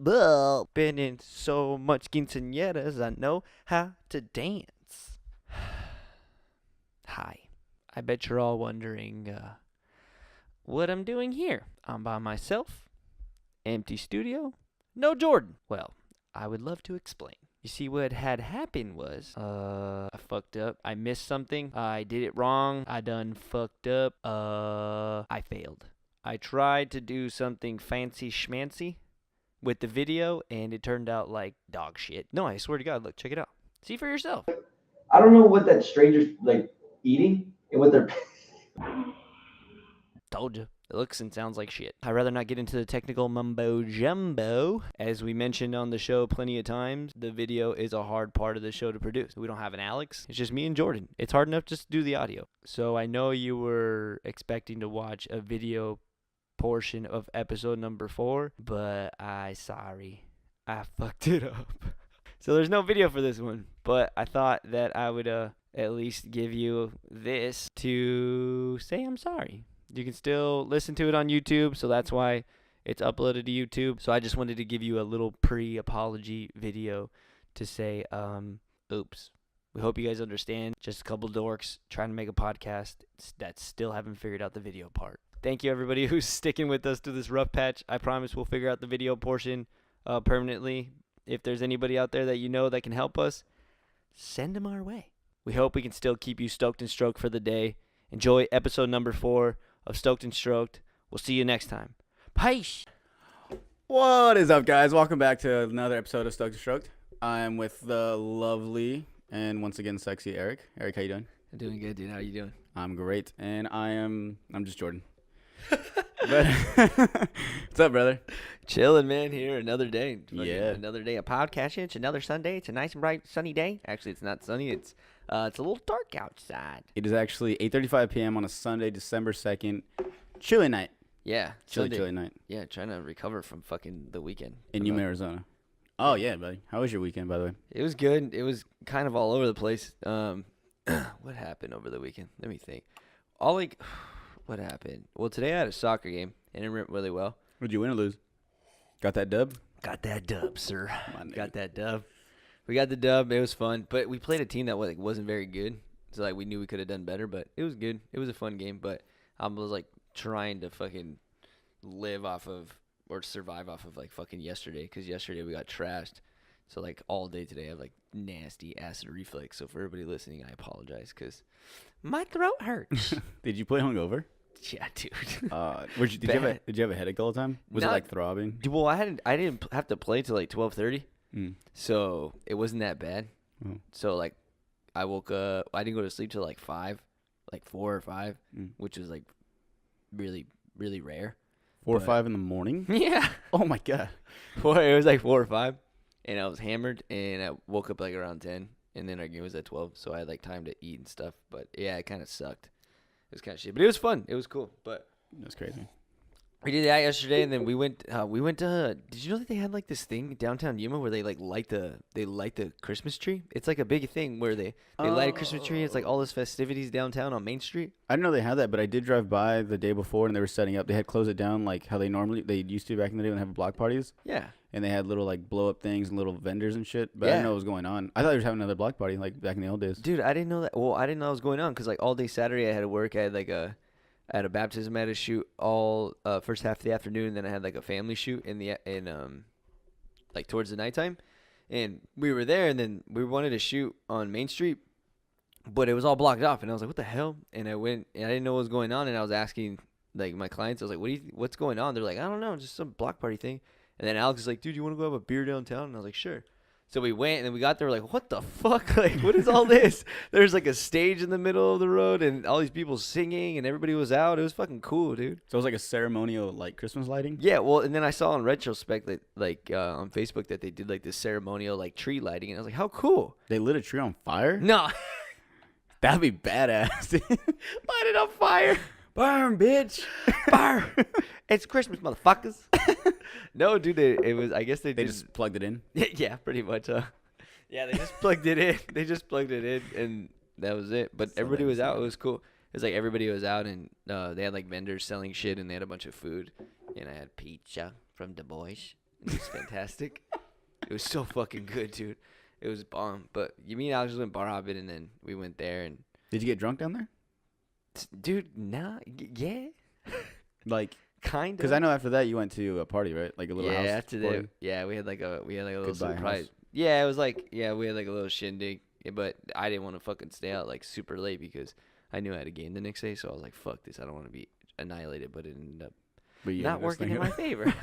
Been in so much quinceañeras, I know how to dance. Hi. I bet you're all wondering what I'm doing here. I'm by myself. Empty studio. No Jordan. Well, I would love to explain. You see, what had happened was, I fucked up. I missed something. I did it wrong. I done fucked up. I failed. I tried to do something fancy schmancy with the video, and it turned out like dog shit. No, I swear to God, look, check it out. See for yourself. I don't know what that stranger's like eating and what they're. Told you. It looks and sounds like shit. I'd rather not get into the technical mumbo jumbo. As we mentioned on the show plenty of times, the video is a hard part of the show to produce. We don't have an Alex. It's just me and Jordan. It's hard enough just to do the audio. So I know you were expecting to watch a video portion of episode number 4, but I fucked it up. So there's no video for this one, but I thought that I would at least give you this to say I'm sorry. You can still listen to it on YouTube, so that's why it's uploaded to YouTube. So I just wanted to give you a little pre-apology video to say, oops. We hope you guys understand. Just a couple dorks trying to make a podcast that still haven't figured out the video part. Thank you, everybody who's sticking with us to this rough patch. I promise we'll figure out the video portion permanently. If there's anybody out there that you know that can help us, send them our way. We hope we can still keep you stoked and stroked for the day. Enjoy episode number 4 of Stoked and Stroked. We'll see you next time. Peace. What is up, guys? Welcome back to another episode of Stoked and Stroked. I'm with the lovely and once again sexy Eric. Eric, how you doing? I'm doing good, dude. How you doing? I'm great, and I'm just Jordan. But what's up, brother? Chilling, man. Here another day. Yeah, another day of podcasting. It's another Sunday. It's a nice and bright sunny day. Actually, it's not sunny. It's a little dark outside. It is actually 8:35 p.m. on a Sunday, December 2nd. Chilly night. Yeah, Chilly night. Yeah, trying to recover from fucking the weekend in Yuma, Arizona. Oh yeah, buddy. How was your weekend, by the way? It was good. It was kind of all over the place. What happened over the weekend? Let me think. What happened? Well, today I had a soccer game, and it went really well. Did you win or lose? Got that dub? Got that dub, sir. Got that dub. We got the dub. It was fun, but we played a team that wasn't very good. So we knew we could have done better, but it was good. It was a fun game, but I was trying to fucking live off of or survive off of fucking yesterday, because yesterday we got trashed. So all day today I have nasty acid reflux. So for everybody listening, I apologize because my throat hurts. Did you play hungover? Yeah, dude. Did you have a headache all the time? Was it throbbing? Well, I didn't have to play till 12:30. So it wasn't that bad. So I woke up. I didn't go to sleep till 5, 4 or 5, which was really, really rare. 4 or 5 in the morning? Yeah. Oh my god. It was 4 or 5, and I was hammered, and I woke up around 10, and then our game was at 12, so I had time to eat and stuff. But yeah, it kind of sucked. It was kind of shit, but it was fun. It was cool. But that's crazy. We did that yesterday, and then we went to. Did you know that they had this thing downtown Yuma where they light the Christmas tree? It's a big thing where they light a Christmas tree. It's all this festivities downtown on Main Street. I didn't know they had that, but I did drive by the day before, and they were setting up. They had closed it down how they used to back in the day when they have block parties. Yeah. And they had little blow up things and little vendors and shit. But I didn't know what was going on. I thought they were having another block party back in the old days. Dude, I didn't know that. Well, I didn't know what was going on because all day Saturday I had to work. I had I had a baptism I had to shoot all first half of the afternoon, and then I had a family shoot towards the nighttime. And we were there, and then we wanted to shoot on Main Street, but it was all blocked off. And I was like, what the hell? And I went, and I didn't know what was going on, and I was asking my clients, I was like, what's going on? They're like, I don't know, just some block party thing. And then Alex was like, dude, you want to go have a beer downtown? And I was like, sure. So we went, and then we got there, what the fuck? What is all this? There's a stage in the middle of the road, and all these people singing, and everybody was out. It was fucking cool, dude. So it was a ceremonial, Christmas lighting? Yeah, well, and then I saw in retrospect that, on Facebook that they did, this ceremonial, tree lighting, and I was like, how cool. They lit a tree on fire? No. That'd be badass. Light it on fire. Burn, bitch. Burn. It's Christmas, motherfuckers. No, dude, I guess they just plugged it in? Yeah, pretty much. Yeah, they just plugged it in. They just plugged it in, and that was it. But everybody was out. It was cool. It was everybody was out, and they had vendors selling shit, and they had a bunch of food. And I had pizza from Du Bois. It was fantastic. It was so fucking good, dude. It was bomb. But me and Alex went bar hopping, and then we went there. And Did you get drunk down there? dude, nah, yeah, Like, kind of. because I know after that you went to a party, right? Like a little house after party. that, yeah, we had like a little Goodbye surprise. house. Yeah, it was like we had like a little shindig. Yeah, but I didn't want to fucking stay out like super late because I knew I had a game the next day. So I was like, fuck this, I don't want to be annihilated. But it ended up But you not ended up working staying in my up- favor.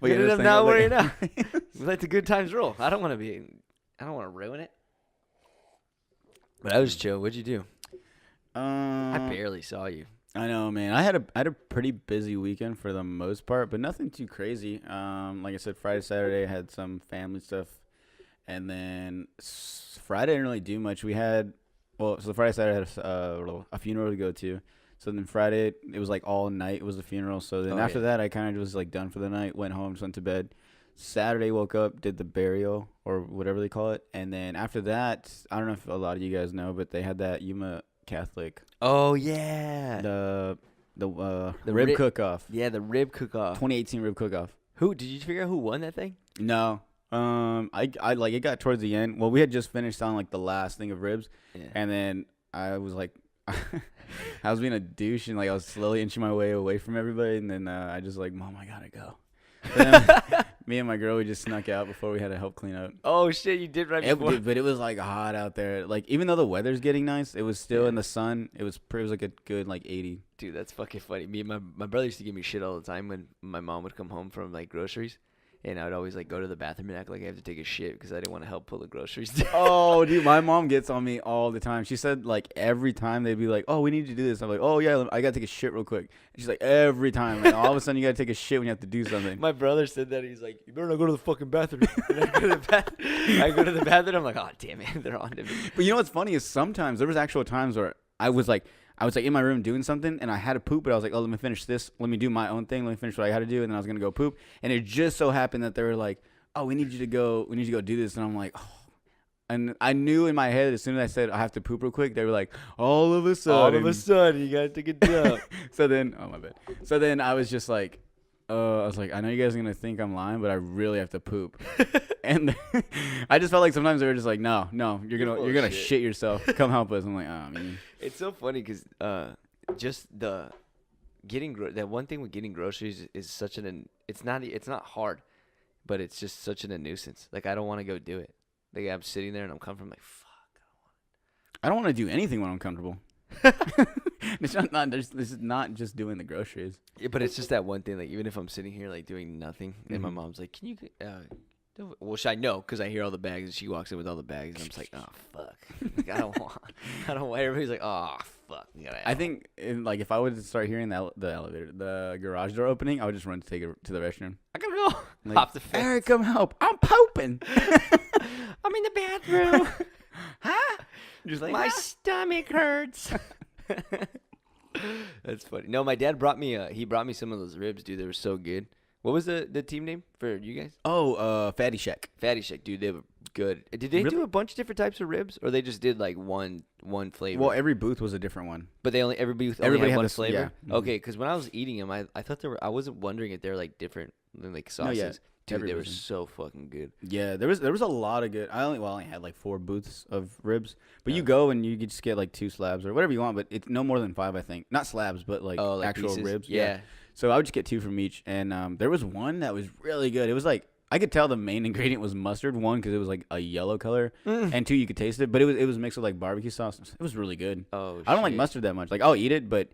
But you Ended ended up staying not up working like- out. Let the good times roll. I don't want to ruin it. But I was chill. What'd you do? I barely saw you. I know, man. I had a pretty busy weekend for the most part, but nothing too crazy. Like I said, Friday, Saturday, I had some family stuff, and then Friday I didn't really do much. We had, so Friday, Saturday I had a funeral to go to. So then Friday it was like all night. It was a funeral. So then after that I kind of was like done for the night. Went home, just went to bed. Saturday woke up, did the burial or whatever they call it, and then after that, I don't know if a lot of you guys know, but they had that Yuma Catholic. Oh yeah. The The rib cook-off. Yeah, the rib cook-off. 2018 rib cook-off. Who did you figure out who won that thing? No. I like it got towards the end. Well, we had just finished on like the last thing of ribs, Yeah. and then I was like, I was being a douche and like I was slowly inching my way away from everybody, and then I just like, Mom, I gotta go. Then, me and my girl, we just snuck out before we had to help clean up. Oh shit, you did right before. But it was like hot out there. Like even though the weather's getting nice, it was still in the sun. It was like a good like 80. Dude, that's fucking funny. Me and my brother used to give me shit all the time when my mom would come home from like groceries, and I would always like go to the bathroom and act like I have to take a shit because I didn't want to help pull the groceries down. Oh, dude, my mom gets on me all the time. She said like every time they'd be like, "Oh, we need to do this." I'm like, "Oh yeah, I gotta take a shit real quick." And she's like, every time, like all of a sudden you gotta take a shit when you have to do something. My brother said that. He's like, "You better not go to the fucking bathroom." And I go to the bathroom. I'm like, "Oh damn it, they're on to me." But you know what's funny is sometimes there was actual times where I was like in my room doing something and I had to poop, but I was like, oh, let me finish this. Let me do my own thing. Let me finish what I had to do. And then I was going to go poop. And it just so happened that they were like, oh, we need you to go do this. And I'm like, oh. And I knew in my head, as soon as I said I have to poop real quick, they were like, all of a sudden, you got to take a dump. So then, oh, my bad. So then I was just like, I was like, I know you guys are going to think I'm lying, but I really have to poop. And I just felt like sometimes they were just like, no, you're gonna shit yourself. Come help us. I'm like, oh, man. It's so funny because just the that one thing with getting groceries is such it's not hard, but it's just such a nuisance. Like I don't want to go do it. Like I'm sitting there and I'm comfortable. I'm like, fuck, I don't want to do anything when I'm comfortable. This is not just doing the groceries. Yeah, but it's just that one thing. Like even if I'm sitting here like doing nothing, and my mom's like, "Can you?" Well, I know because I hear all the bags, and she walks in with all the bags, and I'm just like, "Oh fuck!" Like I don't want. Everybody's like, "Oh fuck." I think if I would start hearing the garage door opening, I would just run to take it to the restroom. I gotta go. Like, Hop the fence. Eric, come help! I'm pooping. I'm in the bathroom. Huh? Just like My stomach hurts. That's funny. No, my dad brought me some of those ribs, dude. They were so good. What was the team name for you guys? Oh, Fatty Shack. Fatty Shack, dude. They were good. Did they do a bunch of different types of ribs, or they just did like one flavor? Well, every booth was a different one. But every booth Everybody had one this, flavor. yeah. Okay, because when I was eating them, I thought I wasn't wondering if they're like different than like sauces. No, yeah. Dude, they were so fucking good. Yeah, there was a lot of good. I only had like 4 booths of ribs, but you go and you could just get like 2 slabs or whatever you want, but it's no more than 5, I think. Not slabs, but like actual pieces? ribs. Yeah. So I would just get 2 from each, and there was one that was really good. It was like I could tell the main ingredient was mustard. 1, because it was like a yellow color, and 2, you could taste it, but it was mixed with like barbecue sauce. It was really good. Oh, I don't like mustard that much. Like I'll eat it, but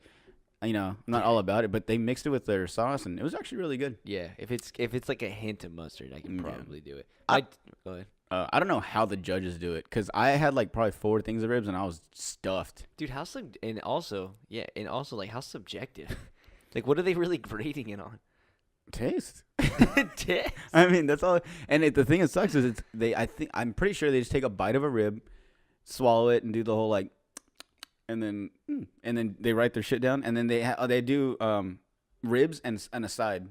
I'm not all about it. But they mixed it with their sauce, and it was actually really good. Yeah, if it's like a hint of mustard, I can probably do it. Go ahead. I don't know how the judges do it, because I had like probably 4 things of ribs, and I was stuffed. Dude, and also like how subjective. Like, what are they really grading it on? Taste. Taste. I mean, that's all. And the thing that sucks is I'm pretty sure they just take a bite of a rib, swallow it, and do the whole like, and then they write their shit down, and then they do ribs and a side.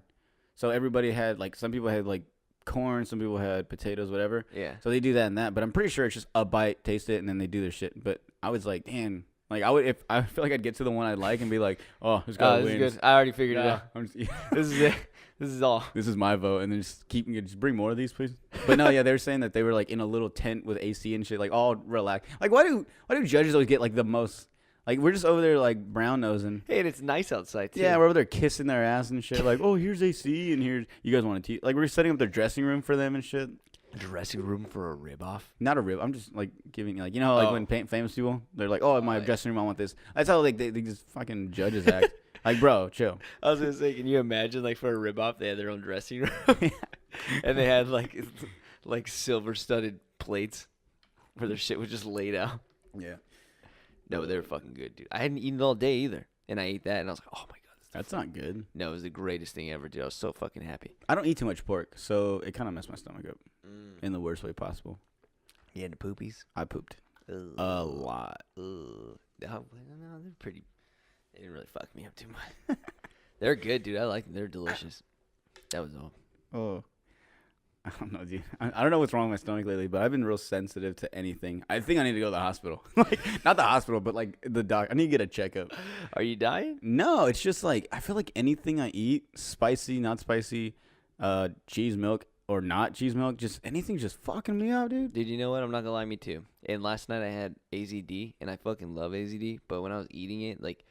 So everybody had like, some people had like corn, some people had potatoes, whatever. Yeah. So they do that and that, but I'm pretty sure it's just a bite, taste it, and then they do their shit. But I was like, damn, Like I feel like I'd get to the one I like and be like, oh, this guy this wins. is good. I already figured it Yeah, out. yeah. This is it. This is all. This is my vote, and then just bring more of these, please. But no, yeah, they were saying that they were like in a little tent with AC and shit, like all relaxed. Like, why do judges always get like the most? Like, we're just over there like brown nosing. Hey, and it's nice outside too. Yeah, we're over there kissing their ass and shit. Like, oh, here's AC, and here's you guys want to like we're setting up their dressing room for them and shit. Dressing room for a rib off. Not a rib. I'm just like giving like how when famous people they're like, oh, in my dressing room I want this. That's how like they just fucking judges act. Like, bro, chill. I was gonna say, can you imagine like for a rib off they had their own dressing room, and they had like silver studded plates where their shit was just laid out. Yeah. No, they were fucking good, dude. I hadn't eaten all day either, and I ate that, and I was like, oh my god, that's not good. No, it was the greatest thing ever, dude. I was so fucking happy. I don't eat too much pork, so it kind of messed my stomach up in the worst way possible. You had the poopies? I pooped Ugh. a lot. No, they're pretty. They didn't really fuck me up too much. They're good, dude. I like them. They're delicious. That was all. Oh, I don't know, dude. I don't know what's wrong with my stomach lately, but I've been real sensitive to anything. I think I need to go to the hospital. Like, not the hospital, but like the doc. I need to get a checkup. Are you dying? No, it's just like I feel like anything I eat, spicy, not spicy, cheese, milk, or not cheese milk, just anything just fucking me up, dude. Dude, you know what? I'm not gonna lie, me too. And last night I had AZD, and I fucking love AZD. But when I was eating it, like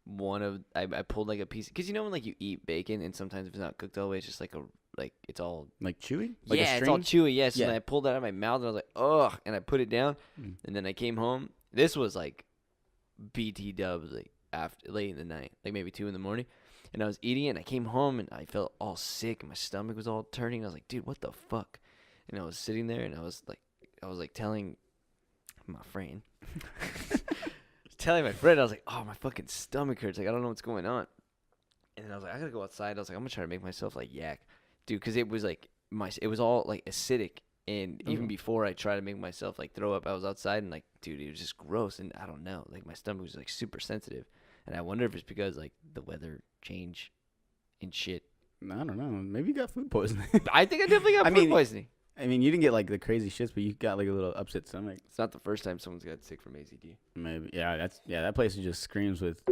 I pulled like a piece, because you know when like you eat bacon, and sometimes if it's not cooked all the way, it's just like it's all like chewy. Like yeah, it's all chewy. Yes, and I pulled that out of my mouth, and I was like, ugh, and I put it down, and then I came home. This was like BT dubs, like after late in the night, like maybe 2 a.m, and I was eating it, and I came home, and I felt all sick, and my stomach was all turning. I was like, dude, what the fuck? And I was sitting there, and I was like telling my friend. Telling my friend, I was like, oh, my fucking stomach hurts. Like, I don't know what's going on. And then I was like, I gotta go outside. I was like, I'm gonna try to make myself like yak, dude, because it was like it was all like acidic. And even before I tried to make myself like throw up, I was outside and like, dude, it was just gross. And I don't know, like my stomach was like super sensitive. And I wonder if it's because like the weather change and shit. I don't know. Maybe you got food poisoning. I think I definitely got food poisoning. I mean, you didn't get like the crazy shits, but you got like a little upset stomach. It's not the first time someone's got sick from AZD. Maybe, yeah. That place just screams with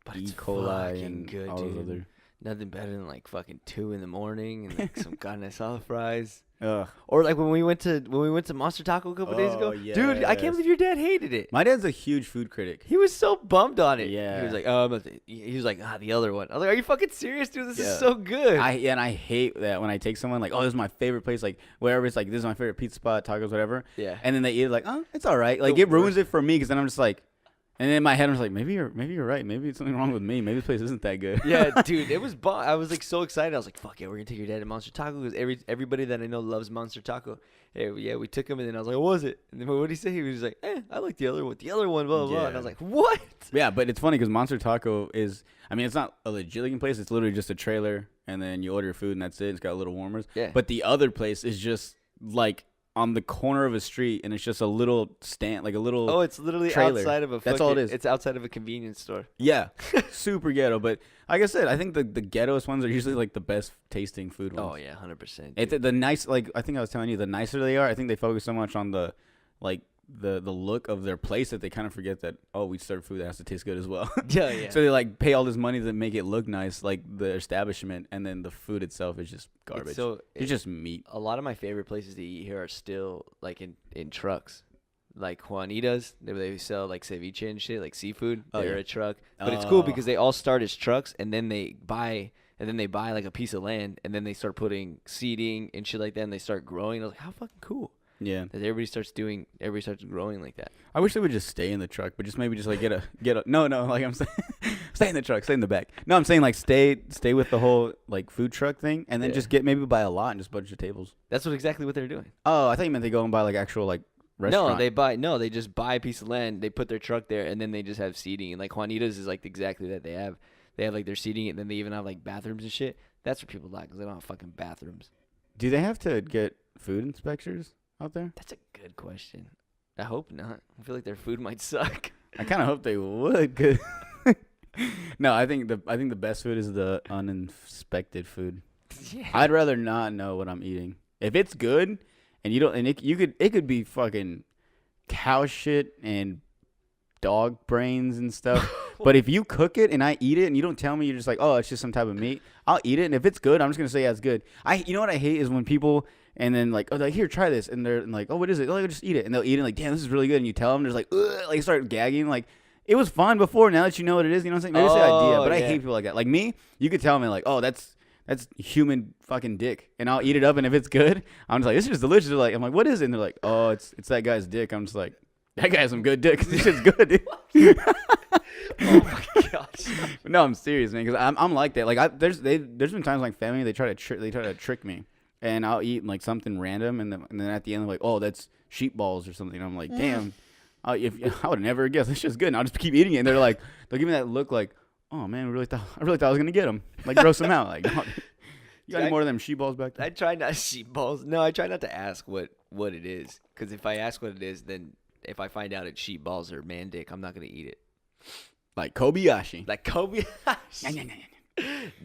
But E. it's coli and good, all dude. those other. Nothing better than like fucking 2 a.m. and like some carne asada fries. Ugh. Or like when we went to Monster Taco a couple days ago. Yes. Dude, I can't believe your dad hated it. My dad's a huge food critic. He was so bummed on it. Yeah. He was like, he was like, the other one. I was like, are you fucking serious, dude? This is so good. And I hate that when I take someone like, oh, this is my favorite place, like wherever it's like, this is my favorite pizza spot, tacos, whatever. Yeah. And then they eat it like, oh, it's all right. Like it ruins it for me because then I'm just like, and in my head I'm just like, maybe you're right. Maybe it's something wrong with me. Maybe this place isn't that good. Yeah, dude, it was. I was like so excited. I was like, fuck yeah, we're gonna take your dad to Monster Taco because everybody that I know loves Monster Taco. Yeah, we took him, and then I was like, what was it? And then what did he say? He was like, I like the other one. The other one, blah, blah, blah. And I was like, what? Yeah, but it's funny because Monster Taco is, I mean, it's not a legit looking place. It's literally just a trailer, and then you order your food, and that's it. It's got little warmers. Yeah. But the other place is just like on the corner of a street, and it's just a little stand, like a little. Oh, it's literally trailer. outside of a. That's all it is. It's outside of a convenience store. Yeah, super ghetto. But like I said, I think the ghettoest ones are usually like the best tasting food ones. Oh yeah, 100%. It's the nice, like I think I was telling you, the nicer they are, I think they focus so much on the like the look of their place that they kind of forget that, oh, we serve food that has to taste good as well. Yeah. So they like pay all this money to make it look nice, like the establishment, and then the food itself is just garbage. It's just meat. A lot of my favorite places to eat here are still like in trucks. Like Juanita's, they sell like ceviche and shit, like seafood. They're a truck, but it's cool because they all start as trucks, and then they buy like a piece of land, and then they start putting seeding and shit like that, and they start growing. I was like, how fucking cool! Yeah, that everybody starts growing like that. I wish they would just stay in the truck, but just maybe just like get a no, like I'm saying, stay in the truck, stay in the back. No, I'm saying like stay with the whole like food truck thing, and then just maybe buy a lot and just bunch of tables. That's exactly what they're doing. Oh, I thought you meant they go and buy like actual like restaurant. They just buy a piece of land, they put their truck there, and then they just have seating. And like Juanita's is like exactly that. They have like their seating, and then they even have like bathrooms and shit. That's what people like because they don't have fucking bathrooms. Do they have to get food inspectors out there? That's a good question. I hope not. I feel like their food might suck. I kind of hope they would. Cause no, I think the best food is the uninspected food. Yeah. I'd rather not know what I'm eating. If it's good and you don't, and it could be fucking cow shit and dog brains and stuff. But if you cook it and I eat it and you don't tell me, you're just like, oh, it's just some type of meat. I'll eat it, and if it's good, I'm just gonna say yeah, it's good. You know what I hate is when people and then like, oh, like here, try this, and they're like, oh, what is it? Oh, just eat it, and they'll eat it like, damn, this is really good, and you tell them, they're just like, ugh, like start gagging, like. It was fine before. Now that you know what it is, you know what I'm saying? Maybe it's the idea, but I hate people like that. Like me, you could tell me like, oh, that's human fucking dick, and I'll eat it up, and if it's good, I'm just like, this is just delicious. They're like, I'm like, what is it? And they're like, oh, it's that guy's dick. I'm just like, that guy has some good dick. This shit's good. Dude. Oh my gosh. No, I'm serious, man. Because I'm like that. Like there's been times like family they try to trick me, and I'll eat like something random, and then at the end they're like, oh, that's sheep balls or something. And I'm like, damn. I would never guess. It's just good. And I'll just keep eating it. And they'll give me that look like, oh man, I really thought I was gonna get them. Like gross them out. Like, you got any more of them sheep balls back there? I try not sheep balls. No, I try not to ask what it is. Because if I ask what it is, then if I find out it's sheep balls or man dick, I'm not gonna eat it. Like Kobayashi. Like Kobayashi.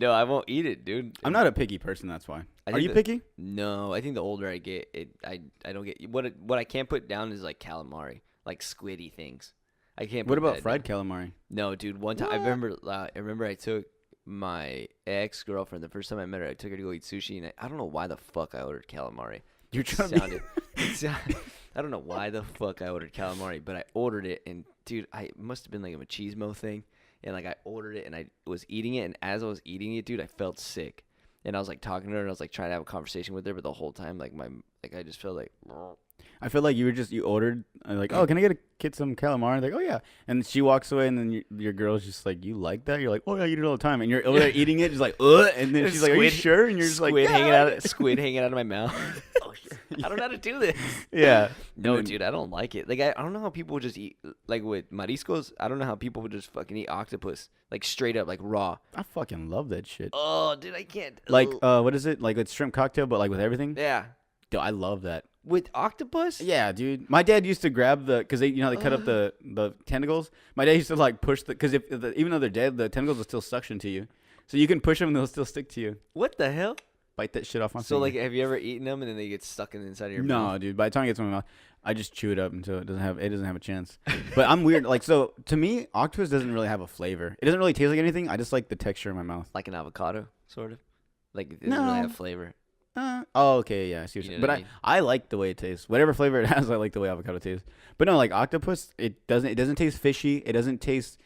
No, I won't eat it, dude. I'm not a picky person. That's why. Are you picky? No, I think the older I get, I don't get what I can't put down is like calamari. Like squiddy things. I can't. What about fried calamari? No, dude. One time I remember I took my ex-girlfriend the first time I met her. I took her to go eat sushi, and I don't know why the fuck I ordered calamari. You're trying I don't know why the fuck I ordered calamari, but I ordered it, and dude, it must have been like a machismo thing, and like I ordered it, and I was eating it, and as I was eating it, dude, I felt sick, and I was like talking to her, and I was like trying to have a conversation with her, but the whole time, like I just felt like. I feel like you ordered, like, oh, can I get some calamari? Like, oh, yeah. And she walks away, and then your girl's just like, you like that? You're like, oh, yeah, you eat it all the time. And you're over there eating it, just like, ugh. And then she's like, are you sure? And you're just like, squid hanging out of my mouth. Oh, I don't know how to do this. Yeah. No, dude, I don't like it. Like, I don't know how people just eat, like with mariscos, I don't know how people would just fucking eat octopus, like straight up, like raw. I fucking love that shit. Oh, dude, I can't. Like, what is it? Like with shrimp cocktail, but like with everything? Yeah. Dude, I love that. With octopus? Yeah, dude. My dad used to grab because they cut up the tentacles. My dad used to like push because even though they're dead, the tentacles will still suction to you. So you can push them and they'll still stick to you. What the hell? Bite that shit off my finger. So like, have you ever eaten them and then they get stuck in the inside of your mouth? No, dude. By the time it gets in my mouth, I just chew it up until it doesn't have a chance. But I'm weird. Like, so to me, octopus doesn't really have a flavor. It doesn't really taste like anything. I just like the texture in my mouth. Like an avocado, sort of. Like it doesn't really have flavor. Oh, okay, yeah, I see what you're saying. But I like the way it tastes. Whatever flavor it has, I like the way avocado tastes. But no, like octopus, it doesn't taste fishy. It doesn't taste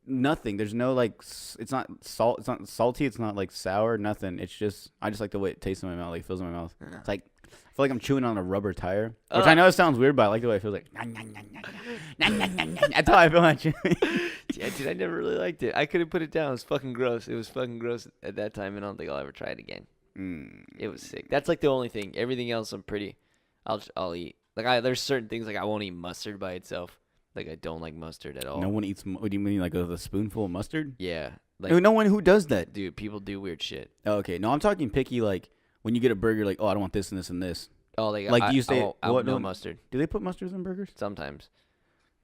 nothing. There's no like, it's not salt. It's not salty. It's not like sour. Nothing. It's just I just like the way it tastes in my mouth. Like it feels in my mouth. It's like I feel like I'm chewing on a rubber tire, which I know it sounds weird, but I like the way it feels. Like that's how I feel on chewing. Yeah, dude, I never really liked it. I couldn't put it down. It was fucking gross. It was fucking gross at that time, and I don't think I'll ever try it again. It was sick. That's like the only thing. Everything else, I'll eat. Like there's certain things like I won't eat mustard by itself. Like I don't like mustard at all. No one eats. What do you mean, like a spoonful of mustard? Yeah. Like no one who does that, dude. People do weird shit. Oh, okay, no, I'm talking picky. Like when you get a burger, like, oh, I don't want this and this and this. Oh, like do you say no mustard? Do they put mustards in burgers? Sometimes.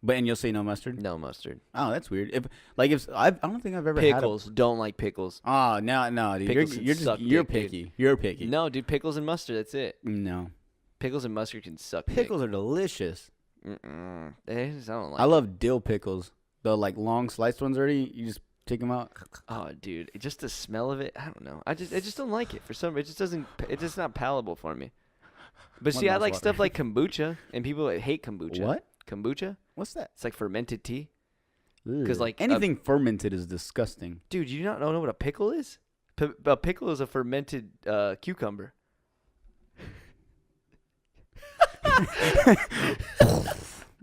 And you'll say no mustard? No mustard. Oh, that's weird. I don't think I've ever pickles. Don't like pickles. Oh, no, dude. You're picky. Dude. You're picky. No, dude, pickles and mustard, that's it. No. Pickles and mustard can suck Pickles are delicious. I don't like I love dill pickles. The like long sliced ones already, you just take them out. Oh, dude, just the smell of it, I don't know. I just don't like it. For some reason, it's just not palatable for me. But see, I like stuff like kombucha, and people that hate kombucha. What? Kombucha? What's that? It's like fermented tea. Because like anything fermented is disgusting. Dude, you don't know what a pickle is? A pickle is a fermented cucumber.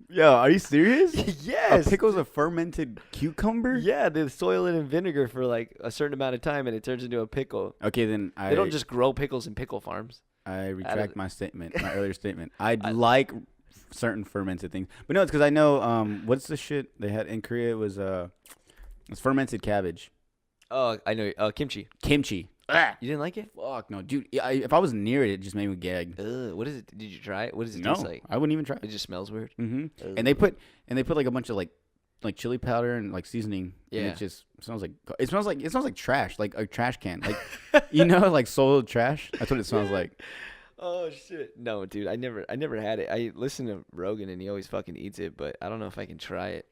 Yo, are you serious? Yes. A pickle's a fermented cucumber? Yeah, they soil it in vinegar for like a certain amount of time, and it turns into a pickle. Okay, then they don't just grow pickles in pickle farms. I retract my earlier statement. I like certain fermented things, but no, it's because I know what's the shit they had in Korea. It was it's fermented cabbage. Oh, I know. Kimchi. Ah! You didn't like it? Fuck no, dude. If I was near it, it just made me gag. What is it? Did you try it? What does it no, taste like? I wouldn't even try it. It just smells weird. Mm-hmm. And they put like a bunch of like chili powder and like seasoning. Yeah. And it smells like trash, like a trash can, like like soiled trash. That's what it smells like. Oh shit! No, dude, I never had it. I listen to Rogan and he always fucking eats it, but I don't know if I can try it.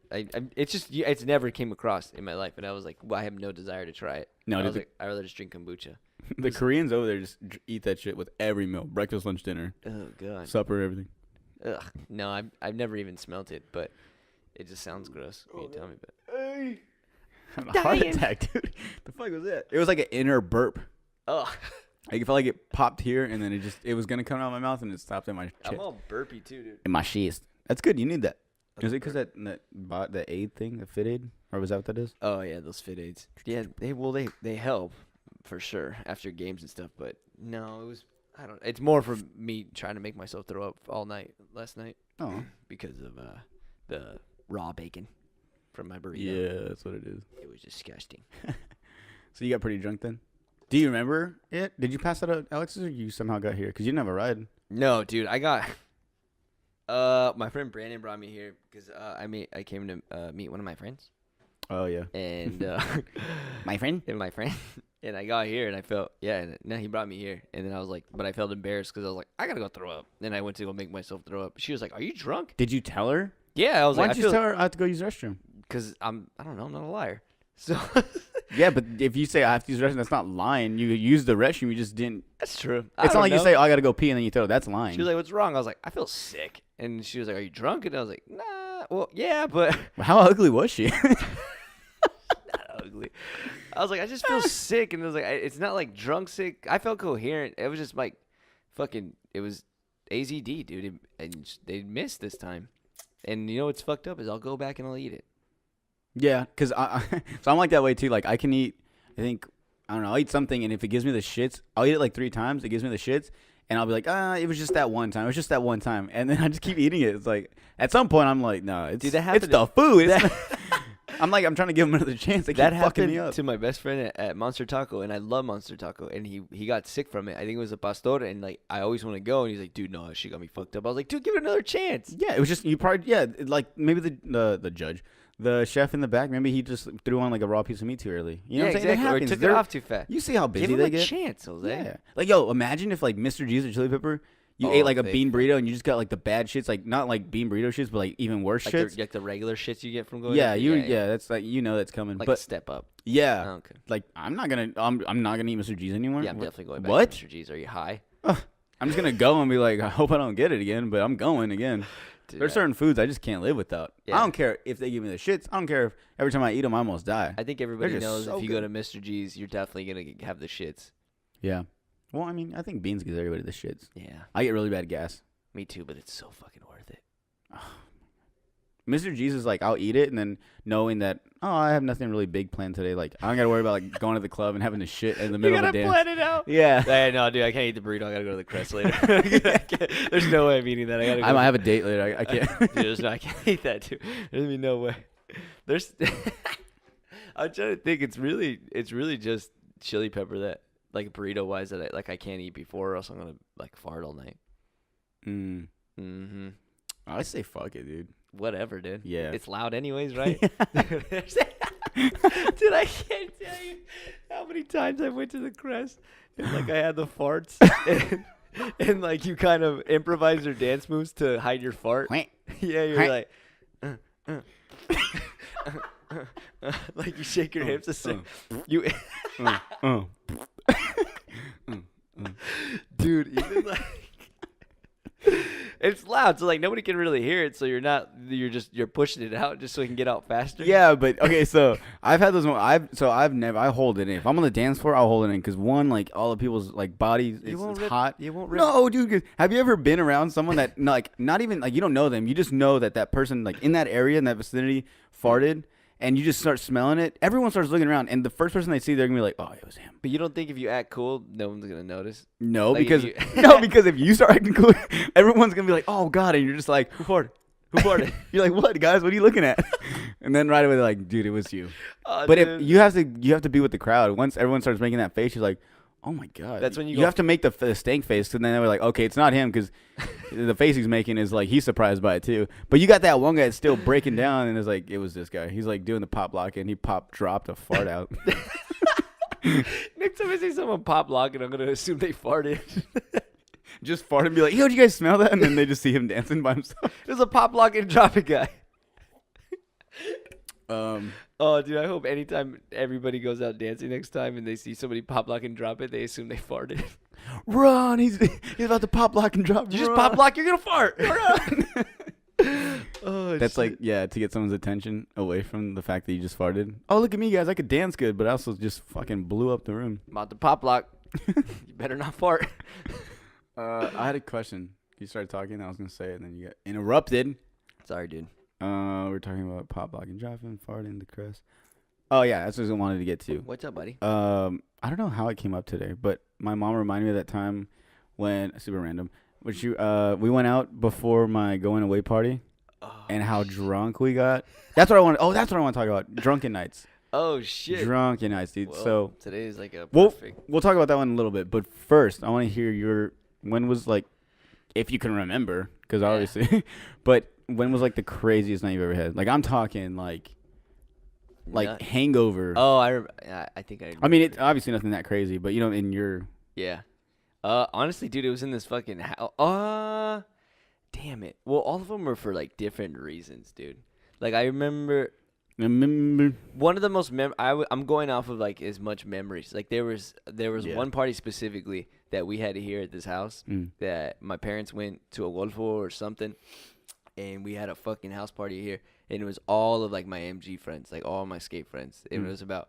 It's just it's never came across in my life, and I was like, well, I have no desire to try it. No, I dude, was like, I'd rather just drink kombucha. the Koreans over there just eat that shit with every meal, breakfast, lunch, dinner, Oh god. supper, everything. Ugh. No, I've never even smelt it, but it just sounds gross when you tell me. But Hey. A heart Dying. attack, dude. The fuck was that? It was like an inner burp. oh, Like it felt like it popped here, and then it was gonna come out of my mouth, and it stopped in my I'm chest, all burpy too, dude. in my chest. That's good. You need that. Is it because that aid thing, the fit aid, or was that what that is? Oh yeah, those fit aids. Yeah, they help for sure after games and stuff. But no, it was I don't. It's more for me trying to make myself throw up all night last night Oh, because of the raw bacon from my burrito. yeah, that's what it is. It was disgusting. So you got pretty drunk then? Do you remember it? Did you pass that out, Alexis, or you somehow got here? Because you didn't have a ride. No, dude, I got. My friend Brandon brought me here because I came to meet one of my friends Oh yeah, and my friend. and my friend and I got here and I felt and no he brought me here and then I was like but I felt embarrassed because I was like I gotta go throw up. Then I went to go make myself throw up. She was like, "Are you drunk?" Did you tell her? Yeah, I was Why like, didn't you tell her I have to go use the restroom? because I don't know, I'm not a liar. So Yeah, but if you say I have to use the restroom, that's not lying. You used the restroom, you just didn't. that's true. It's not like you say, "Oh, I gotta go pee," and then you throw. That's lying. She was like, "What's wrong?" I was like, "I feel sick." And she was like, "Are you drunk?" And I was like, "Nah, well, yeah, but." How ugly was she? Not ugly. I was like, I just feel sick, and it was like, it's not like drunk sick. I felt coherent. It was just like, fucking, it was AZD, dude, and they missed this time. And you know what's fucked up is I'll go back and I'll eat it. Yeah, because so I'm like that way too. Like I can eat, I think, I don't know, I'll eat something, and if it gives me the shits, I'll eat it like 3 times. It gives me the shits, and I'll be like, it was just that one time. It was just that one time, and then I just keep eating it. It's like at some point I'm like, no, it's Dude, that it's happened the food. I'm like, I'm trying to give him another chance. They keep That fucking me happened up. to my best friend at Monster Taco, and I love Monster Taco, and he got sick from it. I think it was a pastor, and like I always want to go, and he's like, dude, no, she got me fucked up. I was like, dude, give it another chance. Yeah, it was just you probably like maybe the judge, the chef in the back, maybe he just threw on like a raw piece of meat too early. You know Yeah, what I'm saying? It exactly. Or happens. took it They're- off too fast. You see how busy Give him they a get? chance, Jose. Yeah. Like yo, imagine if like Mr. G's or Chili Pepper, you Oh, ate like a they bean burrito and you just got like the bad shits, like not like bean burrito shits, but like even worse Like shits. the regular shits you get from going. Yeah, there? that's like that's coming. Like but a step up. yeah, Oh, okay. like I'm not gonna eat Mr. G's anymore. Yeah, I'm What- definitely going back What? to Mr. G's. Are you high? I'm just gonna go and be like, I hope I don't get it again, but I'm going again. Dude, There's certain foods I just can't live without. Yeah. I don't care if they give me the shits. I don't care if every time I eat them I almost die. I think everybody They're just knows so if you go to good. Mr. G's, you're definitely going to have the shits. Yeah. Well, I mean, I think beans gives everybody the shits. Yeah, I get really bad gas. me too, but it's so fucking worth it. Mr. G's is like, I'll eat it, and then knowing that, I have nothing really big planned today. Like, I don't got to worry about like going to the club and having to shit in the middle of a dance. plan it out. Yeah. Hey, no, dude, I can't eat the burrito. I got to go to the Crest later. There's no way I'm eating that. I got to go. I might have a date later. I can't. Dude, I can't eat that, dude. There's be no way. There's. I'm trying to think. It's really just chili pepper that, like burrito wise, that I can't eat before, or else I'm gonna like fart all night. Mm-hmm. I say fuck it, dude. Whatever, dude. Yeah. It's loud anyways, right? Dude, I can't tell you how many times I went to the Crest and like I had the farts and like you kind of improvise your dance moves to hide your fart. Yeah, you're like like you shake your hips the same. You dude, even like it's loud, so like nobody can really hear it, so you're pushing it out just so it can get out faster. Yeah, but okay, so I've had those moments. I hold it in. If I'm on the dance floor, I'll hold it in because one, like all the people's like bodies, it's hot. You won't rip. No, dude. 'Cause have you ever been around someone that like not even like you don't know them? You just know that person like in that area in that vicinity farted, and you just start smelling it. Everyone starts looking around, and the first person they see, they're gonna be like, "Oh, it was him." But you don't think if you act cool, no one's gonna notice? No, Like, because if because if you start acting cool, everyone's gonna be like, "Oh God," and you're just like, Who farted? Who farted? You're like, "What, guys? What are you looking at?" And then right away, they're like, "Dude, it was you." Oh, But dude. if you have to be with the crowd. Once everyone starts making that face, you're like, "Oh my God!" That's when you you go have to make the stank face, and then they were like, "Okay, it's not him because the face he's making is like he's surprised by it too." But you got that one guy that's still breaking down, and it's like it was this guy. He's like doing the pop lock, and he dropped a fart out. Next time I see someone pop locking, I'm gonna assume they farted. Just fart and be like, yo, did you guys smell that? And then they just see him dancing by himself. There's a pop, lock, and drop it guy. Um, Oh, dude, I hope anytime everybody goes out dancing next time and they see somebody pop, lock, and drop it, they assume they farted. run! He's about to pop, lock, and drop. You just pop, lock, you're gonna fart. Run! Oh, That's shit. like, yeah, to get someone's attention away from the fact that you just farted. Oh, look at me, guys. I could dance good, but I also just fucking blew up the room. I'm about to pop, lock. You better not fart. I had a question. You started talking, I was going to say it, and then you got interrupted. Sorry, dude. We're talking about pop, lock, and dropping, farting, the crest. Oh, yeah, that's what I wanted to get to. What's up, buddy? I don't know how it came up today, but my mom reminded me of that time when, super random, which we went out before my going away party. And how drunk we got. That's what I want. Oh, that's what I want to talk about. Drunken nights. Oh, shit. Drunken nights, dude. Well, so today is like a we'll perfect. talk about that one in a little bit. But first, I want to hear when was like, if you can remember, because obviously, but when was like the craziest night you've ever had? Like I'm talking like hangover. Oh, I think I. I mean, it's obviously nothing that crazy, but in your. Yeah. Honestly, dude, it was in this fucking house. Damn it. Well, all of them were for like different reasons, dude. Like I remember one of the most I'm going off of like as much memories. Like there was one party specifically that we had here at this house that my parents went to a Golfo or something, and we had a fucking house party here, and it was all of like my MG friends, like all my skate friends. It was about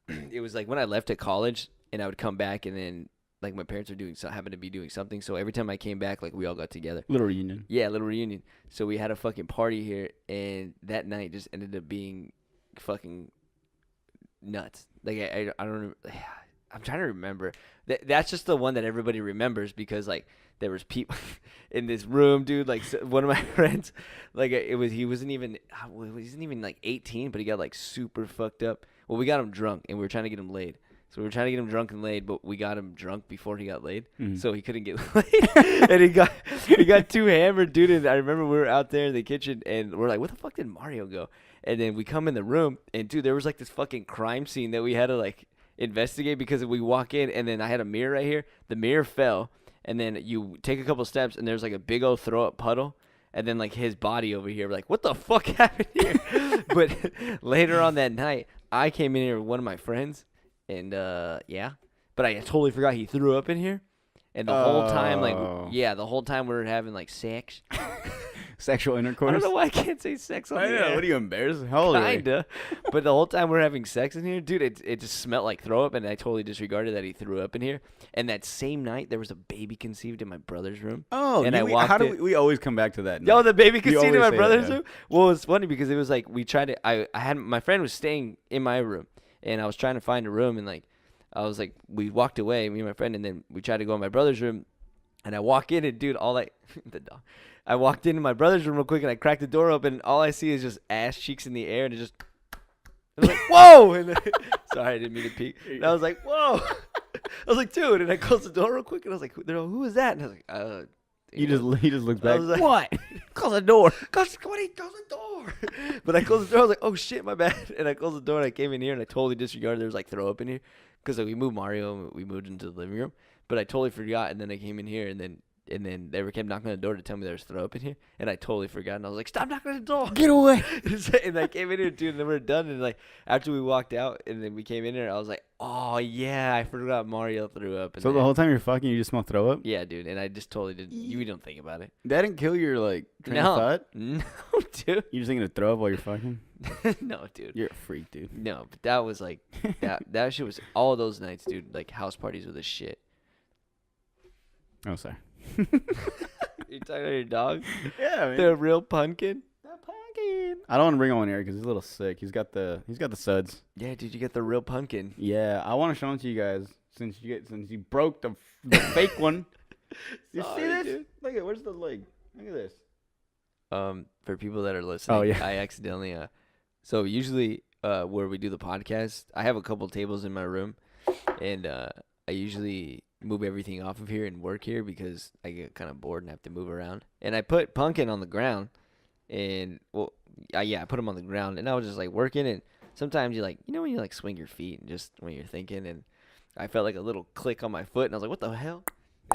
it was like when I left at college and I would come back, and then like my parents were happened to be doing something, so every time I came back, like we all got together. Little reunion. Yeah, little reunion. So we had a fucking party here, and that night just ended up being fucking nuts. Like I don't. I'm trying to remember. That's just the one that everybody remembers because like there was people in this room, dude. Like one of my friends, like he wasn't even like 18, but he got like super fucked up. Well, we got him drunk, and we were trying to get him laid. So we were trying to get him drunk and laid, but we got him drunk before he got laid, so he couldn't get laid. And he got too hammered, dude. And I remember we were out there in the kitchen, and we're like, "Where the fuck did Mario go?" And then we come in the room, and dude, there was like this fucking crime scene that we had to like investigate because we walk in, and then I had a mirror right here. The mirror fell, and then you take a couple steps, and there's like a big old throw up puddle. And then like his body over here, we're like, what the fuck happened here? But later on that night, I came in here with one of my friends. And, but I totally forgot he threw up in here. And the whole time, the whole time we were having, like, sex. Sexual intercourse? I don't know why I can't say sex on the air. What are you, embarrassed? How old are you? Kinda. But the whole time we were having sex in here, dude, it just smelled like throw up, and I totally disregarded that he threw up in here. And that same night, there was a baby conceived in my brother's room. Oh, and we always come back to that. Yo, the baby conceived in my brother's that, room? Well, it's funny because it was like we tried to, I had, my friend was staying in my room, and I was trying to find a room, and like, I was like, we walked away, me and my friend, and then we tried to go in my brother's room, and I walk in, and dude, the dog. I walked into my brother's room real quick, and I cracked the door open, and all I see is just ass cheeks in the air, and it just, I was like, whoa! And then, sorry, I didn't mean to peek. And I was like, whoa! I was like, dude, and I closed the door real quick, and I was like, who is that? And I was like, he just looks back. I was like, what? Close the door. Close the door. But I closed the door. I was like, oh shit, my bad. And I closed the door, and I came in here, and I totally disregarded there was like throw up in here because like, we moved Mario, and we moved into the living room. But I totally forgot, and then I came in here, and then they kept knocking on the door to tell me there was throw up in here, and I totally forgot, and I was like, stop knocking on the door. Get away. And I came in here, dude, and then we were done, and like after we walked out, and then we came in here, I was like, oh yeah, I forgot Mario threw up. So the whole time you're fucking, you just smell throw up? Yeah, dude, and I just totally didn't. You don't think about it. That didn't kill your like train of thought? No, dude. You're just thinking of throw up while you're fucking? No, dude. You're a freak, dude. No, but that was like that shit was all those nights, dude. Like house parties were the shit. Oh, sorry. You're talking about your dog? Yeah, man. The real pumpkin? The pumpkin. I don't want to bring him on here because he's a little sick. He's got the suds. Yeah, dude, you get the real pumpkin. Yeah, I want to show them to you guys since you broke the fake one. You see this? Dude. Look at where's the leg? Look at this. For people that are listening, oh yeah, I accidentally so usually where we do the podcast, I have a couple tables in my room, and I usually move everything off of here and work here because I get kind of bored and have to move around. And I put pumpkin on the ground, and I put him on the ground, and I was just like working, and sometimes you like, when you like swing your feet and just when you're thinking, and I felt like a little click on my foot, and I was like, what the hell?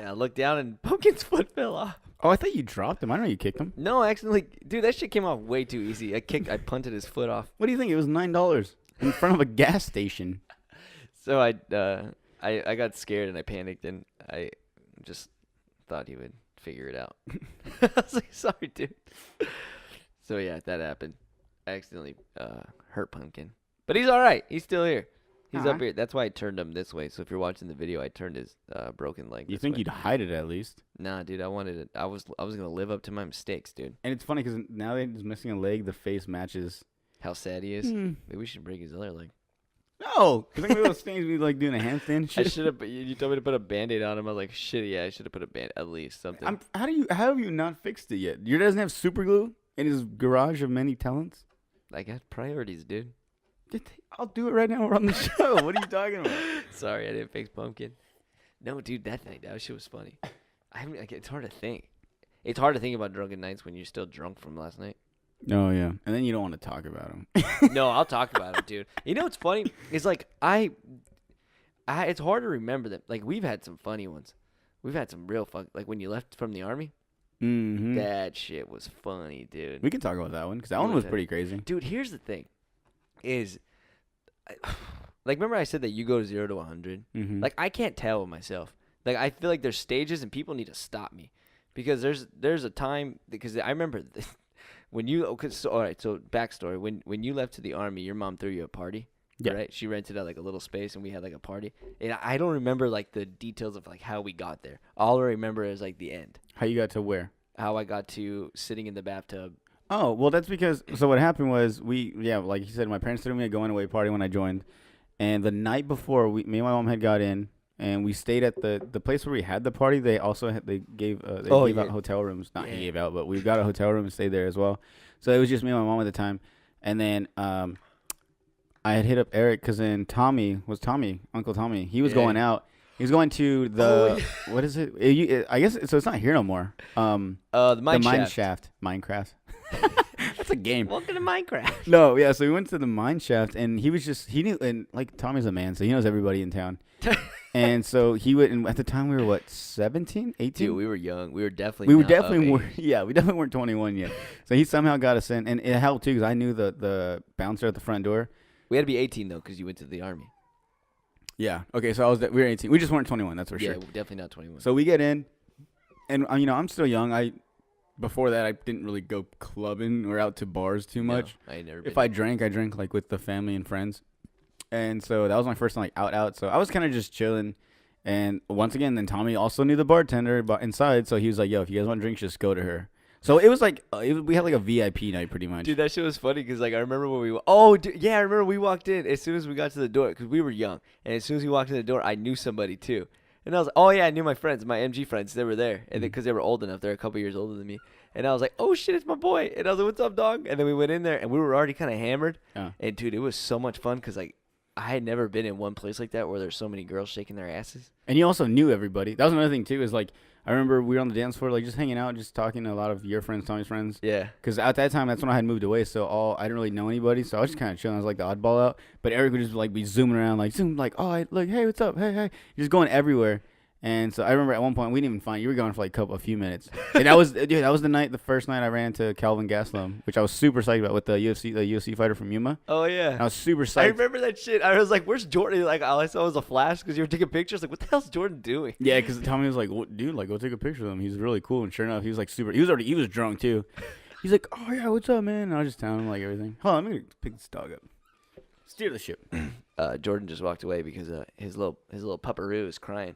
Yeah, I looked down and Pumpkin's foot fell off. Oh, I thought you dropped him. I know you kicked him. No, actually, dude, that shit came off way too easy. I punted his foot off. What do you think? It was $9 in front of a gas station. So I got scared and I panicked and I just thought he would figure it out. I was like, sorry, dude. So yeah, that happened. I accidentally hurt Pumpkin, but he's all right. He's still here. He's up here. That's why I turned him this way. So if you're watching the video, I turned his broken leg. You think you'd hide it at least? Nah, dude. I wanted it. I was gonna live up to my mistakes, dude. And it's funny because now that he's missing a leg, the face matches. How sad he is. Maybe we should break his other leg. No, because think of those things we like doing a handstand and I shit. should have. You told me to put a Band-Aid on him. I was like, shit. Yeah, I should have put a band. At least something. How have you not fixed it yet? Your dad doesn't have super glue in his garage of many talents. I got priorities, dude. I'll do it right now. We're on the show. What are you talking about? Sorry, I didn't fix Pumpkin. No, dude, that shit was funny. It's hard to think. It's hard to think about drunken nights when you're still drunk from last night. Oh yeah, and then you don't want to talk about him. No, I'll talk about it, dude. You know what's funny? It's like it's hard to remember them. Like we've had some funny ones. We've had some real fun. Like when you left from the army. Mm-hmm. That shit was funny, dude. We can talk about that one because that one was pretty crazy. Dude, here's the thing. Like remember I said that you go 0 to 100? Mm-hmm. Like I can't tell with myself. Like I feel like there's stages and people need to stop me because there's a time because I remember when you all right, so backstory when you left to the army, your mom threw you a party. Yeah. Right? She rented out like a little space and we had like a party. And I don't remember like the details of like how we got there. All I remember is like the end. How you got to where? How I got to sitting in the bathtub. Oh, well, that's because, so what happened was like you said, my parents threw me a going away party when I joined. And the night before, me and my mom had got in, and we stayed at the place where we had the party. They also gave out hotel rooms. Not he gave out, but we got a hotel room and stayed there as well. So it was just me and my mom at the time. And then I had hit up Eric because then Uncle Tommy, he was going out. He was going to the, what is it? I guess, so it's not here no more. The mine shaft. Minecraft. That's a game. Welcome to Minecraft. No, yeah, so we went to the mine shaft, and he knew, and like Tommy's a man, so he knows everybody in town. And so he went, and at the time we were, what, 17, 18? Dude, we were young. We definitely weren't 21 yet. So he somehow got us in, and it helped too, because I knew the bouncer at the front door. We had to be 18, though, because you went to the army. Yeah, okay, so we were 18. We just weren't 21, that's for sure. Yeah, definitely not 21. So we get in, and, I'm still young. Before that, I didn't really go clubbing or out to bars too much. No, I never. If I drank like with the family and friends, and so that was my first time like out. So I was kind of just chilling, and once again, then Tommy also knew the bartender inside, so he was like, "Yo, if you guys want drinks, just go to her." So it was like we had like a VIP night pretty much. Dude, that shit was funny because like I remember when I remember we walked in as soon as we got to the door because we were young, and as soon as we walked in the door, I knew somebody too. And I was like, oh, yeah, I knew my friends, my MG friends. They were there. And because they were old enough. They're a couple years older than me. And I was like, oh, shit, it's my boy. And I was like, what's up, dog? And then we went in there, and we were already kind of hammered. And, dude, it was so much fun because, like, I had never been in one place like that where there's so many girls shaking their asses. And you also knew everybody. That was another thing, too, is, like, I remember we were on the dance floor, like, just hanging out, just talking to a lot of your friends, Tommy's friends. Yeah. Because at that time, that's when I had moved away, so I didn't really know anybody, so I was just kind of chilling. I was, like, the oddball out. But Eric would just, like, be zooming around, like, hey, what's up? Hey. Just going everywhere. And so I remember at one point we didn't even find you were gone for like a few minutes, and that was the first night I ran to Calvin Gaslam, which I was super psyched about with the UFC fighter from Yuma. Oh yeah, and I was super psyched. I remember that shit. I was like, "Where's Jordan?" Like all I saw was a flash because you were taking pictures. Like, what the hell's Jordan doing? Yeah, because Tommy was like, dude, like go take a picture of him. He's really cool, and sure enough, he was like super. He was drunk too. He's like, oh yeah, what's up, man? And I was just telling him like everything. Hold on, let me pick this dog up. Steer the ship. Jordan just walked away because his little pupperoo is crying.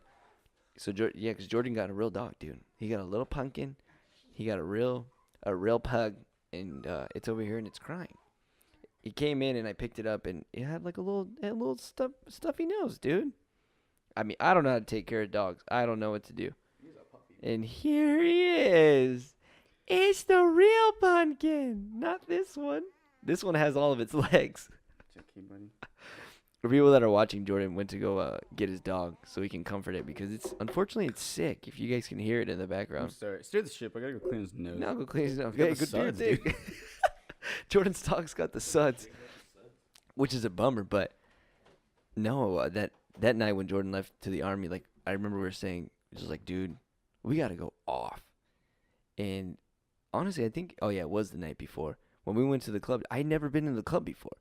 So because Jordan got a real dog, dude. He got a little pumpkin, he got a real pug, and it's over here and it's crying. He came in and I picked it up and it had like a little stuffy nose, dude. I mean, I don't know how to take care of dogs. I don't know what to do. He's a puppy. And here he is. It's the real pumpkin, not this one. This one has all of its legs. It's okay, buddy. For people that are watching, Jordan went to go get his dog so he can comfort it because unfortunately it's sick. If you guys can hear it in the background. I'm sorry. Steer the ship. I gotta go clean his nose. No, go clean his nose. Okay, good dude. Jordan's dog's got the suds, which is a bummer. But no, that night when Jordan left to the army, like I remember we were saying He's just like, dude, we got to go off. And honestly, I think, it was the night before. When we went to the club, I'd never been in the club before.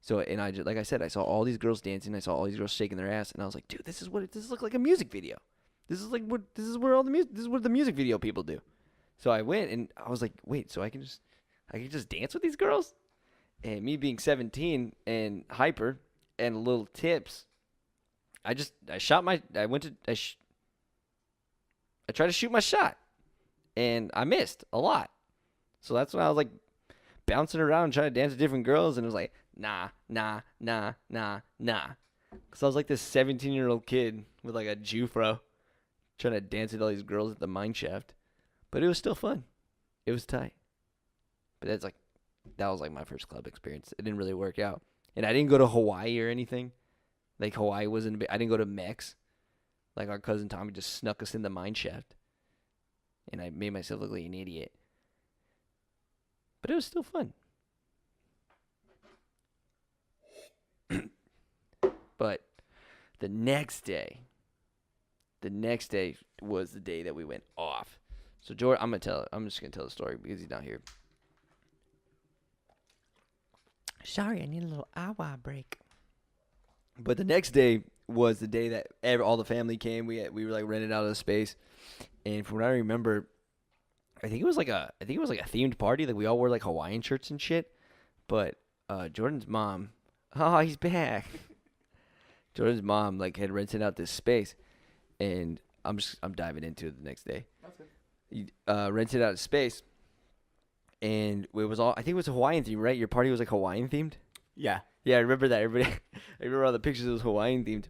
So, and I just, like I said, I saw all these girls dancing. I saw all these girls shaking their ass. And I was like, dude, this looks like a music video. This is where the music video people do. So I went and I was like, wait, so I can just dance with these girls? And me being 17 and hyper and a little tips, I tried to shoot my shot and I missed a lot. So that's when I was like bouncing around trying to dance with different girls, and it was like, nah. Because I was like this 17-year-old kid with like a Jufro trying to dance with all these girls at the mine shaft. But it was still fun. It was tight. But that was like my first club experience. It didn't really work out. And I didn't go to Hawaii or anything. Like Hawaii wasn't, I didn't go to Mex. Like our cousin Tommy just snuck us in the mine shaft. And I made myself look like an idiot. But it was still fun. But the next day was the day that we went off. So George, I'm just gonna tell the story because he's not here. Sorry, I need a little awa break. But the next day was the day that all the family came. We were like rented out of the space, and from what I remember, I think it was like a themed party. Like we all wore like Hawaiian shirts and shit. But Jordan's mom, he's back. Jordan's mom like had rented out this space, and I'm diving into it the next day. That's good. He rented out a space, and it was all, I think it was a Hawaiian theme, right? Your party was like Hawaiian themed. Yeah. Yeah, I remember that. I remember all the pictures. It was Hawaiian themed,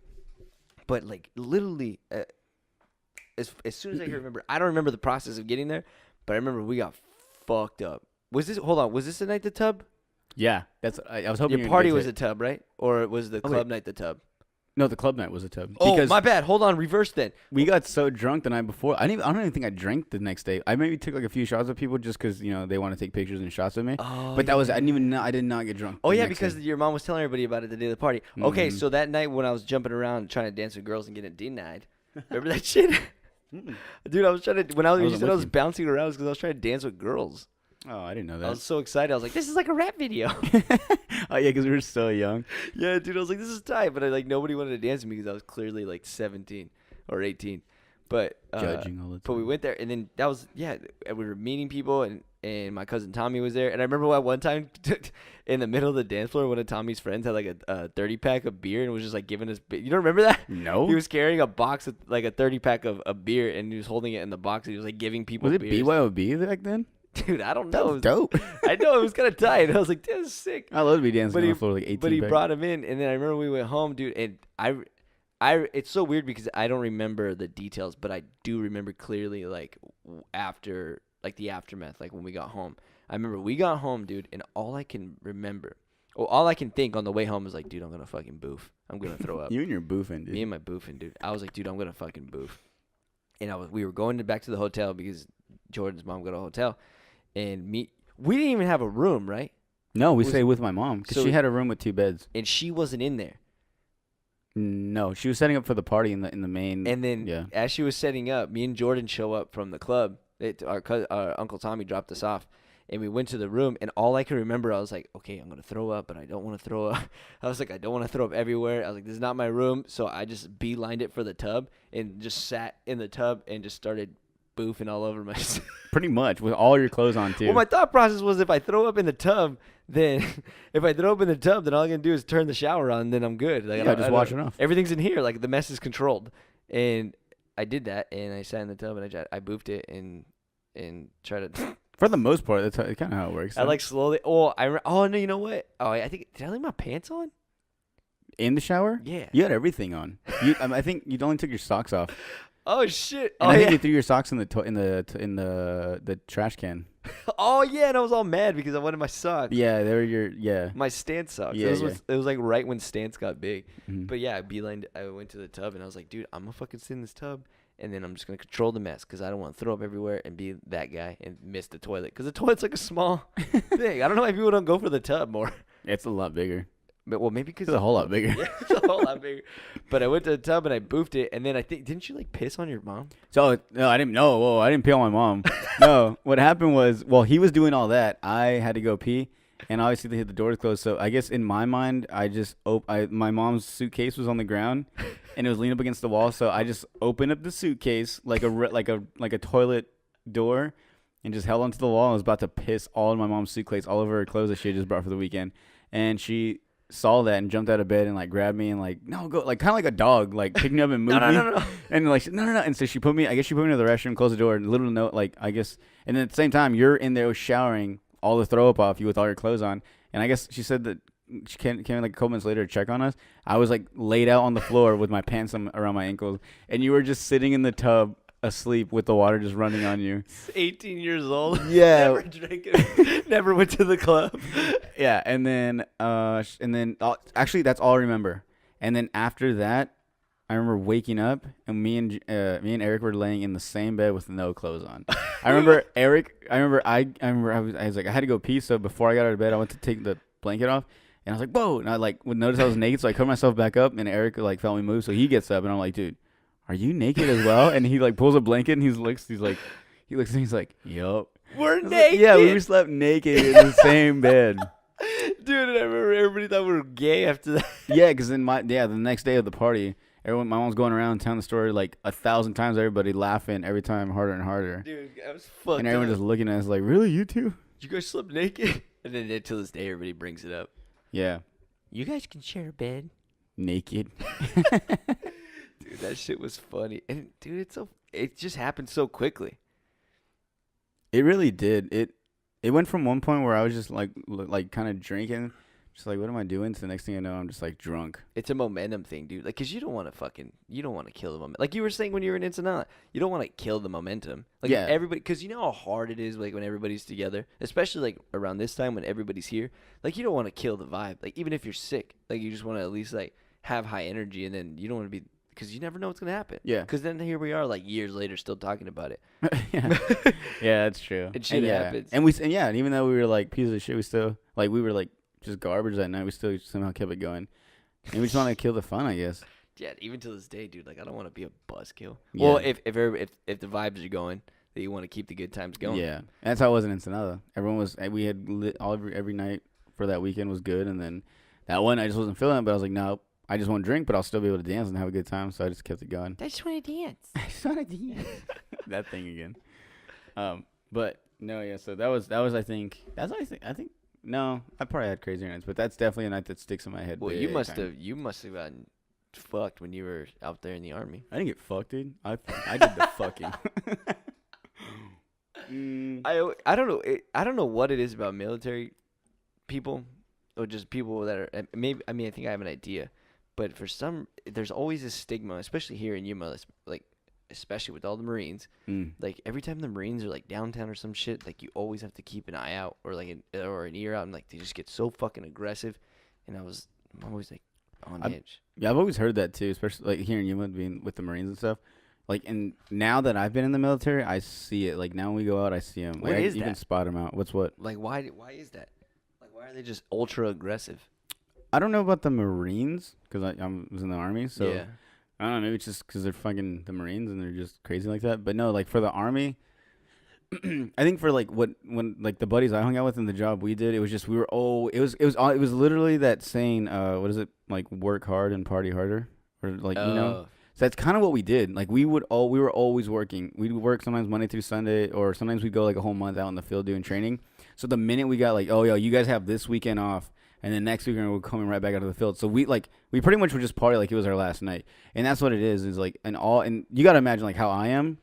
but like literally, as soon as I can remember, I don't remember the process of getting there, but I remember we got fucked up. Was this the night the tub? Yeah, I was hoping your party was a tub, right? Or was the club night the tub? No, the club night was a tub. Oh, my bad. Hold on, reverse then. We got so drunk the night before. I don't even think I drank the next day. I maybe took like a few shots with people just because they want to take pictures and shots with me. Oh, but that was I did not get drunk. Oh yeah, because your mom was telling everybody about it the day of the party. Mm-hmm. Okay, so that night when I was jumping around trying to dance with girls and getting denied, remember that shit? Dude, I was trying to I was bouncing around because I was trying to dance with girls. Oh, I didn't know that. I was so excited. I was like, this is like a rap video. Oh, yeah, because we were so young. Yeah, dude, I was like, this is tight. But nobody wanted to dance with me because I was clearly like 17 or 18. But judging all the time. But we went there, and then that was, we were meeting people, and my cousin Tommy was there. And I remember one time in the middle of the dance floor, one of Tommy's friends had like a 30-pack of beer and was just like giving us, you don't remember that? No. He was carrying a box of like a 30-pack of beer, and he was holding it in the box. And he was like giving people beers. Was it BYOB back then? Dude, I don't know. That was dope. I know, it was kind of tight. I was like, this is sick. I love to be dancing on the floor like 18. But he brought him in, and then I remember we went home, dude, and it's so weird because I don't remember the details, but I do remember clearly like after, like the aftermath, like when we got home. I remember we got home, dude, and all I can think on the way home is like, dude, I'm gonna fucking boof. I'm gonna throw up. You and your boofing, dude. Me and my boofing, dude. I was like, dude, I'm gonna fucking boof. And we were going back to the hotel because Jordan's mom got a hotel. And we didn't even have a room, right? No, we stayed with my mom because she had a room with 2 beds. And she wasn't in there. No, she was setting up for the party in the main. And then as she was setting up, me and Jordan show up from the club. Our Uncle Tommy dropped us off. And we went to the room, and all I can remember, I was like, okay, I'm going to throw up, but I don't want to throw up. I was like, I don't want to throw up everywhere. I was like, this is not my room. So I just beelined it for the tub and just sat in the tub and just started boofing all over myself. Pretty much, with all your clothes on, too. Well, my thought process was if I throw up in the tub, then all I'm going to do is turn the shower on, then I'm good. Like, just wash it off. Everything's in here. Like, the mess is controlled. And I did that, and I sat in the tub, and I boofed it and tried to... For the most part, that's kind of how it works. I like slowly... Oh, no, you know what? Oh, I think... Did I leave my pants on? In the shower? Yeah. You had everything on. I think you only took your socks off. Oh shit! And I think you threw your socks in the trash can. Oh yeah, and I was all mad because I wanted my socks. Yeah, they were my Stance socks. Yeah, it was like right when Stance got big. Mm-hmm. But yeah, I went to the tub and I was like, dude, I'm gonna fucking sit in this tub, and then I'm just gonna control the mess because I don't want to throw up everywhere and be that guy and miss the toilet because the toilet's like a small thing. I don't know why people don't go for the tub more. It's a lot bigger. But, well, maybe because It's a whole lot bigger. Yeah, it's a whole lot bigger. But I went to the tub and I boofed it, and then I think didn't you like piss on your mom? So no, I didn't. No, whoa, I didn't pee on my mom. No, what happened was, well, he was doing all that. I had to go pee, and obviously the doors closed. So I guess in my mind, I just my mom's suitcase was on the ground, and it was leaning up against the wall. So I just opened up the suitcase like a toilet door, and just held onto the wall. I was about to piss all in my mom's suitcase, all over her clothes that she had just brought for the weekend, and she saw that and jumped out of bed and like grabbed me and like, no, go, like kind of like a dog, like picked me up and moved me. No. And like, no. And so she put me to the restroom, closed the door, and little note, like, I guess, and then at the same time, you're in there showering all the throw up off you with all your clothes on. And I guess she said that she came like a couple minutes later to check on us. I was like laid out on the floor with my pants around my ankles, and you were just sitting in the tub asleep with the water just running on you. 18 years old. Yeah. Never drank it. Never went to the club. Yeah, and then actually that's all I remember. And then after that, I remember waking up and me and Eric were laying in the same bed with no clothes on. I remember I was like, I had to go pee, so before I got out of bed, I went to take the blanket off, and I was like, whoa, and I like would notice I was naked, so I covered myself back up, and Eric like felt me move, so he gets up, and I'm like, dude, are you naked as well? And he like pulls a blanket and he looks at me, he's like, yup. We're naked. Like, yeah, we slept naked in the same bed. Dude, and I remember everybody thought we were gay after that. Yeah, because then the next day of the party, my mom's going around telling the story like 1,000 times, everybody laughing every time harder and harder. Dude, I was fucked and everyone up. just looking at us like, really, you two? You guys slept naked? And then to this day, everybody brings it up. Yeah. You guys can share a bed. Naked. Dude, that shit was funny. And dude, it just happened so quickly. It really did. It went from one point where I was just like kind of drinking, just like, what am I doing? To the next thing I know, I'm just like drunk. It's a momentum thing, dude. Like, cause you don't want to kill the momentum. Like you were saying when you were in Ensenada, you don't want to kill the momentum. Like yeah. Everybody, cause you know how hard it is, like when everybody's together, especially like around this time when everybody's here. Like you don't want to kill the vibe. Like even if you're sick, like you just want to at least like have high energy, and then you don't want to be. Because you never know what's going to happen. Yeah. Because then here we are, like, years later, still talking about it. Yeah. Yeah, that's true. And shit happens. And even though we were, like, pieces of shit, we still, like, we were, like, just garbage that night. We still somehow kept it going. And we just want to kill the fun, I guess. Yeah, even to this day, dude, like, I don't want to be a buzzkill. Yeah. Well, if the vibes are going, that you want to keep the good times going. Yeah. And that's how it was in Ensenada. Everyone was, we had lit every night for that weekend was good. And then that one, I just wasn't feeling it, but I was like, no. I just want to drink, but I'll still be able to dance and have a good time, so I just kept it going. I just want to dance. I just want to dance. That thing again. But no, yeah. So that was I think no, I probably had crazier nights, but that's definitely a night that sticks in my head. Well, you must have gotten fucked when you were out there in the army. I didn't get fucked, dude. I did the fucking. I don't know. I don't know what it is about military people, or just people that are maybe. I mean, I think I have an idea. But there's always a stigma, especially here in Yuma, like, especially with all the Marines. Like, every time the Marines are, like, downtown or some shit, like, you always have to keep an eye out or, like, an ear out. And, like, they just get so fucking aggressive. And I'm always, like, on edge. Yeah, I've always heard that, too, especially, like, here in Yuma, being with the Marines and stuff. Like, and now that I've been in the military, I see it. Like, now when we go out, I see them. What is you that? can spot them out. What's what? Like, why is that? Like, why are they just ultra aggressive? I don't know about the Marines, because I was in the Army, so yeah. I don't know, maybe it's just because they're fucking the Marines and they're just crazy like that. But no, like for the Army, I think for like when like the buddies I hung out with in the job we did, it was just it was literally that saying, what is it, like, work hard and party harder, or like you know. So that's kind of what we did. Like we were always working. We'd work sometimes Monday through Sunday, or sometimes we'd go like a whole month out in the field doing training. So the minute we got like, oh yo, you guys have this weekend off. And then next week we're coming right back out of the field. So we pretty much would just party like it was our last night. And that's what it is like, and you got to imagine like how I am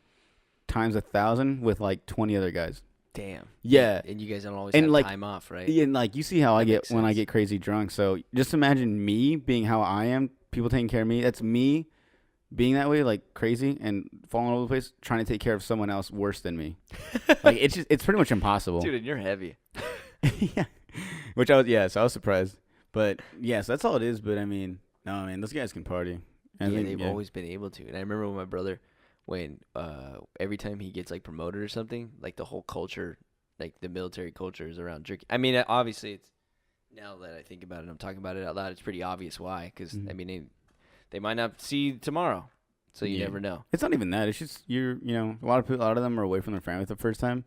times 1,000 with like 20 other guys. Damn. Yeah. And you guys don't always have like, time off, right? Yeah, and like you see how I get when I sense. get crazy drunk. So just imagine me being how I am, people taking care of me. That's me being that way, like crazy and falling all over the place, trying to take care of someone else worse than me. Like it's pretty much impossible. Dude, and you're heavy. Yeah. So I was surprised. But, yeah, so that's all it is. But, I mean, no, man, those guys can party. They've always been able to. And I remember when my brother, every time he gets, like, promoted or something, like, the whole culture, like, the military culture is around drinking. I mean, obviously, Now that I think about it, I'm talking about it out loud. It's pretty obvious why, because Mhm. I mean, they might not see tomorrow, so you Yeah. never know. It's not even that. It's just you know, a lot of them are away from their family the first time,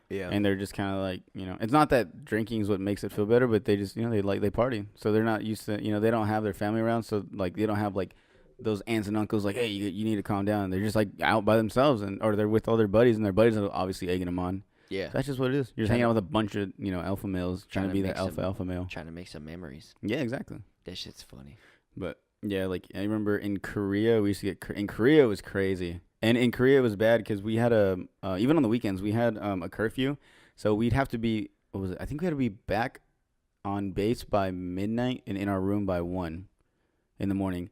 Yeah. and they're just kind of like, you know, it's not that drinking is what makes it feel better, but they just, you know, they party, so they're not used to, you know, they don't have their family around, so like they don't have like those aunts and uncles like, hey, you need to calm down. They're just like out by themselves, or they're with all their buddies, and their buddies are obviously egging them on. Yeah. That's just what it is. You're just hanging out with a bunch of, you know, alpha males trying to be the alpha male. Trying to make some memories. Yeah, exactly. That shit's funny. But yeah, like I remember in Korea, we used to get in Korea it was crazy, and in Korea it was bad because we had even on the weekends we had a curfew, so we'd have to be, what was it? I think we had to be back on base by midnight and in our room by 1 in the morning.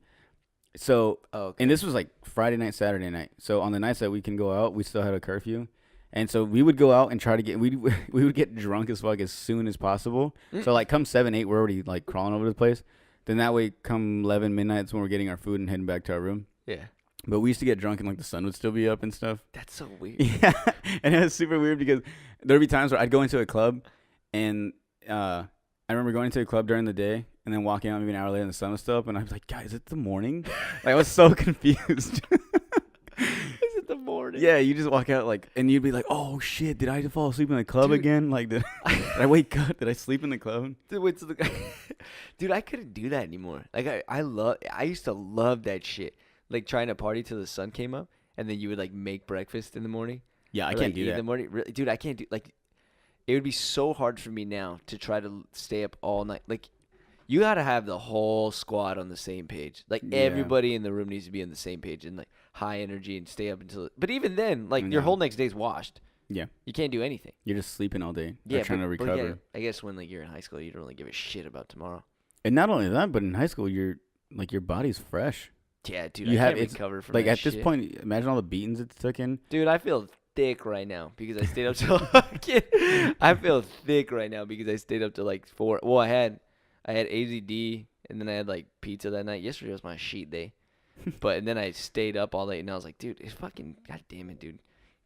So and this was like Friday night, Saturday night. So on the nights that we can go out, we still had a curfew. And so we would go out and try to we would get drunk as fuck as soon as possible. So like come 7, 8, we're already like crawling over the place. Then that way come 11 midnight, that's when we're getting our food and heading back to our room. Yeah. But we used to get drunk and like the sun would still be up and stuff. That's so weird. Yeah. And it was super weird because there'd be times where I'd go into a club and I remember going into a club during the day and then walking out maybe an hour later and the sun was still up and I was like, guys, it's the morning? Like I was so confused. Is it the morning? Yeah, you just walk out like, and you'd be like, "Oh shit, did I fall asleep in the club again? Like, did I wake up? Did I sleep in the club?" Dude, I couldn't do that anymore. Like I used to love that shit. Like trying to party till the sun came up, and then you would like make breakfast in the morning. Yeah, I Or, can't like, do eat that. in the morning. Really, dude, I can't do like. It would be so hard for me now to try to stay up all night. Like, you gotta have the whole squad on the same page. Like Yeah. everybody in the room needs to be on the same page and like high energy and stay up until. But even then, like your Yeah. whole next day's washed. Yeah, You can't do anything. you're just sleeping all day. Yeah, Yeah, trying to but recover. yeah, I guess when like you're in high school, you don't really give a shit about tomorrow. And not only that, but in high school, you're like your body's fresh. Yeah, dude, You I have- can't it's, recover from Like that at this shit. point, imagine all the beatings it took in. Dude, I feel thick right now because I stayed up till I feel thick right now because I stayed up till like 4. Well, I had AZD and then I had like pizza that night. Yesterday was my cheat day. And then I stayed up all night and I was like, dude, it's fucking god damn it, dude.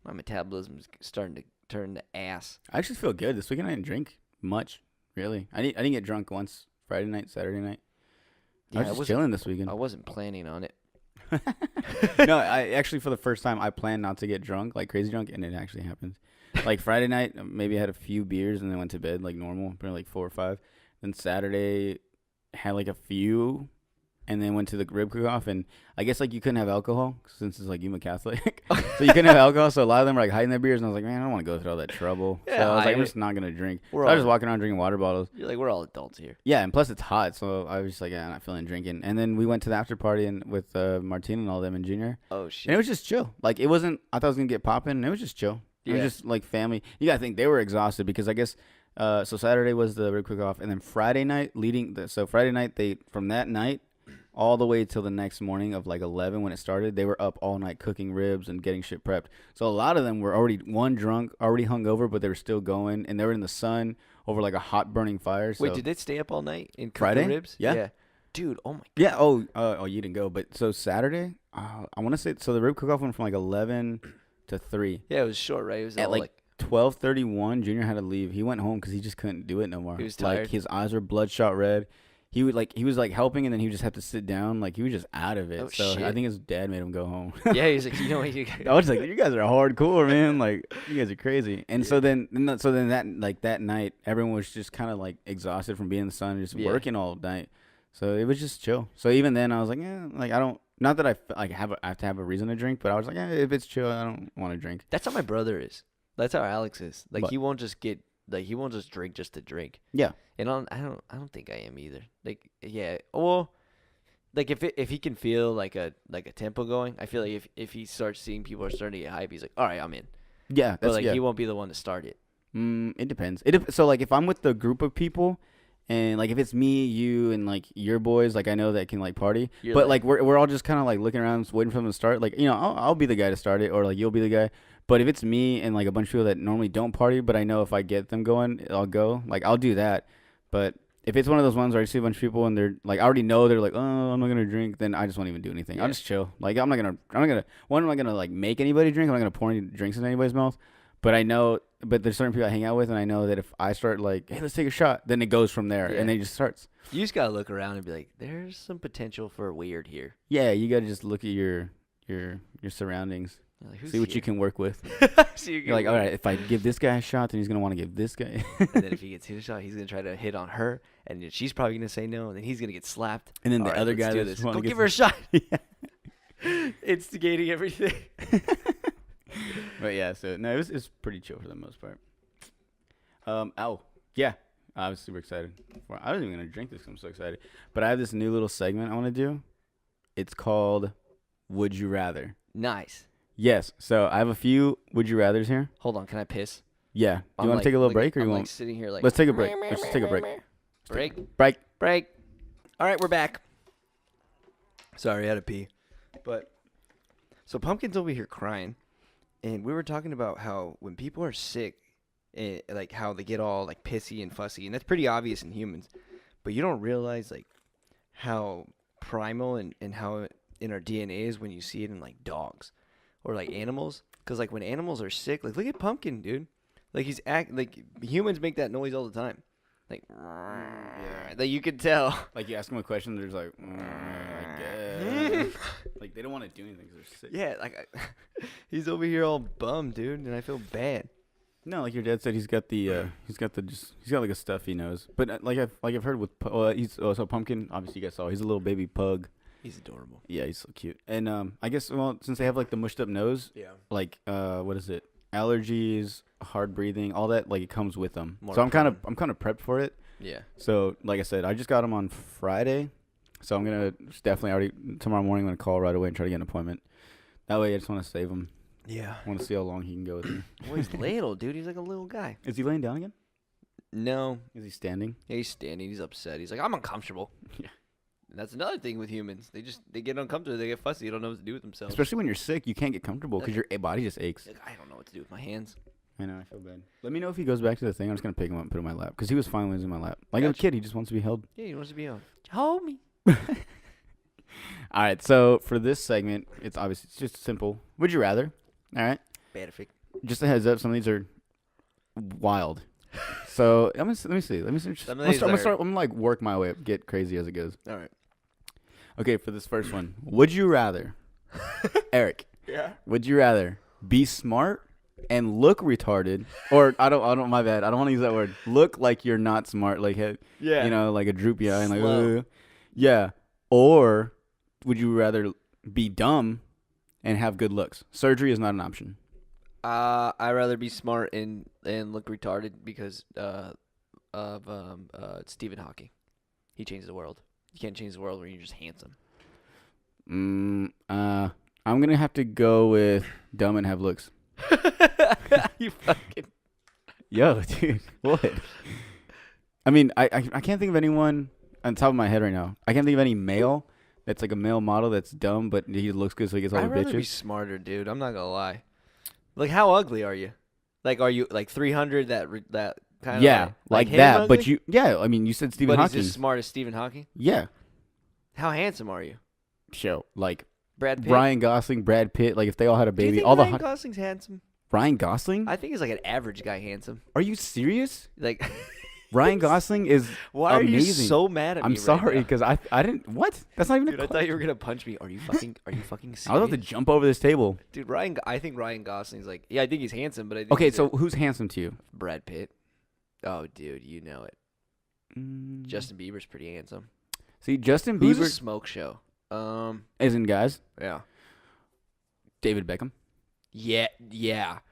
My metabolism's starting to turn to ass. I actually feel good this weekend. I didn't drink much, really. I didn't get drunk once Friday night, Saturday night. I was just chilling this weekend. I wasn't planning on it. No, I actually for the first time I planned not to get drunk, like crazy drunk, and it actually happened. Like Friday night, maybe I had a few beers and then went to bed like normal, probably like 4 or 5. Then Saturday, had like a few, and then went to the rib cook-off, and I guess like you couldn't have alcohol since it's like Yuma Catholic, so you couldn't have alcohol. So a lot of them were like hiding their beers, and I was like, man, I don't want to go through all that trouble. Yeah, so I was like, hide I'm it. just not gonna drink. So We're I was all- just walking around drinking water bottles. You're like, we're all adults here. Yeah, and plus it's hot, so I was just like, yeah, I'm not feeling drinking. And then we went to the after party and with Martina and all them and Junior. Oh shit. And it was just chill. Like it wasn't. I thought I was gonna get popping. And it was just chill. It Yeah. was just like family. You gotta think they were exhausted because I guess. So Saturday was the rib cook off, and then Friday night so Friday night from that night all the way till the next morning of like 11 when it started, they were up all night cooking ribs and getting shit prepped. So a lot of them were already drunk, already hungover, but they were still going, and they were in the sun over like a hot burning fire. So. Wait, did they stay up all night and cook Friday? the ribs? Yeah. Dude, oh my. Yeah. Oh, you didn't go, but so Saturday, I want to say so the rib cook off went from like 11 to 3. Yeah, it was short, right? It was At all like like 12:31, Junior had to leave. He went home because he just couldn't do it no more. He was Like tired? his eyes were bloodshot red. He was like helping, and then he would just have to sit down. Like he was just out of it. Oh, so shit. I think his dad made him go home. yeah, he's like, you know what? I was like, you guys are hardcore, man. Like you guys are crazy. And so then that night, everyone was just kind of like exhausted from being in the sun, and just Yeah. working all night. So it was just chill. So even then, I was like, like I don't. Not that I have to have a reason to drink, but I was like, if it's chill, I don't want to drink. That's how my brother is. That's how Alex is. Like But- he won't just drink just to drink. Yeah. And I don't think I am either. Like yeah, well, like if he can feel like a tempo going, I feel like if he starts seeing people are starting to get hype, he's like, all right, I'm in. Yeah, But that's like yeah. he won't be the one to start it. It depends. So like if I'm with the group of people, and like if it's me, you, and like your boys, like I know that can like party. You're But like- like we're all just kind of like looking around, waiting for them to start. Like I'll be the guy to start it, or like you'll be the guy. But if it's me and like a bunch of people that normally don't party, but I know if I get them going, I'll go. Like I'll do that. But if it's one of those ones where I see a bunch of people and they're like I already know they're like, oh, I'm not gonna drink, then I just won't even do anything. Yeah. I'll just chill. Like I'm not gonna like make anybody drink. I'm not gonna pour any drinks in anybody's mouth. But I know but there's certain people I hang out with, and I know that if I start like, hey, let's take a shot, then it goes from there, and then it just starts. You just gotta look around and be like, there's some potential for weird here. Yeah, you gotta just look at your surroundings, Like, see what you can work with. You're like, all right, if I give this guy a shot, then he's gonna want to give this guy. And then if he gets hit a shot, he's gonna try to hit on her, and then she's probably gonna say no, and then he's gonna get slapped. And then All the right, other let's guy do that's this. wanna Go get give her a shot. Yeah. Instigating everything. But yeah, so no, it's pretty chill for the most part. Yeah, I was super excited. I wasn't even gonna drink this 'cause I'm so excited. But I have this new little segment I want to do. It's called Would You Rather. Nice. Yes. So I have a few Would You Rathers here. Hold on, can I piss? Yeah. Do you want to take a little break, or I'm you like want? sitting here like. Let's take a break. Let's just take a break. Break. All right, we're back. Sorry, I had to pee. But so Pumpkin's over here crying, and we were talking about how when people are sick, like how they get all like pissy and fussy, and that's pretty obvious in humans. But you don't realize like how primal and how in our DNA is when you see it in like dogs or like animals. Because like when animals are sick, like look at Pumpkin, dude. Like like humans make that noise all the time. Like, that you could tell. Like you ask them a question, there's like, I guess. Like they don't want to do anything 'cause they're sick. Yeah, like he's over here all bummed, dude, and I feel bad. No, like your dad said, he's got like a stuffy nose. But like I've heard with so Pumpkin, obviously you guys saw, he's a little baby pug. He's adorable. Yeah, he's so cute. And I guess since they have like the mushed up nose, like what is it? Allergies, hard breathing, all that, like it comes with them. So I'm kind of prepped for it. Yeah. So like I said, I just got him on Friday, so I'm gonna definitely tomorrow morning I'm gonna call right away and try to get an appointment. That way I just want to save him. Yeah. I want to see how long he can go with me. Well, he's little, dude. He's like a little guy. Is he laying down again? No. Is he standing? Yeah, he's standing. He's upset. He's like, I'm uncomfortable. Yeah. And that's another thing with humans. They get uncomfortable. They get fussy. They don't know what to do with themselves. Especially when you're sick, you can't get comfortable because your body just aches. Like, I don't know what to do with my hands. I know, I feel bad. Let me know if he goes back to the thing. I'm just going to pick him up and put him in my lap. Because he was fine when he was in my lap. Like a kid, he just wants to be held. Yeah, he wants to be held. Hold me. All right, so for this segment, it's just simple. Would you rather? All right. Perfect. Just a heads up, some of these are wild. So let me see. I'm gonna like work my way up, get crazy as it goes. All right. Okay, for this first one, would you rather, Eric? Yeah. Would you rather be smart and look retarded, or my bad, I don't want to use that word. Look like you're not smart, like like a droopy eye and like yeah, or would you rather be dumb and have good looks? Surgery is not an option. I'd rather be smart and look retarded because of Stephen Hawking. He changed the world. You can't change the world when you're just handsome. I'm gonna have to go with dumb and have looks. You fucking. Yo, dude, what? I mean, I can't think of anyone on top of my head right now. I can't think of any male that's like a male model that's dumb, but he looks good, so he gets all the bitches. I'd rather be smarter, dude. I'm not gonna lie. Like, how ugly are you? Like, are you like 300? That kind of. Yeah, like that. Ugly? But I mean, you said Stephen Hawking. But he's as smart as Stephen Hawking. Yeah. How handsome are you? Like Brad Pitt. Ryan Gosling, Brad Pitt. Like if they all had a baby, Do you think Ryan Gosling's handsome? Ryan Gosling? I think he's like an average guy handsome. Are you serious? Like. Ryan Gosling is Why amazing. are you so mad at me? I'm sorry because I didn't. What? That's not even. Dude, I thought you were gonna punch me. Are you fucking serious? I was about to jump over this table. Dude, I think Ryan Gosling's like. Yeah, I think he's handsome, but I think. Okay, so who's handsome to you? Brad Pitt. Oh, dude, you know it. Justin Bieber's pretty handsome. See, Justin Who's Bieber. a smoke show? As in guys. Yeah. David Beckham. Yeah.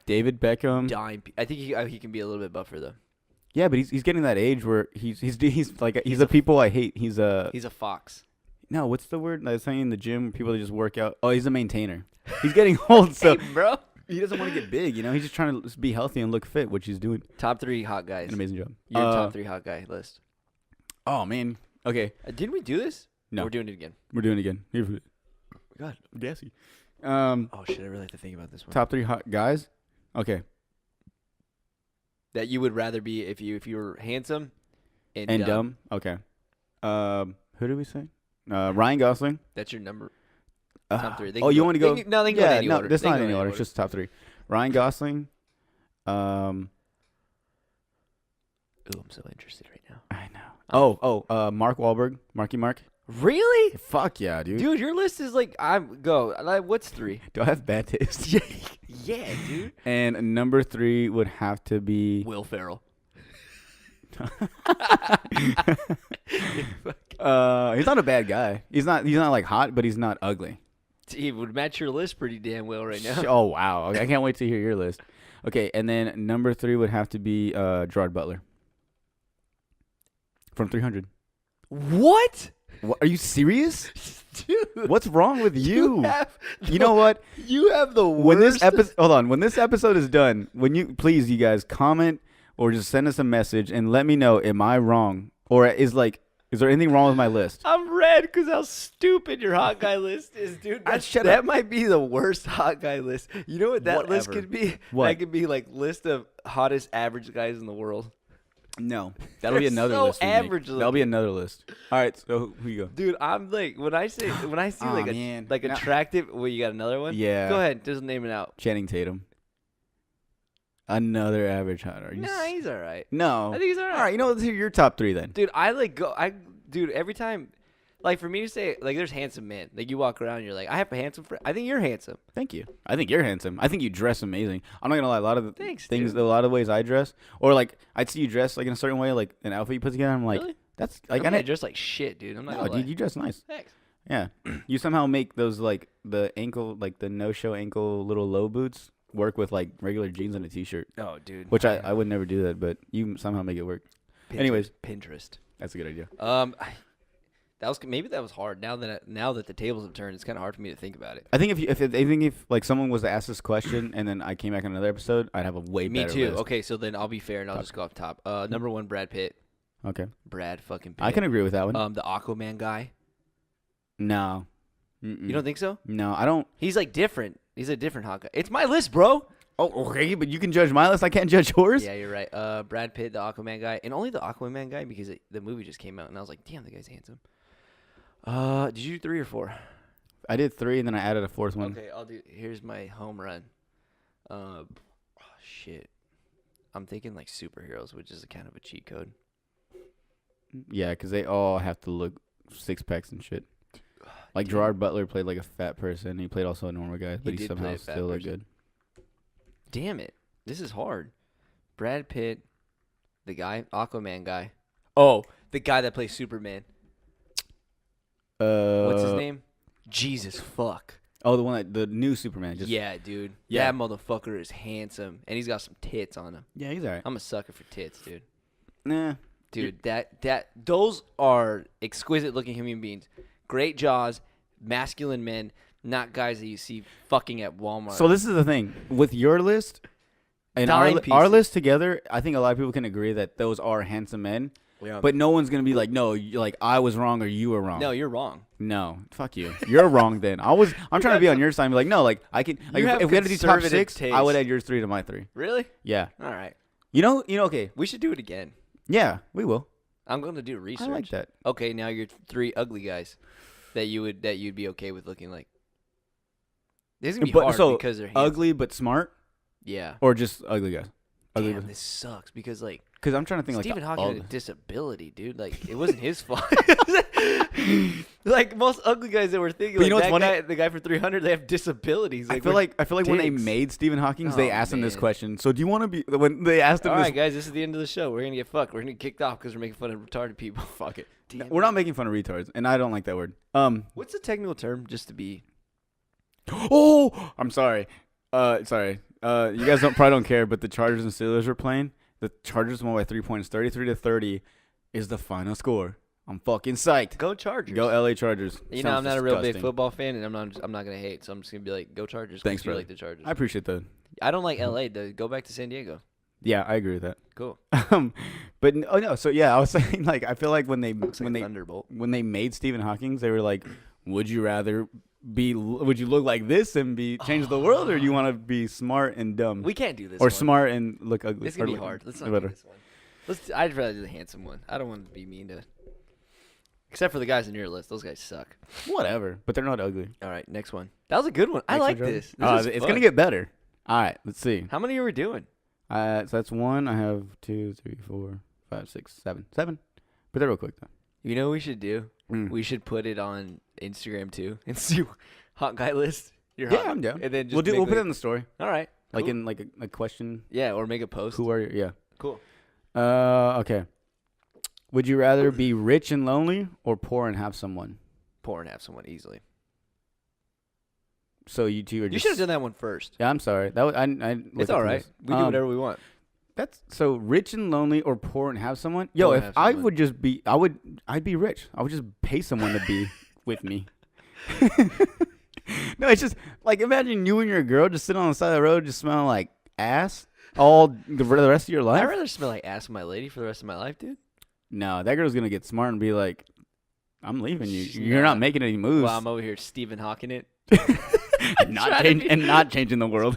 David Beckham. I think he can be a little bit buffer though. Yeah, but he's getting that age where he's the people I hate. He's a fox. No, what's the word? I was saying in the gym, people that just work out. Oh, he's a maintainer. He's getting old, so hey, bro. He doesn't want to get big. He's just trying to be healthy and look fit, which he's doing. Top 3 hot guys. An amazing job. Your top 3 hot guy list. Oh man. Okay. Didn't we do this? No, we're doing it again. We're doing it again. Here for it. God, I'm gassy. Oh shit! I really have to think about this one. Top 3 hot guys. Okay. That you would rather be if you were handsome and dumb. Okay. Who did we say? Ryan Gosling. That's your number. Top 3. You want to go? They can go in any order. That's not any order. It's just top 3. Ryan Gosling. Ooh, I'm so interested right now. I know. Mark Wahlberg. Marky Mark. Really? Fuck yeah, dude. Dude, your list is like, what's 3? Do I have bad taste? Yeah, dude. And number 3 would have to be Will Ferrell. he's not a bad guy. He's not like hot, but he's not ugly. He would match your list pretty damn well right now. Oh wow. Okay, I can't wait to hear your list. Okay, and then number 3 would have to be Gerard Butler. From 300. What? What? Are you serious? Dude. What's wrong with you? You know what? You have the worst. When this episode is done, you guys comment or just send us a message and let me know, am I wrong? Or is there anything wrong with my list? I'm red because how stupid your hot guy list is, dude. That might be the worst hot guy list. You know what that list could be? What? That could be like list of hottest average guys in the world. No, that'll be another list. Average. That'll be another list. All right, so who you go? Dude, I'm like when I see attractive. Well, you got another one? Yeah. Go ahead, just name it out. Channing Tatum. Another average hot. Nah, he's all right. No, I think he's all right. All right, let's hear your top 3 then. Dude, dude, every time, like for me to say, like there's handsome men. Like you walk around, and you're like, I have a handsome friend. I think you're handsome. Thank you. I think you're handsome. I think you dress amazing. I'm not gonna lie. A lot of the Thanks, things, dude. a lot of ways I dress, or like I'd see you dress like in a certain way, like an outfit you put together. I'm like, Really? that's like I dress like shit, dude. I'm not No, gonna lie. dude, you dress nice. Thanks. Yeah, you somehow make those like the ankle, like the no-show ankle little low boots work with like regular jeans and a t-shirt. Oh, dude. Which I would never do that, but you somehow make it work. Anyways, Pinterest. That's a good idea. Maybe that was hard. Now that the tables have turned, it's kind of hard for me to think about it. I think if like someone was to ask this question and then I came back on another episode, I'd have a way better Me too. list. Okay, so then I'll be fair and I'll just go off top. Number 1, Brad Pitt. Okay. Brad fucking Pitt. I can agree with that one. The Aquaman guy. No. You don't think so? No, I don't. He's like different. He's a different hot guy. It's my list, bro. Oh, okay, but you can judge my list. I can't judge yours. Yeah, you're right. Brad Pitt, the Aquaman guy, and only the Aquaman guy because the movie just came out, and I was like, damn, the guy's handsome. Did you do 3 or 4? I did 3, and then I added a 4th one. Okay, I'll do. Here's my home run. Shit. I'm thinking like superheroes, which is kind of a cheat code. Yeah, because they all have to look 6-packs and shit. Like Gerard Butler played like a fat person. He played also a normal guy, but he somehow still looked good. Damn it. This is hard. Brad Pitt, the guy, Aquaman guy. Oh, the guy that plays Superman. What's his name? Jesus fuck. Oh, the new Superman. Yeah, dude. Yeah. That motherfucker is handsome, and he's got some tits on him. Yeah, he's alright. I'm a sucker for tits, dude. Nah. Dude, those are exquisite looking human beings. Great jaws, masculine men, not guys that you see fucking at Walmart. So this is the thing. With your list and our list together, I think a lot of people can agree that those are handsome men. Yeah. But no one's going to be like, no, like I was wrong or you were wrong. No, you're wrong. No, fuck you. You're wrong then. I'm trying to be on your side and be like, no, like I can. Like, if we had to do top 6, taste. I would add yours 3 to my 3. Really? Yeah. All right. You know, okay. We should do it again. Yeah, we will. I'm going to do research. I like that. Okay, now you're 3 ugly guys that you'd be okay with looking like. This is going to be hard because they're handsome. Ugly but smart? Yeah. Or just ugly guys? Damn, this sucks because like. Because I'm trying to think Stephen like Hawking had a disability, dude. Like it wasn't his fault. Like most ugly guys that we're thinking, but you know like what's the guy for 300, they have disabilities. Like, I feel like when they made Stephen Hawking, they asked him this question. So do you want to be when they asked him? All right, guys, this is the end of the show. We're gonna get fucked. We're gonna get kicked off because we're making fun of retarded people. Fuck it. We're not making fun of retards, and I don't like that word. What's the technical term? Just to be. Oh, I'm sorry. Sorry. You guys probably don't care, but the Chargers and Steelers were playing. The Chargers won by 3 points. 33-30 is the final score. I'm fucking psyched. Go Chargers. Go LA Chargers. You know, I'm not a real big football fan, and I'm not gonna hate. So I'm just gonna be like, go Chargers. Thanks, bro. You like the Chargers. I appreciate that. I don't like LA. Though. Go back to San Diego. Yeah, I agree with that. Cool. But no. So yeah, I was saying like I feel like when they Thunderbolt. when they made Stephen Hawking, they were like, would you look like this and change the world, or do you want to be smart and dumb? We can't do this. Or smart and look ugly. It's gonna be hard. Let's not do this one. I'd rather do the handsome one. I don't want to be mean to. Except for the guys on your list. Those guys suck. Whatever. But they're not ugly. All right, next one. That was a good one. I like this. It's going to get better. All right, let's see. How many are we doing? So that's 1. I have 2, 3, 4, 5, 6, 7. 7. Put that real quick though. You know what we should do? Mm. We should put it on Instagram too and see hot guy list. Your Yeah, hot, I'm down. And then just We'll put it in the story. All right. Like cool. in like a question. Yeah, or make a post. Who are you? Yeah. Cool. Okay. Would you rather be rich and lonely or poor and have someone? Poor and have someone easily. So you two are just. You should have done that one first. Yeah, I'm sorry. That was, I It's all right. We do whatever we want. That's so rich and lonely or poor and have someone. Yo, Poor if and have I someone. would just be, I'd be rich. I would just pay someone to be with me. No, it's just like imagine you and your girl just sitting on the side of the road, just smelling like ass all the rest of your life. I'd rather smell like ass with my lady for the rest of my life, dude. No, that girl's gonna get smart and be like, "I'm leaving you. She's You're not. not making any moves." Well, I'm over here Stephen Hawking it. and not changing the world.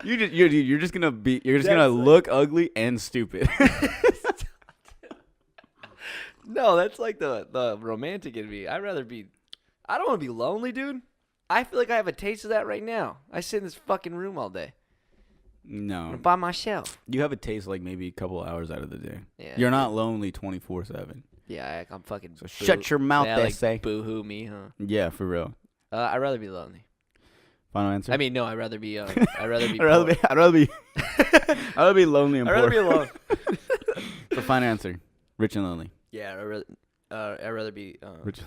You're just gonna look ugly and stupid. No, that's like the romantic in me. I don't want to be lonely, dude. I feel like I have a taste of that right now. I sit in this fucking room all day No, by myself. you have a taste like maybe a couple hours out of the day. Yeah, You're not lonely 24/7. Yeah, I'm fucking. So shut your mouth, yeah, they like say. Boo-hoo me, huh? Yeah, for real. I'd rather be lonely. Final answer. I mean, no, I'd rather be. I'd rather be. I'd rather be lonely and I'd poor. rather be alone. For final answer, rich and lonely. Yeah, I'd rather be Rich,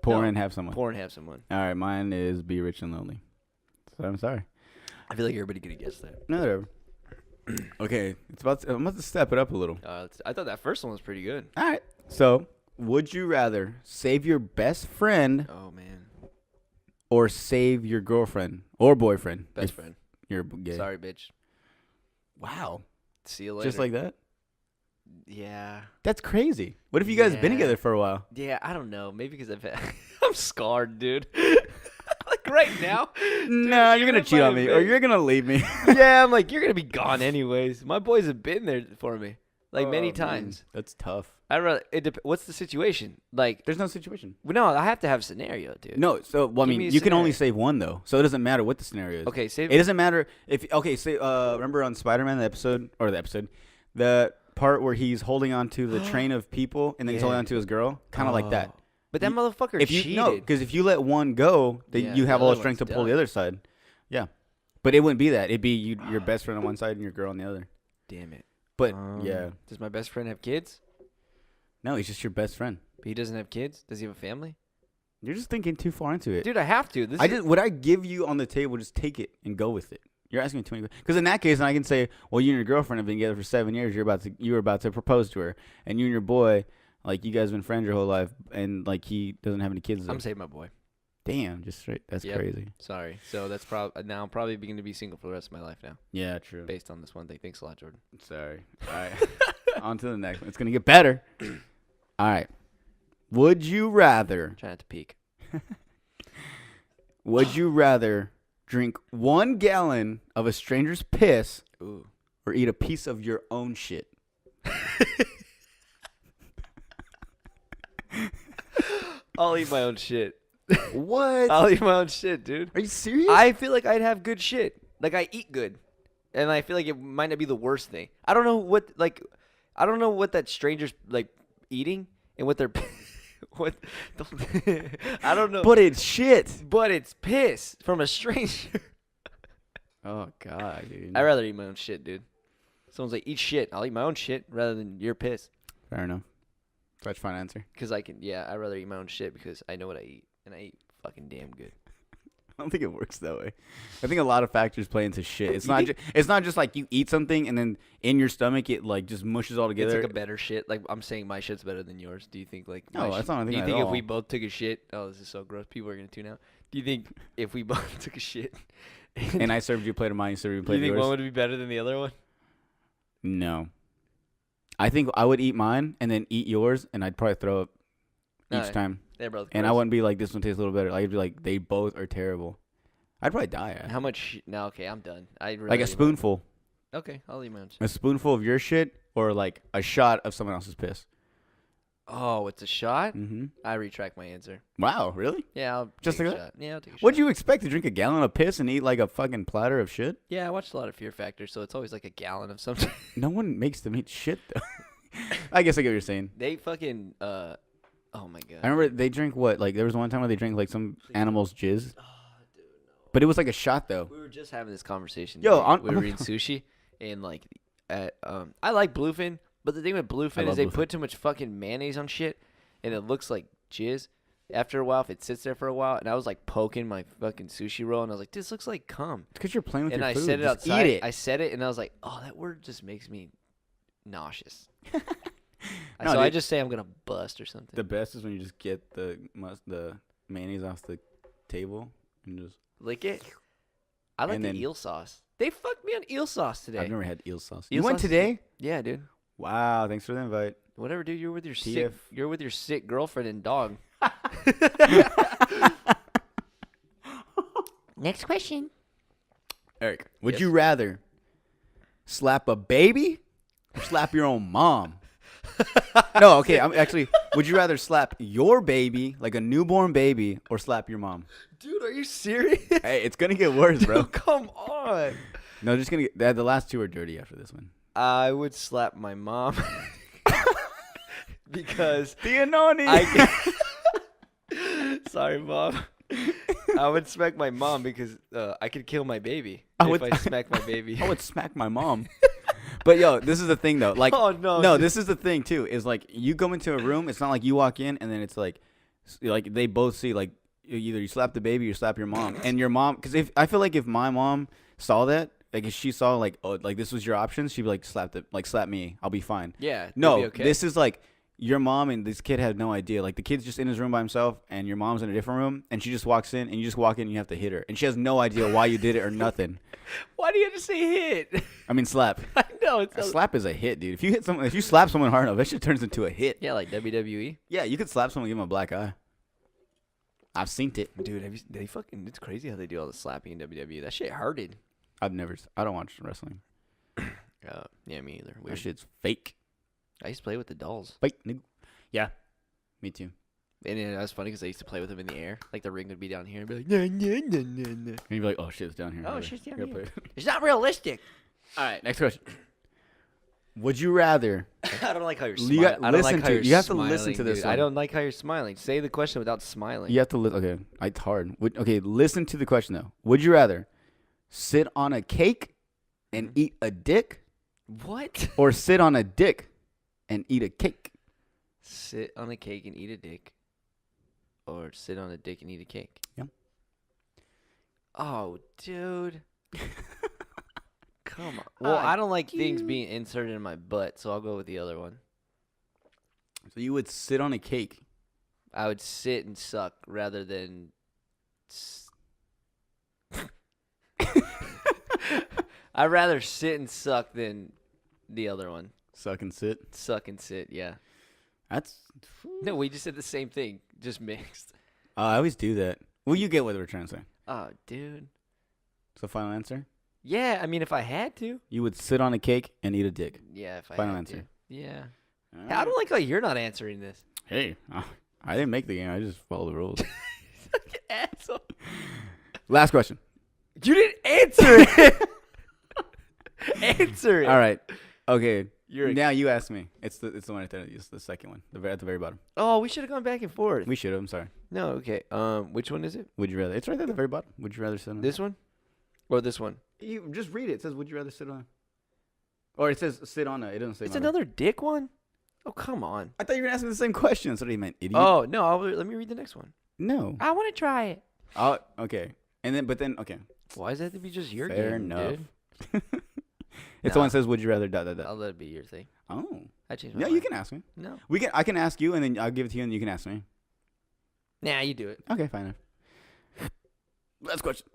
poor no. and have someone. poor and have someone. All right, mine is be rich and lonely. So I'm sorry. I feel like everybody could have guessed that. No, whatever. Okay, I'm about to step it up a little. I thought that first one was pretty good. All right. So, would you rather save your best friend Oh man, or save your girlfriend or boyfriend? best if friend. You're gay. Sorry, bitch. Wow. See you later. Just like that? Yeah. That's crazy. What if you guys been Yeah. together for a while? Yeah, I don't know. Maybe because I'm scarred, dude. Like right now. No, you're even going if to cheat I on me or admit- you're going to leave me. Yeah, I'm like, you're gonna be gone anyways. My boys have been there for me, like many Oh, man. times. That's tough. I rather. What's the situation? Like, There's no situation. well, no, I have to have a scenario, dude. No, so well, I Give mean, me a you can only scenario. save one though, so it doesn't matter what the scenario is. Okay, save. It doesn't matter if say remember on Spider-Man the part where he's holding on to the train of people and then he's holding Yeah. on to his girl, kind of like that. Oh. But that motherfucker If you cheated. because if you let one go, then Yeah, you have the all the other strength to one's pull the done. other side. Yeah, but it wouldn't be that. It'd be your best friend on one side and your girl on the other. Damn it. But yeah, Does my best friend have kids? no, he's just your best friend. But he doesn't have kids. Does he have a family? You're just thinking too far into it. Dude, I have to. What I give you on the table, just take it and go with it. You're asking me too many. Because in that case, then I can say, well, you and your girlfriend have been together for 7 years. You were about to propose to her, and you and your boy, like you guys have been friends your whole life, and like he doesn't have any kids. I'm saving my boy. Damn, just straight. That's Yep. crazy. Sorry. So that's now I'm probably going to be single for the rest of my life now, Yeah, true. based on this one thing. Thanks a lot, Jordan. Sorry. All right. On to the next one. It's gonna get better. All right. Would you rather? Try not to peek. Would you rather drink 1 gallon of a stranger's piss Ooh. or eat a piece of your own shit? I'll eat my own shit. What? I'll eat my own shit, dude. Are you serious? I feel like I'd have good shit. Like I eat good, and I feel like it might not be the worst thing. I don't know what that stranger's like eating and what they're what. I don't know. But it's shit. But it's piss from a stranger. Oh god, dude. I'd rather eat my own shit, dude. Someone's like, eat shit. I'll eat my own shit rather than your piss. Fair enough. That's a fine answer. Because I'd rather eat my own shit because I know what I eat. And I eat fucking damn good. I don't think it works that way. I think a lot of factors play into shit. It's You not. think- It's not just like you eat something and then in your stomach it like just mushes all It's together. like a better shit. Like, I'm saying my shit's better than yours. Do you think, like... No, my that's not what I'm Do you thinking think at if we all. both took a shit... Oh, this is so gross. People are going to tune out. Do you think if we both took a shit... And I served you a plate of mine, you served you a do plate you of think yours. one would be better than the other one? No. I think I would eat mine and then eat yours, and I'd probably throw up each Alright. time. They're both And I gross. wouldn't be like, this one tastes a little better. I'd be like, they both are terrible. I'd probably die. How much... No, okay, I'm done. Like a spoonful. Okay, I'll eat my own shit. A spoonful of your shit or like a shot of someone else's piss. Oh, it's a shot? Mm-hmm. I retract my answer. Wow, really? Yeah, I'll Just take like a that? shot. Yeah, I'll take a shot. What'd you expect to drink a gallon of piss and eat like a fucking platter of shit? Yeah, I watched a lot of Fear Factor, so it's always like a gallon of something. No one makes them eat shit though. I guess I get what you're saying. They fucking oh my god. I remember they drink what? Like there was one time where they drank like some animal's jizz. Oh, dude, no. But it was like a shot though. We were just having this conversation. Yo, today. We were eating sushi and like I like bluefin, but the thing with bluefin is they put too much fucking mayonnaise on shit and it looks like jizz after a while if it sits there for a while. And I was like poking my fucking sushi roll and I was like, this looks like cum. It's because you're playing with And your I food. said it Just outside. Eat it. I said it and I was like, oh, that word just makes me nauseous. No, so I dude. just say I'm gonna bust or something. The best is when you just get the mayonnaise off the table and just. Lick it. I like And the then- eel sauce. They fucked me on eel sauce today. I've never had eel sauce. Eel You went sauce is today? Yeah, dude. Wow, thanks for the invite. Whatever, dude. You're with your TF. sick girlfriend and dog. Next question. Eric, would Yes. you rather slap a baby or slap your own mom? No, okay. I'm actually. Would you rather slap your baby, like a newborn baby, or slap your mom? Dude, are you serious? Hey, it's gonna get worse, bro. Dude, come on. No, just gonna get. The last two are dirty after this one. I would slap my mom because Tianoni. Sorry, mom. I would smack my mom because I could kill my baby would- if I smack my baby. I would smack my mom. But yo, this is the thing though. Like, Oh, no, no, dude. this is the thing too. Is like you go into a room. It's not like you walk in and then it's like they both see like either you slap the baby or you slap your mom. And your mom, because if I feel like if my mom saw that, like if she saw like oh like this was your options, she'd be like slap me. I'll be fine. Yeah. No, it'd be okay. this is like your mom and this kid had no idea. Like the kid's just in his room by himself, and your mom's in a different room, and she just walks in, and you just walk in, and you have to hit her, and she has no idea why you did it or nothing. Why do you have to say hit? I mean, slap. I know it's A slap is a hit, dude. If you slap someone hard enough, that shit turns into a hit. yeah, like WWE. Yeah, you could slap someone, and give them a black eye. I've seen it. Dude, they fucking? It's crazy how they do all the slapping in WWE. That shit hurted. I don't watch wrestling. Yeah, me either. That Weird. shit's fake. I used to play with the dolls, Fake, nigga. Yeah, me too. and that was funny because I used to play with them in the air. Like the ring would be down here and be like, nah, nah, nah, nah, nah. And you'd be like, oh shit, it's down here. Oh, Okay, shit's down gotta here. play. It's not realistic. All right, next question. Would you rather? I don't like how you're You smiling. got- I don't listen like how to- you're you have to smiling, listen to this dude. I one. don't like how you're smiling. Say the question without smiling. You have to listen. Okay, it's hard. Okay, listen to the question though. Would you rather sit on a cake and eat a dick, What? or sit on a dick and eat a cake? Sit on a cake and eat a dick, or sit on a dick and eat a cake. Yeah. Oh, dude. Come on. Well, I don't like things being inserted in my butt, so I'll go with the other one. So you would sit on a cake. I would sit and suck rather than. I'd rather sit and suck than the other one. Suck and sit. Suck and sit, yeah. That's. No, we just said the same thing, just mixed. I always do that. Well, you get what we're trying to say. Oh, dude. So final answer. Yeah, I mean, if I had to. You would sit on a cake and eat a dick. Yeah, if I Final had answer. to. Yeah. All I don't like how you're not answering this. Hey, I didn't make the game. I just follow the rules. Asshole. Last question. You didn't answer it. Answer it. All right. Okay. You're Now you ask me. It's the one at the second one. At the very bottom. Oh, we should have gone back and forth. We should have. I'm sorry. No, okay. Which one is it? Would you rather? It's right there at the very bottom. Would you rather sit on This one? Or this one? You just read it. It says, "Would you rather sit on?" Or it says, "Sit on a." It doesn't say. It's on a. another dick one? Oh, come on. I thought you were gonna ask me the same question. That's what he meant, idiot. Oh, no. Let me read the next one. No. I want to try it. Oh, okay. And then, okay. Why does that have to be just your Fair game, enough. dude? It's the one that says, "Would you rather?" Dot dot dot. I'll let it be your thing. Oh. I changed my Yeah, mind. you can ask me. No. I can ask you, and then I'll give it to you, and you can ask me. Nah, you do it. Okay, fine enough. Last question.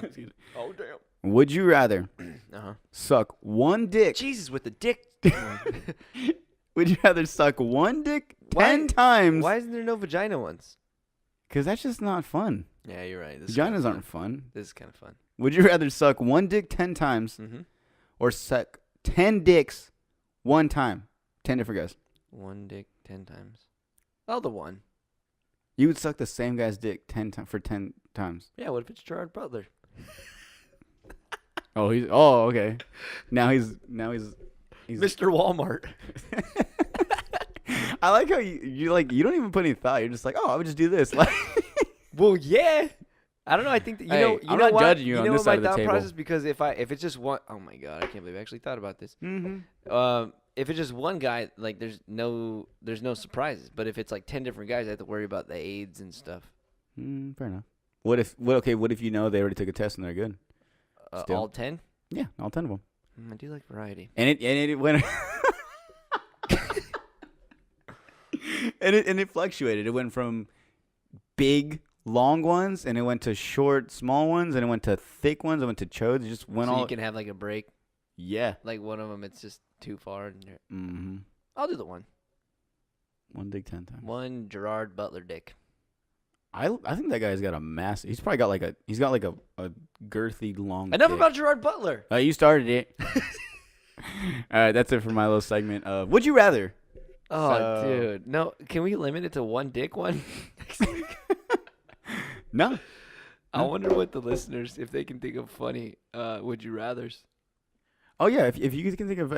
Excuse me. Oh, damn. Would you rather Uh-huh. suck one dick? Jesus, with the dick. Would you rather suck one dick Why- 10 times? Why isn't there no vagina ones? Because that's just not fun. Yeah, you're right. Vaginas aren't fun. This is kind of fun. Would you rather suck one dick 10 times Mm-hmm. or suck 10 dicks one time? 10 different guys. One dick 10 times. Oh, the one. You would suck the same guy's dick 10 times. Yeah, what if it's Gerard Butler? Okay. Now he's Mr. Walmart. I like how you don't even put any thought. You're just like, I would just do this. Like, well, yeah. I don't know. I think that I'm not judging you on this side of the table. My thought process, because if it's just one, oh my god, I can't believe I actually thought about this. Mm-hmm. If it's just one guy, like there's no surprises. But if it's like 10 different guys, I have to worry about the AIDS and stuff. Fair enough. What if they already took a test and they're good? All 10? Yeah, all 10 of them. I do like variety. And it went. and it fluctuated. It went from big, long ones, and it went to short, small ones, and it went to thick ones. It went to chodes. It just went so you can have like a break. Yeah. Like one of them, it's just too far. Mm-hmm. I'll do the one. One dick 10 times. One Gerard Butler dick. I think that guy's got a massive. He's probably got like a girthy long. Enough dick. about Gerard Butler. You started it. All right, that's it for my little segment of Would You Rather. Oh, dude, no! Can we limit it to one dick one? No. I wonder what the listeners, if they can think of funny Would You Rathers. Oh yeah, if you can think of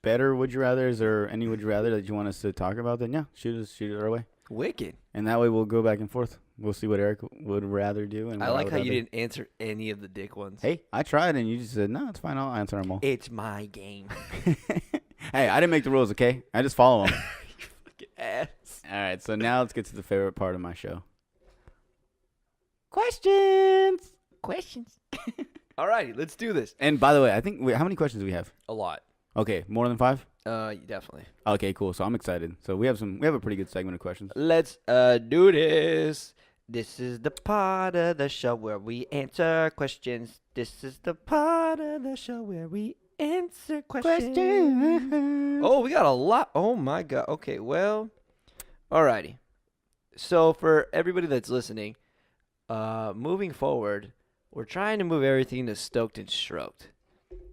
better Would You Rathers or any Would You Rather that you want us to talk about, then yeah, shoot it our way. Wicked. And that way we'll go back and forth. We'll see what Eric would rather do. And I like how you didn't answer any of the dick ones. Hey, I tried and you just said, no, it's fine. I'll answer them all. It's my game. Hey, I didn't make the rules, okay? I just follow them. You fucking ass. All right, so now let's get to the favorite part of my show. Questions. All righty, let's do this. And by the way, I think, how many questions do we have? A lot. Okay, more than 5? Definitely. Okay, cool. So I'm excited. So we have a pretty good segment of questions. Let's do this. This is the part of the show where we answer questions. This is the part of the show where we answer questions. Oh, we got a lot. Oh my god. Okay, well, alrighty. So for everybody that's listening, moving forward, we're trying to move everything to Stoked and Stroked.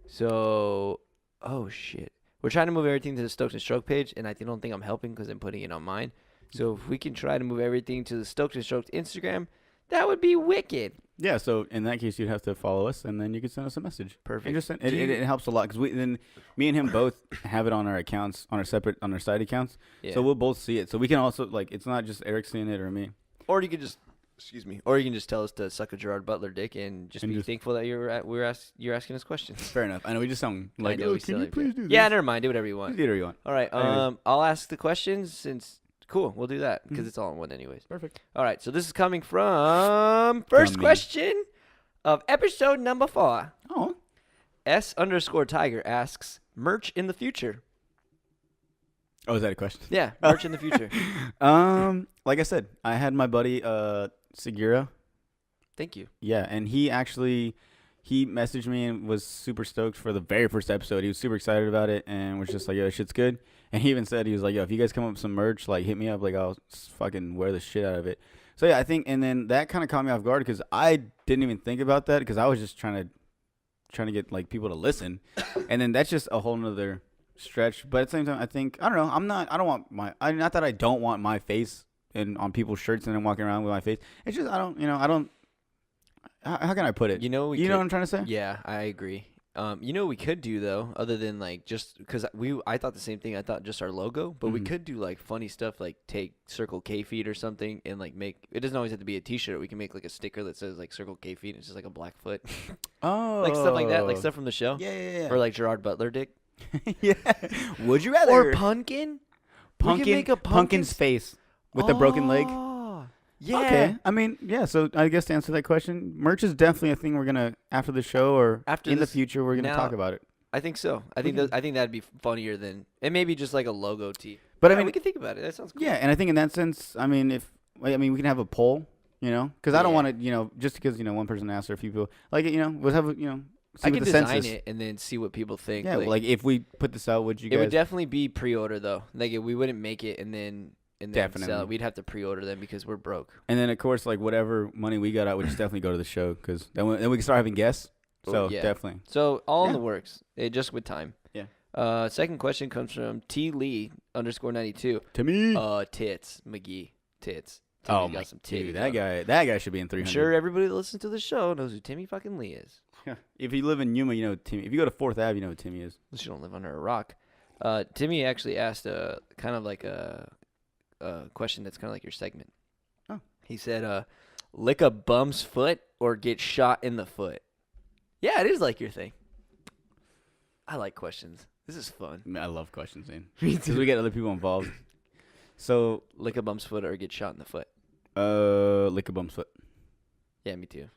So, oh shit. We're trying to move everything to the Stoked and Stroked page, and I don't think I'm helping because I'm putting it on mine. So if we can try to move everything to the Stoked and Stroked Instagram, that would be wicked. Yeah, so in that case, you'd have to follow us, and then you could send us a message. Perfect. It helps a lot because me and him both have it on our accounts, on our side accounts. Yeah. So we'll both see it. So we can also it's not just Eric seeing it or me. Or you could just, or you can just tell us to suck a Gerard Butler dick and be thankful that you're asking us questions. Fair enough. I know we just sound like, can you please do this? Yeah, never mind. Do whatever you want. Do whatever you want. All right. I'll ask the questions since. Cool, we'll do that because it's all in one anyways. Perfect. All right, so this is coming from first question of episode number 4. Oh. S_Tiger asks, merch in the future. Oh, is that a question? Yeah, merch in the future. Like I said, I had my buddy Segura. Thank you. Yeah, and he messaged me and was super stoked for the very first episode. He was super excited about it and was just like, yo, shit's good. And he even said, he was like, yo, if you guys come up with some merch, like, hit me up. Like, I'll fucking wear the shit out of it. So, yeah, I think, and then that kind of caught me off guard because I didn't even think about that because I was just trying to get, like, people to listen. And then that's just a whole nother stretch. But at the same time, I think, I don't know, not that I don't want my face on people's shirts and then walking around with my face. It's just, how can I put it? You know what I'm trying to say? Yeah, I agree. You know what we could do though, other than like just because I thought the same thing. I thought just our logo, but we could do like funny stuff, like take Circle K feet or something, and like make it doesn't always have to be a T-shirt. We can make like a sticker that says like Circle K feet. And it's just like a black foot. Oh, like stuff like that, like stuff from the show. Yeah. Or like Gerard Butler dick. Yeah. Would you rather? Or pumpkin. We can make a pumpkin's face with a broken leg. Yeah. Okay. I mean, yeah. So I guess to answer that question, merch is definitely a thing we're gonna after the show or in the future we're gonna talk about it. I think so. I think that'd be funnier than it may be just like a logo tee. But yeah, I mean, we can think about it. That sounds cool. Yeah, and I think in that sense, I mean, we can have a poll, because I don't want to, just because one person asked or a few people, like we'll have I can design it and then see what people think. Yeah, like if we put this out, would you guys? It would definitely be pre-order though. Like we wouldn't make it and then definitely sell it. We'd have to pre-order them because we're broke. And then of course, like whatever money we got out, would just definitely go to the show because then we can start having guests. So yeah. definitely. So all in the works, just with time. Yeah. Second question comes from T Lee _92. Timmy. Tits McGee. Tits. Oh Timmy's my got some titties. dude, that guy should be in I'm 300. sure everybody that listens to the show knows who Timmy fucking Lee is. If you live in Yuma, you know Timmy. If you go to 4th Ave, you know who Timmy is. Unless you don't live under a rock. Timmy actually asked kind of like a question that's kind of like your segment. Oh. He said, lick a bum's foot or get shot in the foot. Yeah, it is like your thing. I like questions. This is fun. I love questions, man. Me Because we get other people involved. So, lick a bum's foot or get shot in the foot. lick a bum's foot. Yeah, me too.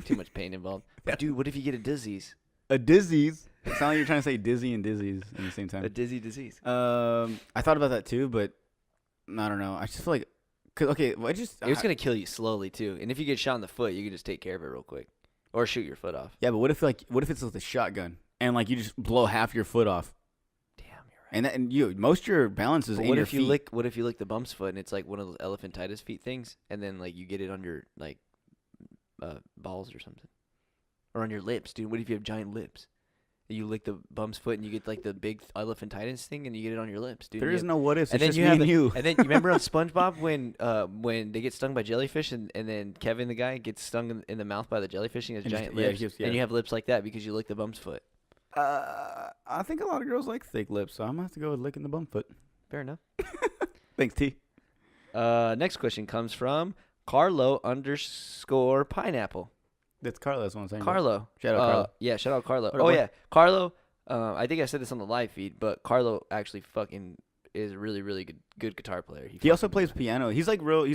Too much pain involved. But dude, what if you get a disease? A disease? It sounds like you're trying to say dizzy and disease at the same time. A dizzy disease. I thought about that too, but I don't know. I just feel like, It's gonna kill you slowly too. And if you get shot in the foot, you can just take care of it real quick, or shoot your foot off. yeah. But what if it's with a shotgun and like you just blow half your foot off, Damn, you're right. and most of your balance is But in what your if you feet. lick the bum's foot and it's like one of those elephantitis feet things, and then like you get it on your like balls or something, or on your lips, dude? What if you have giant lips? You lick the bum's foot and you get like the big elephantitis thing, and you get it on your lips, dude. There is no what ifs. And It's then just me and you. And then you remember on SpongeBob when they get stung by jellyfish, and then Kevin the guy gets stung in the mouth by the jellyfish and he has And just- giant yeah, lips, yeah. and you have lips like that because you lick the bum's foot. I think a lot of girls like thick lips, so I'm gonna have to go with licking the bum foot. Fair enough. Thanks, T. Next question comes from Carlo _pineapple. That's Carlos one saying. Carlo. Shout out Carlo. Yeah, shout out Carlo. What Oh about- yeah, Carlo. I think I said this on the live feed, but Carlo actually fucking is a really, really good guitar player. He also plays piano. He's like well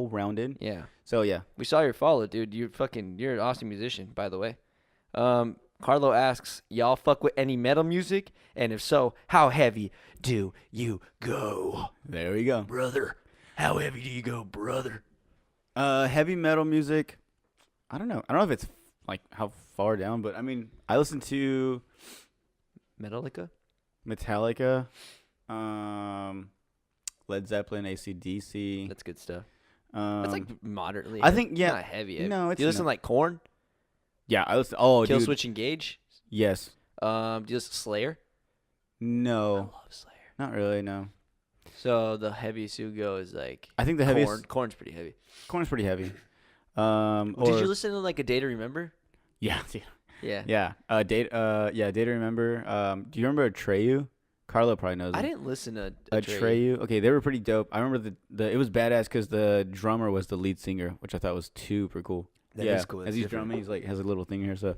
rounded. Yeah. So yeah. We saw your follow, dude. You're an awesome musician, by the way. Carlo asks, y'all fuck with any metal music? And if so, how heavy do you go? There we go. Brother, how heavy do you go, brother? Heavy metal music. I don't know. I don't know if it's like how far down, but I mean, I listen to Metallica? Metallica, Led Zeppelin, AC/DC. That's good stuff. Um, That's like moderately I heavy. think, yeah. Not heavy. No, it's do you listen not. to like Korn? Yeah, I listen. Oh, Kill dude. Switch Engage? Yes. Do you listen to Slayer? I No. love Slayer. Not really. No. So the heaviest you go is like I think the heaviest. Korn's pretty heavy. Korn's pretty heavy. Did you listen to like A Day to Remember? Yeah. Yeah. Yeah. Day to Remember. Do you remember Atreyu? Carlo probably knows. I him. didn't listen to Atreyu. Okay, they were pretty dope. I remember the it was badass because the drummer was the lead singer, which I thought was super cool. That yeah, is cool. as That's he's different. drumming, he's like has a little thing here. So,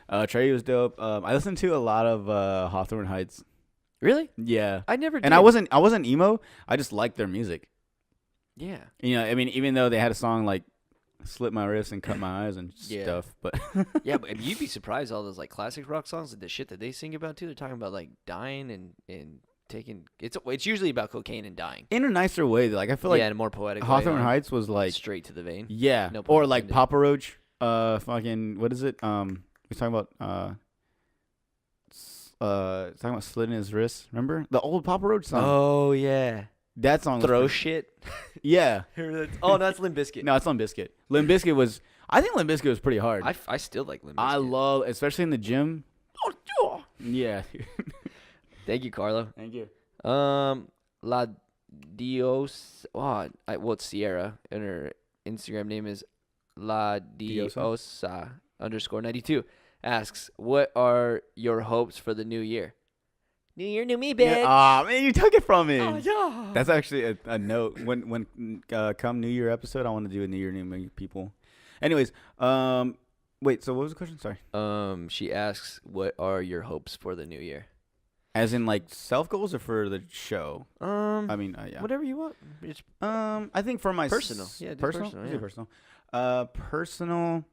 Atreyu was dope. I listened to a lot of Hawthorne Heights. Really? Yeah, I never did. and I wasn't emo. I just liked their music. Yeah. You know, I mean, even though they had a song like "Slit My Wrists" and "Cut My Eyes" and Yeah. stuff, but Yeah, but you'd be surprised all those like classic rock songs and the shit that they sing about too. They're talking about like dying and taking it's usually about cocaine and dying. in a nicer way. Like I feel like yeah, in a more poetic way. Hawthorne Heights was like straight to the vein. yeah, No pun or like intended. Papa Roach. Fucking what is it? We're talking about talking about slitting his wrists. Remember the old Papa Roach song? Oh yeah. That song. Was Throw pretty- shit. Yeah. Oh, that's Limp Bizkit. No, it's Limp Bizkit. Limp Bizkit was. I think Limp Bizkit was pretty hard. I still like Limp Bizkit. I love, especially in the gym. Yeah. Thank you, Carlo. Thank you. La Dios. It's Sierra, and her Instagram name is La Diosa _92. Asks, what are your hopes for the new year? New year, new me, bitch. Aw, man, you took it from me. Oh, yeah. That's actually a note. When come New Year episode, I want to do a New Year, New Me people. Anyways, wait. So what was the question? Sorry. She asks, what are your hopes for the new year? As in like self goals or for the show? I mean, yeah. Whatever you want. It's I think for my personal. Yeah, do personal. personal, Let's yeah. do personal. Personal.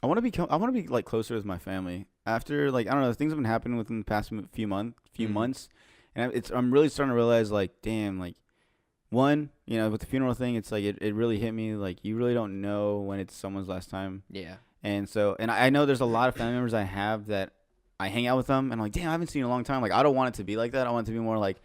I want to be like closer with my family. After like I don't know, things have been happening within the past few months, and I'm really starting to realize like, damn, like one, you know, with the funeral thing, it's like it really hit me. Like you really don't know when it's someone's last time. Yeah. And so, and I know there's a lot of family members I have that I hang out with them, and I'm like, damn, I haven't seen you in a long time. Like I don't want it to be like that. I want it to be more like,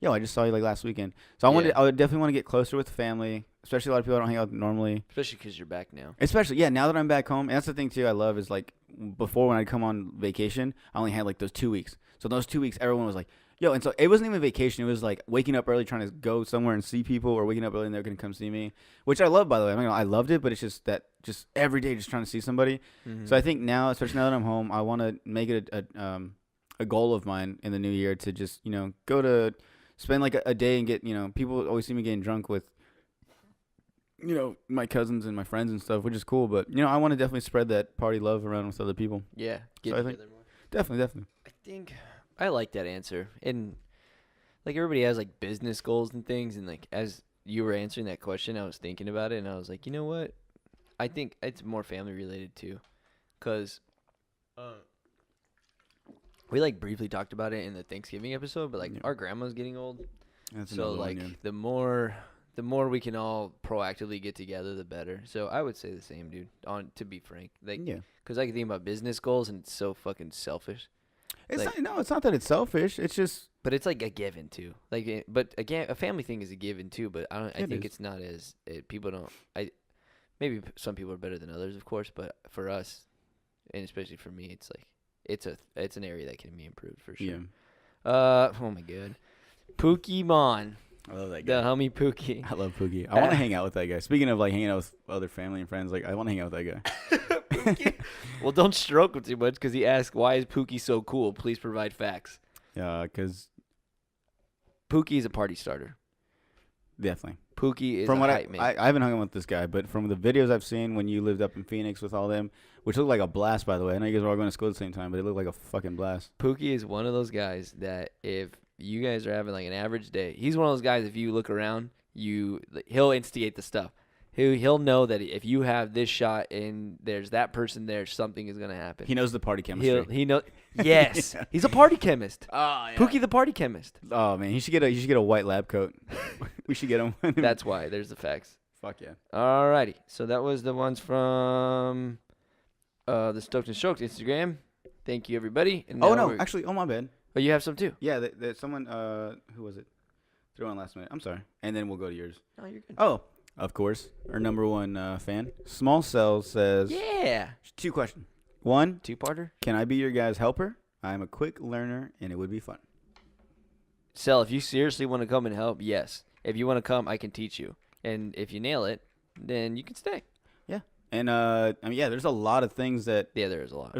yo, I just saw you like last weekend. So I would definitely want to get closer with the family, especially a lot of people I don't hang out with normally. Especially because you're back now. Especially, yeah, now that I'm back home. And that's the thing, too, I love is, like, before when I'd come on vacation, I only had like those 2 weeks. So those 2 weeks, everyone was like, yo, and so it wasn't even vacation. It was like waking up early, trying to go somewhere and see people, or waking up early and they're going to come see me, which I love, by the way. I mean, I loved it, but it's just that just every day just trying to see somebody. Mm-hmm. So I think now, especially now that I'm home, I want to make it a goal of mine in the new year to just, go to spend like a day and get, people always see me getting drunk with, my cousins and my friends and stuff, which is cool. But, I want to definitely spread that party love around with other people. Yeah. Get So I together think- more. Definitely. I think I like that answer. And like everybody has like business goals and things. And like as you were answering that question, I was thinking about it and I was like, you know what? I think it's more family related too. Because we like briefly talked about it in the Thanksgiving episode, but like our grandma's getting old. That's So another like one, the more we can all proactively get together, the better. So I would say the same, dude. To be frank, like, yeah. because I can think about business goals and it's so fucking selfish. It's like- it's not that it's selfish. It's just But it's like a given too. Like, but again, a family thing is a given too. But I think is. it's not as people don't. Maybe some people are better than others, of course. But for us, and especially for me, it's like it's an area that can be improved for sure. yeah. Oh my god, Pokemon, I love that the guy. homie Pookie. I love Pookie. I want to hang out with that guy. Speaking of like hanging out with other family and friends, like I want to hang out with that guy. Well, don't stroke him too much because he asked, "Why is Pookie so cool? Please provide facts." Yeah, because Pookie is a party starter. definitely. Pookie is From a what hype man. I haven't hung out with this guy, but from the videos I've seen when you lived up in Phoenix with all them, which looked like a blast, by the way. I know you guys were all going to school at the same time, but it looked like a fucking blast. Pookie is one of those guys that if you guys are having like an average day, he's one of those guys. If you look around, he'll instigate the stuff. He'll know that if you have this shot and there's that person there, something is gonna happen. He knows the party chemistry. He know. Yes, Yeah. he's a party chemist. Oh yeah. Pookie the party chemist. Oh man, he should get a white lab coat. We should get him. That's why. There's the facts. Fuck yeah. Alrighty, so that was the ones from the Stoked and Stroked Instagram. Thank you, everybody. And Oh now no, actually, my bad. oh, you have some too. Yeah, someone who was it? Threw on last minute. I'm sorry. And then we'll go to yours. Oh, you're good. Oh, of course, our number one fan, Small Cells says Yeah. 2 questions. 1, Two-parter. can I be your guys' helper? I'm a quick learner and it would be fun. Sel, if you seriously want to come and help, yes. If you want to come, I can teach you. And if you nail it, then you can stay. Yeah. And I mean, yeah, there's a lot of things that Yeah, there's a lot.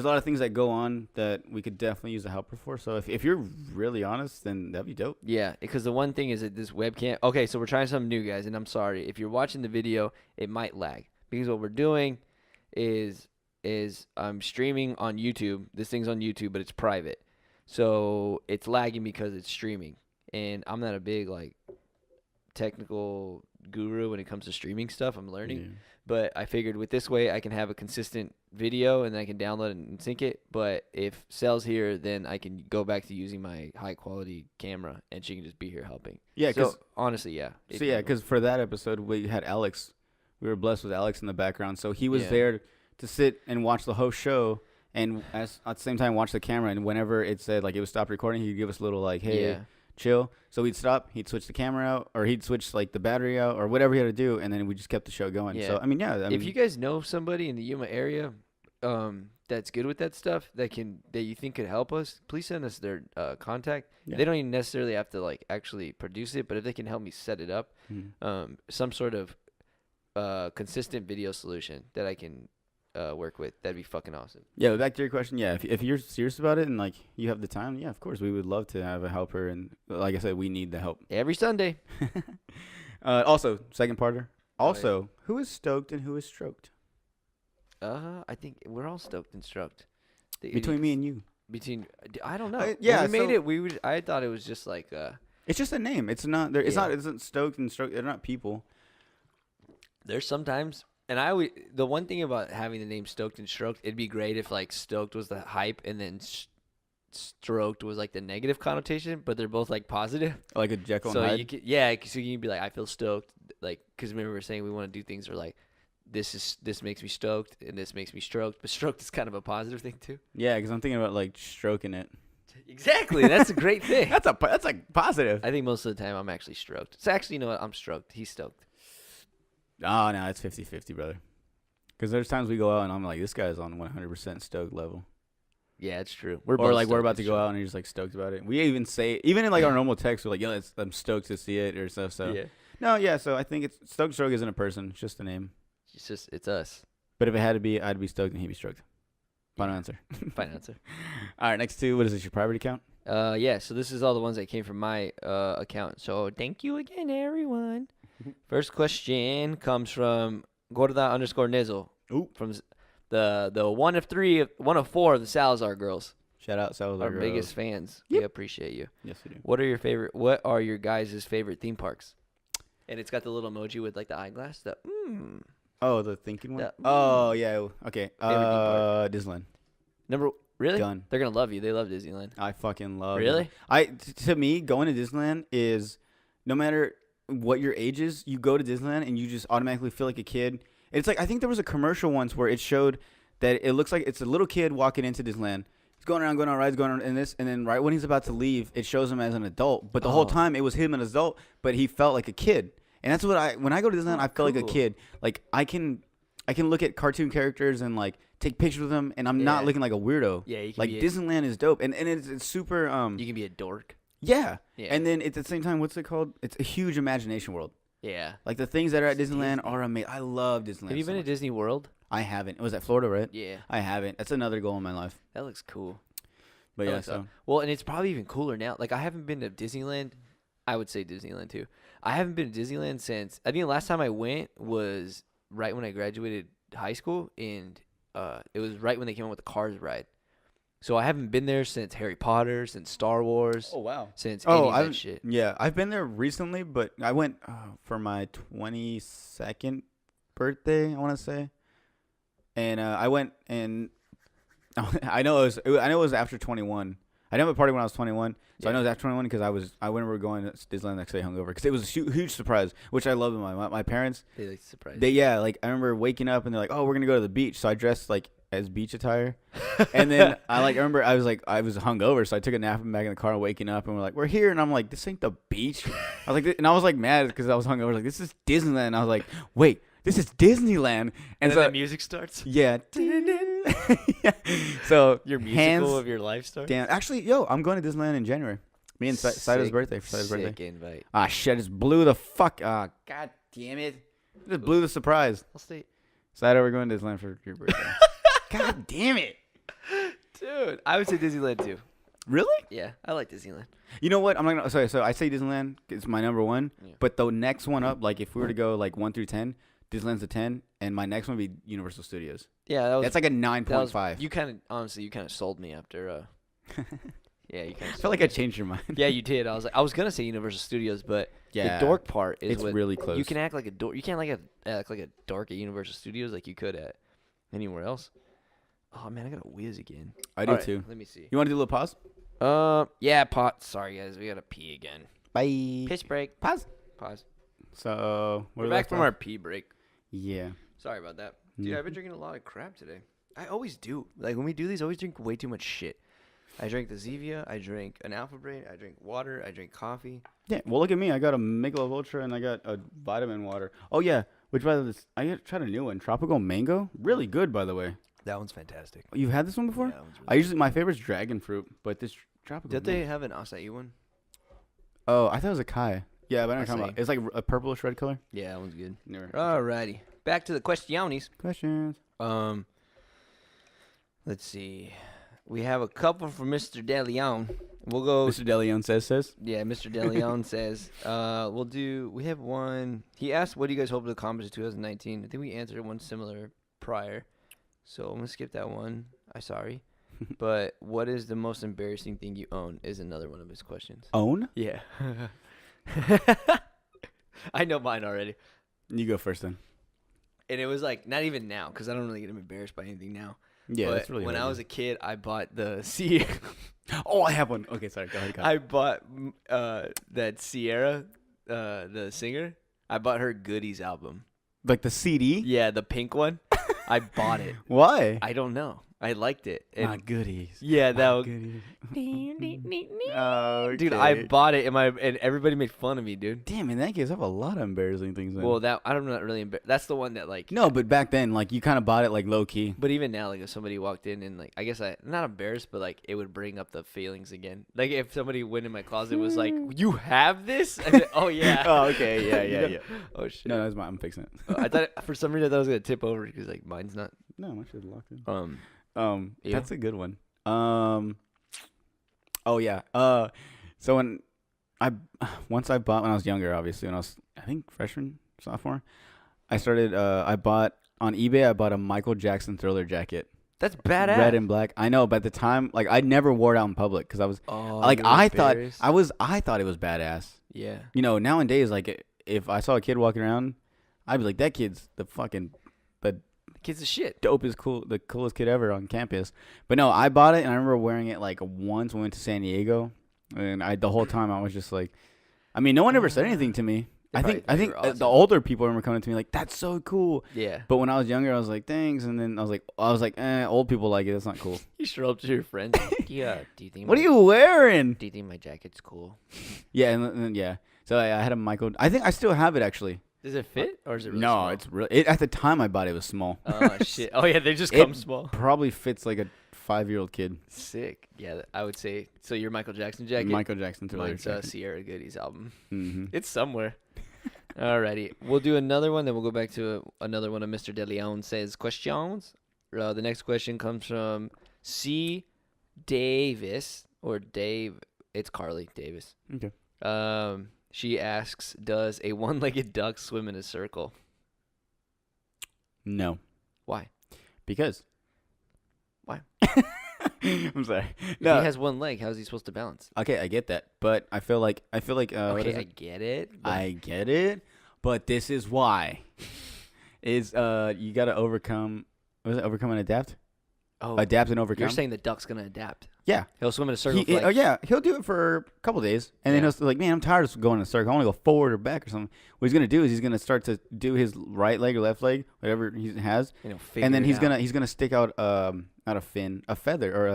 go on that we could definitely use a helper for. So if you're really honest, then that'd be dope. Yeah, because the one thing is that this webcam. Okay, so we're trying something new, guys, and I'm sorry if you're watching the video, it might lag because what we're doing is I'm streaming on YouTube. This thing's on YouTube, but it's private, so it's lagging because it's streaming, and I'm not a big like technical guru when it comes to streaming stuff. I'm learning. Yeah. But I figured with this way, I can have a consistent video and I can download it and sync it. But if Sel's here, then I can go back to using my high quality camera and she can just be here helping. Yeah, So because honestly, yeah. for that episode we had Alex. We were blessed with Alex in the background, so he was Yeah. there to sit and watch the host show, and at the same time watch the camera. And whenever it said like it would stop recording, he'd give us a little like, "Hey, Yeah. chill." So we'd stop. He'd switch the camera out, or he'd switch like the battery out, or whatever he had to do, and then we just kept the show going. Yeah. So I mean, yeah. If you guys know somebody in the Yuma area that's good with that stuff that you think could help us, please send us their contact. Yeah. They don't even necessarily have to like actually produce it, but if they can help me set it up, Mhm. some sort of consistent video solution that I can work with, that'd be fucking awesome. Yeah, but back to your question. Yeah, if you're serious about it and like you have the time, yeah, of course we would love to have a helper. And like I said, we need the help. Every Sunday. Also, second parter. Oh, yeah. Also, who is stoked and who is stroked? I think we're all stoked and stroked. Between me and you. I don't know. Yeah, when we made so- it. I thought it was just like It's just a name. It's not. It's Yeah. not. It isn't stoked and stroked. They're not people. there's sometimes, and the one thing about having the name Stoked and Stroked, it'd be great if like Stoked was the hype and then Stroked was like the negative connotation, but they're both like positive. Like a Jekyll So and Hyde. you can, so you can be like, I feel stoked, like because remember we were saying we want to do things where like this makes me stoked and this makes me stroked, but stroked is kind of a positive thing too. Yeah, because I'm thinking about like stroking it. Exactly, that's a great thing. That's like positive. I think most of the time I'm actually stroked. So actually, you know what? I'm stroked. He's stoked. Oh no, it's 50-50, brother. Because there's times we go out and I'm like, this guy's on 100% stoked level. Yeah, it's true. Or like we're about to go out and you're just like stoked about it. We even say, even in like our normal text, we're like, yo, I'm stoked to see it or stuff. So Yeah. no, yeah. So I think it's stoked stroke isn't a person, it's just a name. It's us. But if it had to be, I'd be stoked and he'd be stroked. Final answer. Final answer. All right, next two. What is this? Your private account? Yeah. So this is all the ones that came from my account. So thank you again, everyone. First question comes from Gorda_Nizzle. Ooh. From the one of four of the Salazar girls. Shout out Salud. Our biggest fans. Yep. We appreciate you. Yes, we do. What are your guys' favorite theme parks? And it's got the little emoji with like the eyeglass. Oh, the thinking one? That- Oh, yeah. Okay. park. Disneyland. Really? Done. They're gonna love you. They love Disneyland. I fucking love Really? To me, going to Disneyland is no matter what your age is, you go to Disneyland and you just automatically feel like a kid. It's like I think there was a commercial once where it showed that it looks like it's a little kid walking into Disneyland. He's going on rides, going on in this, and then right when he's about to leave, it shows him as an adult. But the whole time it was him an adult, but he felt like a kid. And that's what when I go to Disneyland, I feel like a kid. Like I can look at cartoon characters and like take pictures with them, and I'm not looking like a weirdo. Yeah, you can like be Disneyland is dope, and it's super. You can be a dork. Yeah. Yeah. And then it's at the same time, what's it called? It's a huge imagination world. Yeah. Like the things that are at It's Disneyland Disney. are amazing. I love Disneyland. Have you so been much. to Disney World? I haven't. It was at Florida, right? Yeah. I haven't. That's another goal in my life. That looks cool. But That yeah, looks so well, and it's probably even cooler now. Like I haven't been to Disneyland. I would say Disneyland too. I haven't been to Disneyland since I think the last time I went was right when I graduated high school, and it was right when they came out with the Cars ride. So I haven't been there since Harry Potter, since Star Wars, wow. since any of that I've shit. Yeah, I've been there recently, but I went for my 22nd birthday, I want to say, and I went and I know it was after 21. I didn't have a party when I was 21, so I know it was after 21 because I remember going to Disneyland the next day hungover because it was a huge surprise, which I love in my parents. They like surprise. Like I remember waking up and they're like, oh, we're gonna go to the beach, so I dressed like as beach attire, and then I remember I was hungover, so I took a nap back in the car, waking up and we're like, we're here, and I'm like, this ain't the beach. I was like, and I was like mad because I was hungover. I was like, this is Disneyland. And I was like, wait, this is Disneyland, and so then the music starts. yeah. Yeah. So Your musical of your life starts. Damn, actually, I'm going to Disneyland in January. Me and Sida's birthday. For Sida's birthday. Sick invite. Ah, shit! I just blew the fuck. Ah, god damn it! Just blew the surprise. I'll stay. Sida, we're going to Disneyland for your birthday. God damn it, Dude, I would say Disneyland too. really? Yeah, I like Disneyland. You know what? I'm not gonna. Sorry, so I say Disneyland. It's my number one. Yeah. But the next one up, like if we were to go like 1 through 10, Disneyland's a 10, and my next one would be Universal Studios. Yeah, that was. That's like a that was 9.5. You kind of honestly, sold me after. Yeah, you kind I of. feel like I changed your mind. Yeah, you did. I was gonna say Universal Studios, but Yeah. the dork part is It's what really close. you can act like a dork. You can't act like a dork at Universal Studios like you could at anywhere else. Oh man, I gotta whiz again. I do All right, too. Let me see. You want to do a little pause? Yeah, pot. Sorry guys, we gotta pee again. Bye. Pitch break. Pause. Pause. So We're back from our pee break. Yeah. Sorry about that, dude. I've been drinking a lot of crap today. I always do. Like when we do these, I always drink way too much shit. I drank the Zevia. I drank an Alpha Brain. I drink water. I drink coffee. Yeah. Well, look at me. I got a Michelob Ultra and I got a vitamin water. Oh yeah. Which by the way, I tried a new one, Tropical Mango. Really good, by the way. That one's fantastic. You've had this one before? Yeah, that one's really My favorite's dragon fruit, but this tropical. Did they have an acai one? Oh, I thought it was a Kai. Yeah, but I know what you're talking Acai. about. It's like a purplish red color. Yeah, that one's good. Never. Alrighty, back to the questiones. Questions. Let's see. We have a couple from Mr. DeLeon. We'll go. Mr. DeLeon says. Yeah, Mr. DeLeon says. We have one. He asked, "What do you guys hope to accomplish in 2019?" I think we answered one similar prior, so I'm gonna skip that one. I'm sorry, but what is the most embarrassing thing you own? Is another one of his questions. Own? Yeah. I know mine already, You go first then. and it was like not even now because I don't really get embarrassed by anything now. Yeah, but that's really when hard. I was a kid, I bought the C. Oh, I have one. Okay, sorry. Go ahead. I bought that Sierra, the singer. I bought her Goodies album. Like the CD? Yeah, the pink one. I bought it. Why? I don't know. I liked it. And Not goodies. yeah, that was, Goodies. dude. I bought it and everybody made fun of me, dude. Damn, in that case, I have a lot of embarrassing things. Then. Well, I'm not really embarrassed. That's the one that like. no, but back then, like you kind of bought it like low key. But even now, like if somebody walked in and like, I guess I not embarrassed, but like it would bring up the feelings again. Like if somebody went in my closet and was like, "You have this?" I said, "Oh yeah." Oh, okay, yeah, You yeah, know? yeah. Oh shit. No, that's mine. I'm fixing it. I thought for some reason I thought I was gonna tip over because like mine's not. No, my shit's locked in. Yeah. That's a good one. Oh yeah. So when I bought when I was younger, obviously when I was I think freshman, sophomore, I started. I bought on eBay. I bought a Michael Jackson Thriller jacket, That's badass. red and black. I know, but at the time, like I never wore it out in public because I was Oh, like you were I embarrassed? thought it was badass. Yeah. You know, nowadays, like if I saw a kid walking around, I'd be like, that kid's the Kids are shit. the coolest kid ever on campus. But no, I bought it and I remember wearing it like once when we went to San Diego, and the whole time I was just like, I mean, no one ever said anything to me. They I think probably thought you were the awesome. older people remember coming to me like, that's so cool. Yeah. But when I was younger, I was like, thanks, and then I was like, old people like it. That's not cool. You show up to your friends. Yeah. Do you think? What are you wearing? Do you think my jacket's cool? Yeah, and then, yeah. So I had a Michael. I think I still have it actually. Does it fit or is it really No, small? it's really. At the time I bought it, it was small. Oh shit. Oh yeah, they just It come small. Probably fits like a 5-year-old kid. Sick. Yeah, I would say. So your Michael Jackson jacket. Michael Jackson Thriller Mine's jacket. Sierra Goodies album. Mm-hmm. It's somewhere. Alrighty, we'll do another one. Then we'll go back to another one of Mr. De Leon says questions. The next question comes from C. Davis or Dave. It's Carly Davis. Okay. She asks, "Does a one-legged duck swim in a circle?" No. Why? Because. Why? I'm sorry. If No. he has one leg, how is he supposed to balance? Okay, I get that, but I feel like what Okay, is I it? get it. But I get it, but this is why. Is you gotta overcome. Was it overcome and adapt? Adapt and overcome. You're saying the duck's gonna adapt. Yeah. He'll swim in a circle. For like, Oh yeah, he'll do it for a couple days, and then Yeah. he'll be like, "Man, I'm tired of going in a circle. I want to go forward or back or something." What he's gonna do is he's gonna start to do his right leg or left leg, whatever he has, you know, and then figure it out. he's gonna stick out not a fin, a feather or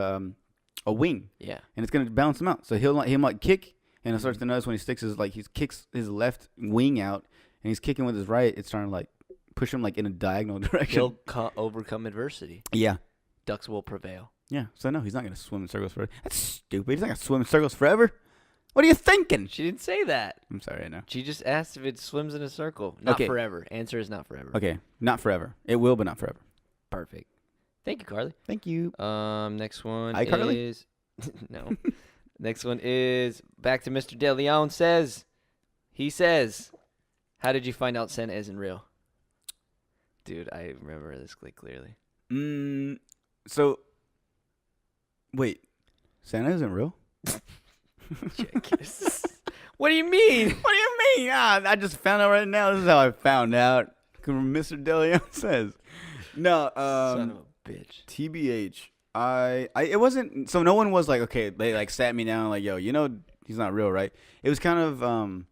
a wing, Yeah. and it's gonna balance him out. So he'll like kick, and he'll start to notice when he sticks he kicks his left wing out, and he's kicking with his right. It's starting to like push him like in a diagonal direction. He'll overcome adversity. Yeah. Ducks will prevail. Yeah, so no, he's not going to swim in circles forever. That's stupid. He's not going to swim in circles forever. What are you thinking? She didn't say that. I'm sorry, I know. She just asked if it swims in a circle. Not Okay. forever. Answer is not forever. Okay, not forever. It will, but not forever. Perfect. Thank you, Carly. Thank you. Next one Hi, Carly. is no. Next one is back to Mr. De Leon says. He says, "How did you find out Santa isn't real?" Dude, I remember this clearly. So, wait, Santa isn't real? What do you mean? What do you mean? I just found out right now. This is how I found out. Mr. DeLeon says. No, Son of a bitch. TBH. It wasn't, so no one was like, okay, they like sat me down like, yo, you know, he's not real, right? It was kind of,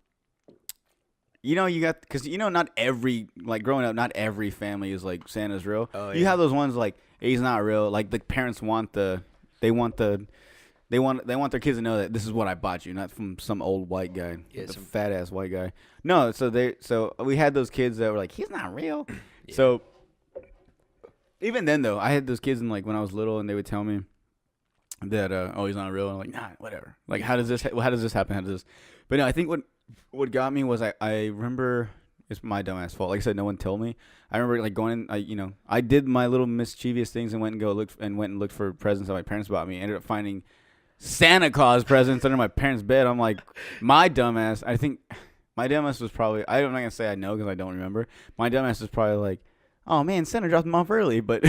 you know, because, you know, not every, like growing up, not every family is like Santa's real. Oh, You yeah. have those ones like, he's not real. Like the parents they want their kids to know that this is what I bought you, not from some old white guy, Yeah, a some fat ass white guy. No, so we had those kids that were like, he's not real. Yeah. So even then though, I had those kids when I was little, and they would tell me that oh, he's not real. I'm like, nah, whatever. Like how does this happen? How does this? But no, I think what got me was I remember, it's my dumbass fault. Like I said, no one told me. I remember like going in, I did my little mischievous things and went and looked for presents that my parents bought me. Ended up finding Santa Claus presents under my parents' bed. I'm like, my dumbass. I think my dumbass was probably, I'm not gonna say I know because I don't remember. My dumbass was probably like, oh man, Santa dropped him off early. But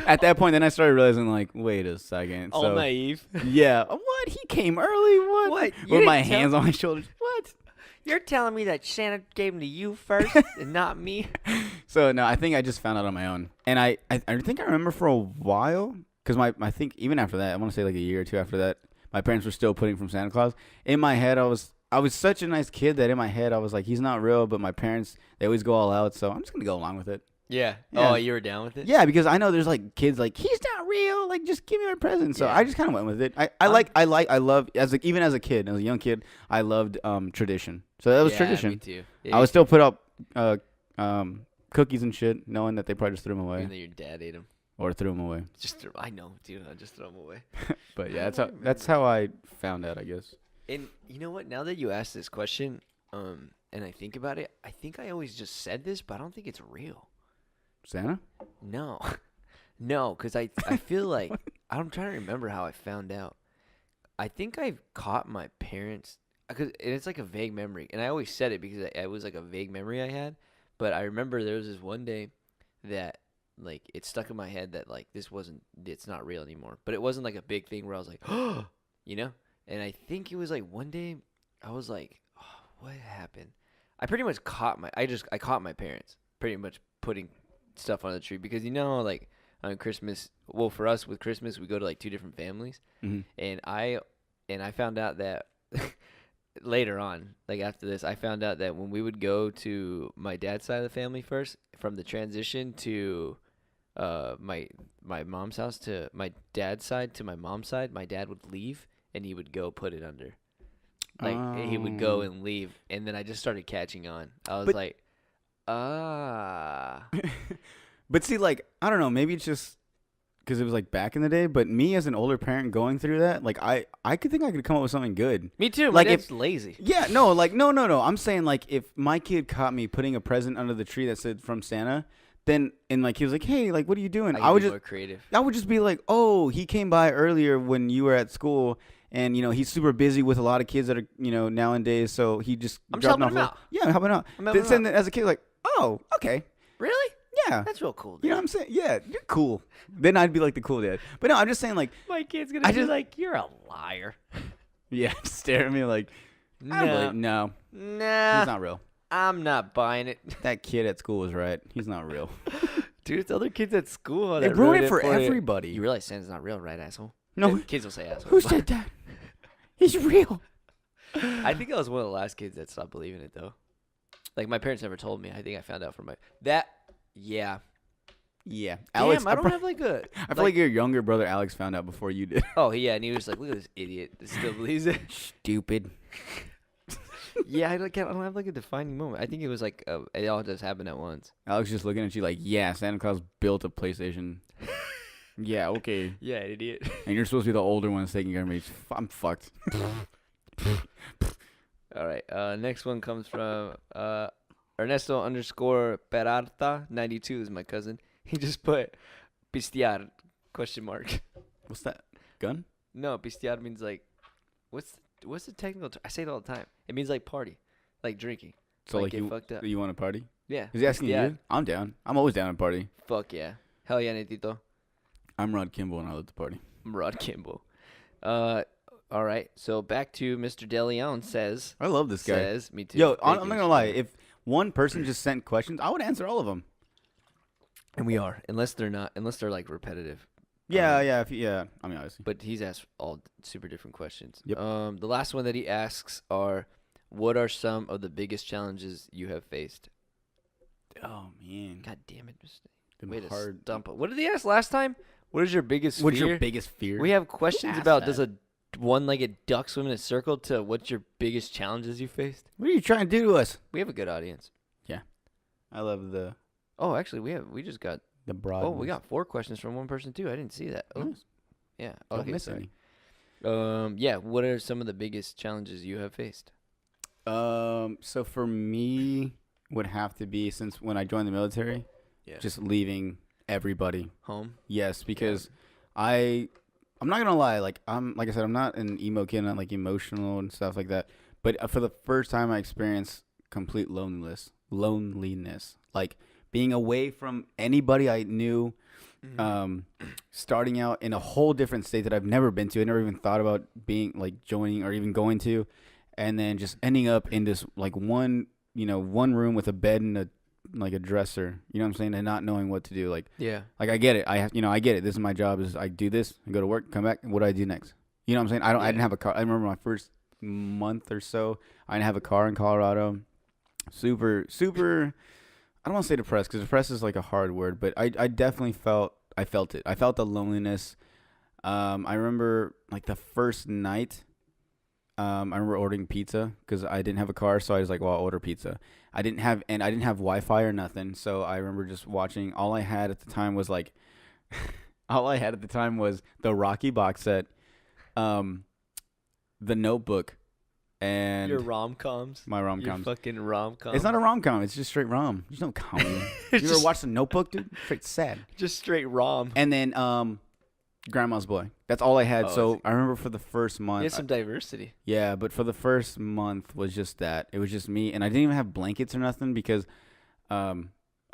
at that point, then I started realizing like, wait a second. All so, naive. Yeah. What? He came early? What? What? You With my didn't tell- hands on my shoulders. What? You're telling me that Santa gave him to you first and not me? So no, I think I just found out on my own, and I think I remember for a while because I think even after that, I want to say like a year or two after that, my parents were still putting from Santa Claus. In my head, I was such a nice kid that in my head I was like, he's not real, but my parents, they always go all out, so I'm just gonna go along with it. Yeah. Yeah. Oh, you were down with it? Yeah, because I know there's like kids like he's not real. Like just give me my present. So Yeah. I just kind of went with it. I love even as a kid, as a young kid, I loved tradition. So that was tradition. Me too. Yeah, I would still put up cookies and shit, knowing that they probably just threw them away even though your dad ate them. or threw them away. I know, dude. I just throw them away. But yeah, that's how I found out, I guess. And you know what? Now that you asked this question, and I think about it, I think I always just said this, but I don't think it's real. Santa? No, no, because I feel like I'm trying to remember how I found out. I think I caught my parents because it's like a vague memory, and I always said it because it was like a vague memory I had. But I remember there was this one day that like it stuck in my head that like it's not real anymore. But it wasn't like a big thing where I was like, oh, you know. And I think it was like one day I was like, oh, what happened? I pretty much caught I caught my parents pretty much putting stuff on the tree because like on Christmas, well for us with Christmas we go to like two different families, and I found out that later on, like after this, I found out that when we would go to my dad's side of the family first, from the transition to my mom's house to my dad's side to my mom's side, my dad would leave and he would go put it under. Like he would go and leave, and then I just started catching on. I was like, But see, like, I don't know, maybe it's just because it was like back in the day, but me as an older parent going through that, like I could think I could come up with something good. Me too. Like it's lazy. Yeah, no, like no. I'm saying like if my kid caught me putting a present under the tree that said from Santa, then and like he was like, hey, like what are you doing? I would just more creative. I would just be like, oh, he came by earlier when you were at school. And, he's super busy with a lot of kids that are, nowadays. So he just I'm helping him out. Yeah, helping out. Then as a kid, like, oh, okay. Really? Yeah. That's real cool, dude. You know what I'm saying? Yeah, you're cool. Then I'd be like the cool dad. But no, I'm just saying, like. My kid's going to be like, you're a liar. Yeah, stare at me like, no. Nah. He's not real. I'm not buying it. That kid at school was right. He's not real. Dude, it's other kids at school. They ruin it for everybody. You realize Santa's not real, right, asshole? No. Kids will say asshole. Who said that? He's real. I think I was one of the last kids that stopped believing it, though. Like, my parents never told me. I think I found out from yeah. Yeah. Alex, I don't have like a... I feel like your younger brother Alex found out before you did. Oh, yeah, and he was like, look at this idiot that still believes it. Stupid. Yeah, I don't have like a defining moment. I think it was like, it all just happened at once. Alex just looking at you like, yeah, Santa Claus built a PlayStation. Yeah, okay. Yeah, idiot. And you're supposed to be the older one that's taking care of me. I'm fucked. All right. Next one comes from Ernesto _ Peralta 92 is my cousin. He just put pistear ? What's that? Gun? No, pistear means like what's the technical term? I say it all the time. It means like party, like drinking. So like get fucked up. You want to party? Yeah. Is he asking you? I'm down. I'm always down to party. Fuck yeah. Hell yeah, Netito. I'm Rod Kimball and I love to party. I'm Rod Kimball. All right. So back to Mr. DeLeon says. I love this guy. Says me too. Yo, I'm not gonna lie. If one person just sent questions, I would answer all of them. And we are, unless they're like repetitive. Yeah. I mean, obviously. But he's asked all super different questions. Yep. The last one that he asks are, what are some of the biggest challenges you have faced? Oh man. God damn it. Way to stump it. What did he ask last time? What is your biggest fear? What's your biggest fear? We have questions about does a one-legged duck swim in a circle to what's your biggest challenges you faced? What are you trying to do to us? We have a good audience. Yeah. I love the... Oh, actually, we just got... The broad... Oh, we got 4 questions from one person, too. I didn't see that. Oh, nice. Yeah. Don't miss any. Yeah, what are some of the biggest challenges you have faced? So for me, would have to be, since when I joined the military, just leaving everybody home. Yes, because I'm not gonna lie, like I said, I'm not an emo kid, not like emotional and stuff like that. But for the first time, I experienced complete loneliness, like being away from anybody I knew, starting out in a whole different state that I've never been to. I never even thought about being like joining or even going to, and then just ending up in this like one room with a bed and a dresser, you know what I'm saying, and not knowing what to do. Like I get it. I get it. This is my job. Is I do this, I go to work, come back, and what do I do next? You know what I'm saying? I didn't have a car. I remember my first month or so, I didn't have a car in Colorado. Super I don't want to say depressed because depressed is like a hard word, but I definitely felt it. I felt the loneliness. I remember like the first night. I remember ordering pizza because I didn't have a car, so I was like, "Well, I'll order pizza." I didn't have Wi-Fi or nothing, so I remember just watching. All I had at the time was the Rocky box set, The Notebook, and Your rom-coms. my Your rom-coms. fucking rom-com. It's not a rom-com. It's just straight rom. There's no comedy. You ever watched The Notebook, dude? Straight sad. Just straight rom. And then Grandma's Boy. That's all I had. Oh, So I remember for the first month. You had some diversity. Yeah, but for the first month was just that. It was just me, and I didn't even have blankets or nothing because I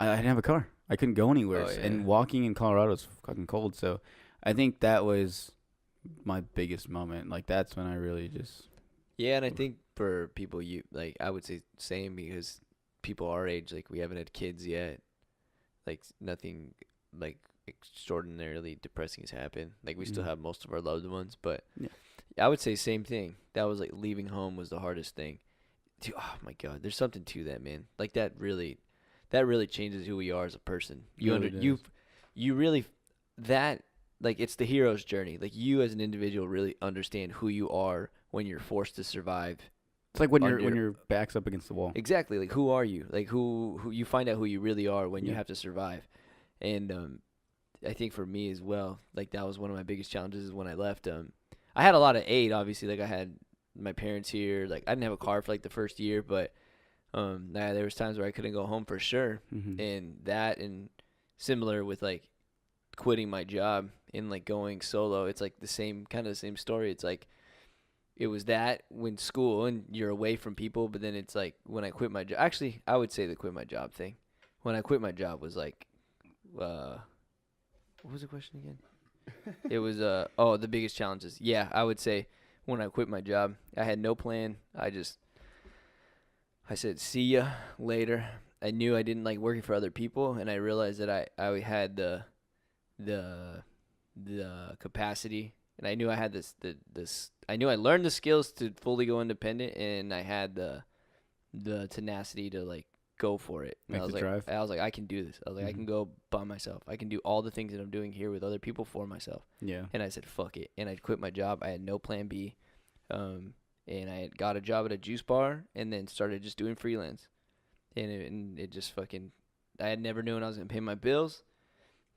didn't have a car. I couldn't go anywhere, Oh, yeah. and walking in Colorado is fucking cold. So I think that was my biggest moment. Like that's when I really just. Yeah, and I think for people I would say same because people our age, like we haven't had kids yet. Like nothing like extraordinarily depressing has happened. Like we still have most of our loved ones, but Yeah. I would say same thing. That was like leaving home was the hardest thing. Dude, oh my God, there's something to that, man. Like that really changes who we are as a person. You really that like it's the hero's journey. Like you as an individual really understand who you are when you're forced to survive. It's like when your back's up against the wall. Exactly. Like who are you? Like who you find out who you really are when you have to survive. And I think for me as well, like that was one of my biggest challenges is when I left. I had a lot of aid, obviously. Like I had my parents here. Like I didn't have a car for like the first year, but there was times where I couldn't go home for sure. Mm-hmm. And similar with like quitting my job and like going solo. It's like the same story. It's like it was that when school and you're away from people, but then it's like when I quit my job. Actually, I would say the quit my job thing. When I quit my job was like, what was the question again? It was the biggest challenges. Yeah, I would say when I quit my job, I had no plan. I said, see ya later. I knew I didn't like working for other people, and I realized that I had the capacity, and I knew I had this I knew I learned the skills to fully go independent, and I had the tenacity to like go for it. And I was like, I can do this. I was like, I can go by myself. I can do all the things that I'm doing here with other people for myself. Yeah. And I said, fuck it. And I quit my job. I had no plan B. And I had got a job at a juice bar and then started just doing freelance. And it just fucking, I had never known I was going to pay my bills.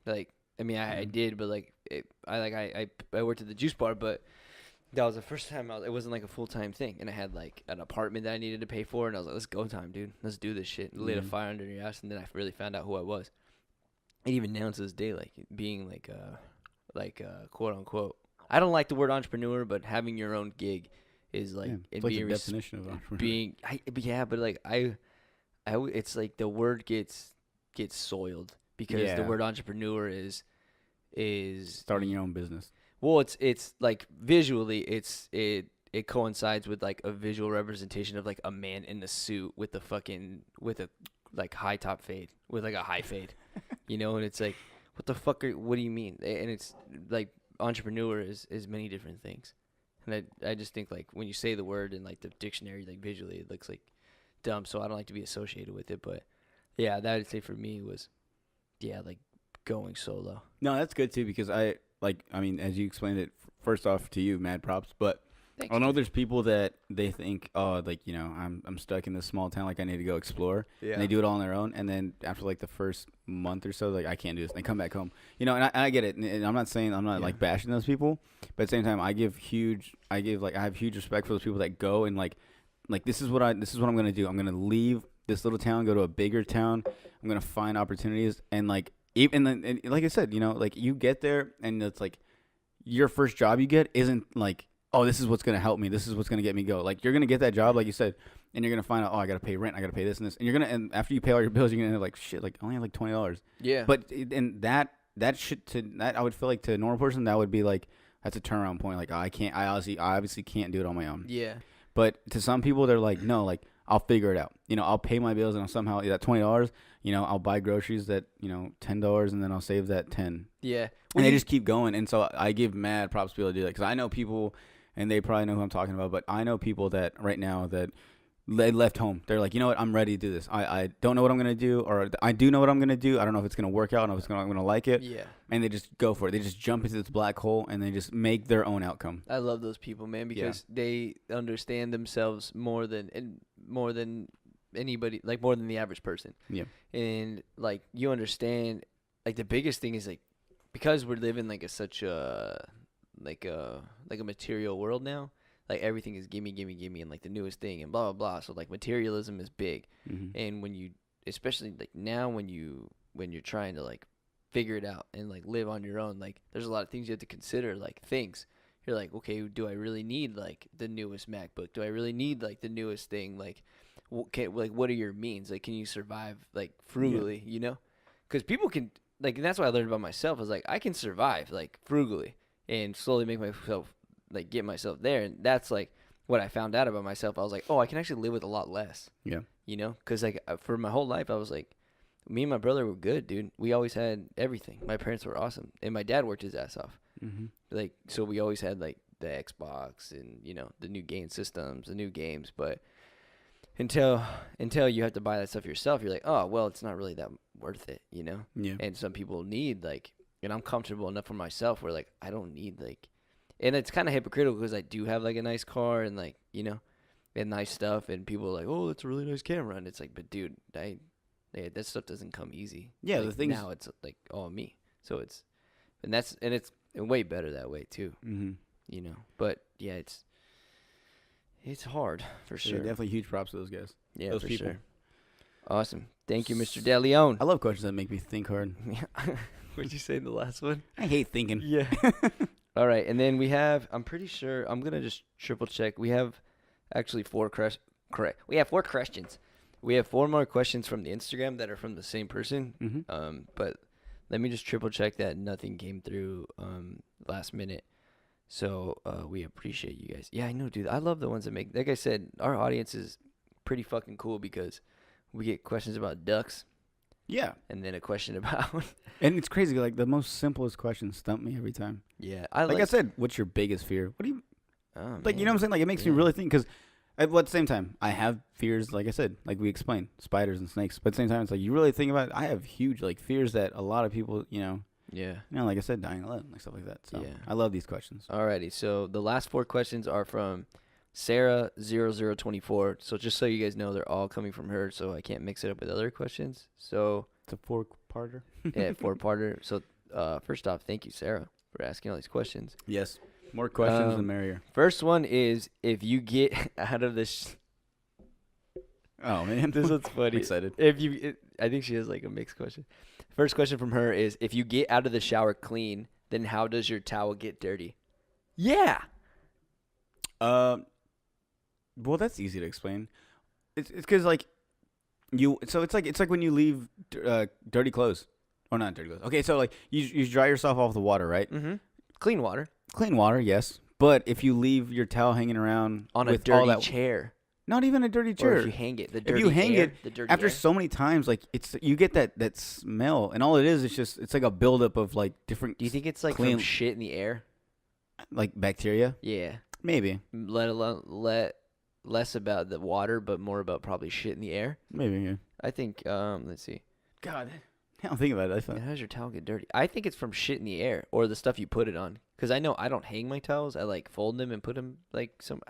Like, I mean, I did, but like, I worked at the juice bar, but that was the first time it wasn't like a full-time thing. And I had like an apartment that I needed to pay for. And I was like, let's go time, dude. Let's do this shit. Lit a fire under your ass. And then I really found out who I was. And even now to this day, like being like quote unquote, I don't like the word entrepreneur, but having your own gig is like, it's like the definition of entrepreneur. But like it's like the word gets soiled because the word entrepreneur is starting your own business. Well, it's like visually, it coincides with like a visual representation of like a man in a suit with a like high top fade with like a high fade, you know, and it's like, what the fuck what do you mean? And it's like entrepreneur is many different things, and I just think like when you say the word in like the dictionary, like visually it looks like dumb, so I don't like to be associated with it. But yeah, that I'd say for me was like going solo. No, that's good too because I mean, as you explained it, first off to you, mad props. But Thanks, I know there's people that they think, oh, like, you know, I'm stuck in this small town, like I need to go explore. Yeah. And they do it all on their own. And then after like the first month or so, like I can't do this. And they come back home. You know, and I get it. And I'm not saying I'm not like bashing those people, but at the same time, I have huge respect for those people that go and like this is what I'm gonna do. I'm gonna leave this little town, go to a bigger town. I'm gonna find opportunities and like. And like I said, you know, like you get there and it's like your first job you get isn't like, oh, this is what's going to help me. This is what's going to get me go. Like you're going to get that job, like you said, and you're going to find out, oh, I got to pay rent. I got to pay this and this. And after you pay all your bills, you're going to end up like, shit, like I only have like $20. Yeah. But and that I would feel like to a normal person, that would be like, that's a turnaround point. Like I obviously can't do it on my own. Yeah. But to some people, they're like, no, like I'll figure it out. You know, I'll pay my bills and I'll somehow that $20, you know, I'll buy groceries that, you know, $10 and then I'll save that 10. Yeah. And they just keep going. And so I give mad props to be able to do that because I know people, and they probably know who I'm talking about, but I know people that right now that They left home. They're like, you know what? I'm ready to do this. I don't know what I'm going to do, or I do know what I'm going to do. I don't know if it's going to work out. I don't know if I'm going to like it. Yeah. And they just go for it. They just jump into this black hole, and they just make their own outcome. I love those people, man, because they understand themselves more than anybody, like more than the average person. Yeah. And like you understand, like the biggest thing is like because we're living like such a material world now. Like everything is gimme, and like the newest thing and blah blah blah. So like materialism is big, and when you, especially like now when you're trying to like figure it out and like live on your own, like there's a lot of things you have to consider. Like things, you're like, okay, do I really need like the newest MacBook? Do I really need like the newest thing? Like, what are your means? Like, can you survive like frugally? You know, because people can like, and that's what I learned about myself. I was like, I can survive like frugally and slowly make myself. Like get myself there, and that's like what I found out about myself. I was like, oh, I can actually live with a lot less. Yeah, you know, because like for my whole life, I was like, me and my brother were good, dude. We always had everything. My parents were awesome, and my dad worked his ass off. Like so, we always had like the Xbox and you know the new game systems, the new games. But until you have to buy that stuff yourself, you're like, oh, well, it's not really that worth it, you know. Yeah. And some people need like, and I'm comfortable enough for myself where like I don't need like. And it's kind of hypocritical because I do have like a nice car and like, you know, and nice stuff. And people are like, oh, it's a really nice camera. And it's like, but dude, that stuff doesn't come easy. Yeah, like, the thing now it's like all me. So it's way better that way too. You know, but yeah, it's hard for sure. Yeah, definitely huge props to those guys. Yeah, those for people. Sure. Awesome. Thank you, Mr. De Leon. I love questions that make me think hard. What'd you say in the last one? I hate thinking. Yeah. All right, and then we have, I'm pretty sure, I'm going to just triple check. We have actually correct. We have 4 questions. We have 4 more questions from the Instagram that are from the same person. But let me just triple check that nothing came through last minute. So we appreciate you guys. Yeah, I know, dude. I love the ones that make, like I said, our audience is pretty fucking cool because we get questions about ducks. Yeah. And then a question about... And it's crazy. Like, the most simplest questions stump me every time. Yeah. Like I said, what's your biggest fear? What do you... like, you know what I'm saying? Like, it makes me really think. Because at the same time, I have fears, like I said, like we explained, spiders and snakes. But at the same time, it's like, you really think about it. I have huge, like, fears that a lot of people, you know... Yeah. You know, like I said, dying alone, like stuff like that. So, I love these questions. Alrighty. So, the last 4 questions are from... Sarah0024. So just so you guys know, they're all coming from her, so I can't mix it up with other questions. So it's a 4-parter. Yeah, 4-parter. So first off, thank you, Sarah, for asking all these questions. Yes, more questions the merrier. First one is if you get out of this. Oh man, this one's funny. I'm excited. I think she has like a mixed question. First question from her is if you get out of the shower clean, then how does your towel get dirty? Yeah. Well, that's easy to explain. It's because like so it's like when you leave dirty clothes, or not dirty clothes. Okay, so like you dry yourself off the water, right? Clean water. Clean water, yes. But if you leave your towel hanging around on a dirty chair, not even a dirty chair. Or if you hang it, after so many times, like you get that smell, and all it is just it's like a buildup of like different. Do you think it's like from shit in the air, like bacteria? Yeah, maybe. Let less about the water, but more about probably shit in the air. Maybe, yeah. I think, let's see. God, I don't think about it. How does your towel get dirty? I think it's from shit in the air or the stuff you put it on. Because I know I don't hang my towels. I like fold them and put them like some.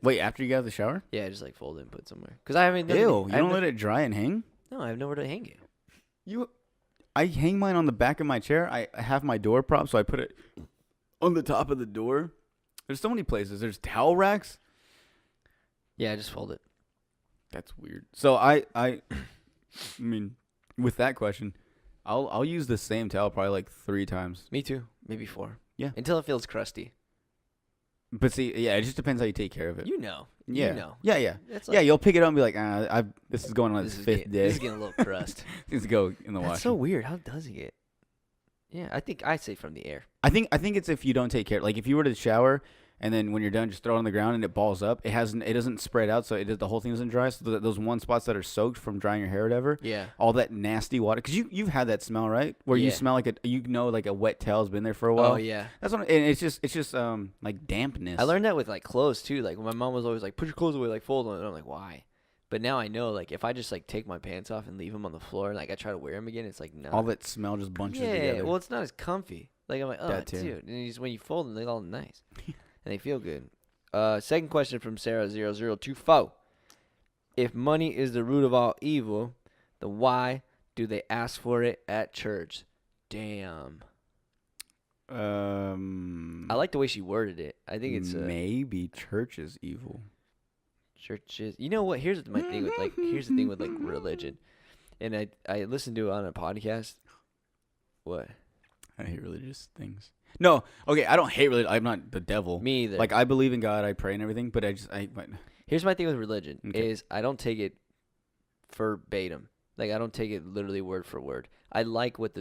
Wait, after you get out of the shower? Yeah, I just like fold it and put it somewhere. Because I haven't. Ew, you don't let it dry and hang? No, I have nowhere to hang it. I hang mine on the back of my chair. I have my door prop, so I put it on the top of the door. There's so many places. There's towel racks. Yeah, I just fold it. That's weird. So I mean, with that question, I'll use the same towel probably like 3 times. Me too. Maybe 4. Yeah. Until it feels crusty. But see, yeah, it just depends how you take care of it. You know. Yeah. You know. Yeah. Yeah, you'll pick it up and be like, this is going on its 5th day. This is getting a little crust. Needs to go in the wash. That's so weird. How does it get? Yeah, I think I say from the air. I think it's if you don't take care. Like if you were to shower and then when you're done, just throw it on the ground and it balls up. It doesn't spread out, so the whole thing doesn't dry. So those one spots that are soaked from drying your hair or whatever. Yeah. All that nasty water, because you've had that smell, right? Where you smell like like a wet towel's been there for a while. Oh yeah. That's what. And it's just like dampness. I learned that with like clothes too. Like my mom was always like, put your clothes away, like fold them. And I'm like, why? But now I know, like, if I just like take my pants off and leave them on the floor, and like I try to wear them again, it's like no. All that smell just bunches yeah, together. well, it's not as comfy. Like I'm like, oh, That too. dude. And when you fold them, they're all nice, and they feel good. Second question from Sarah0024. If money is the root of all evil, then why do they ask for it at church? Damn. I like the way she worded it. I think it's maybe church is evil. Churches. You know what? Here's my thing with like religion, and I listened to it on a podcast. What? I hate religious things. No, okay, I don't hate religion. I'm not the devil. Me either. Like I believe in God, I pray and everything, but Here's my thing with religion Okay. is I don't take it verbatim. Like I don't take it literally word for word. I like what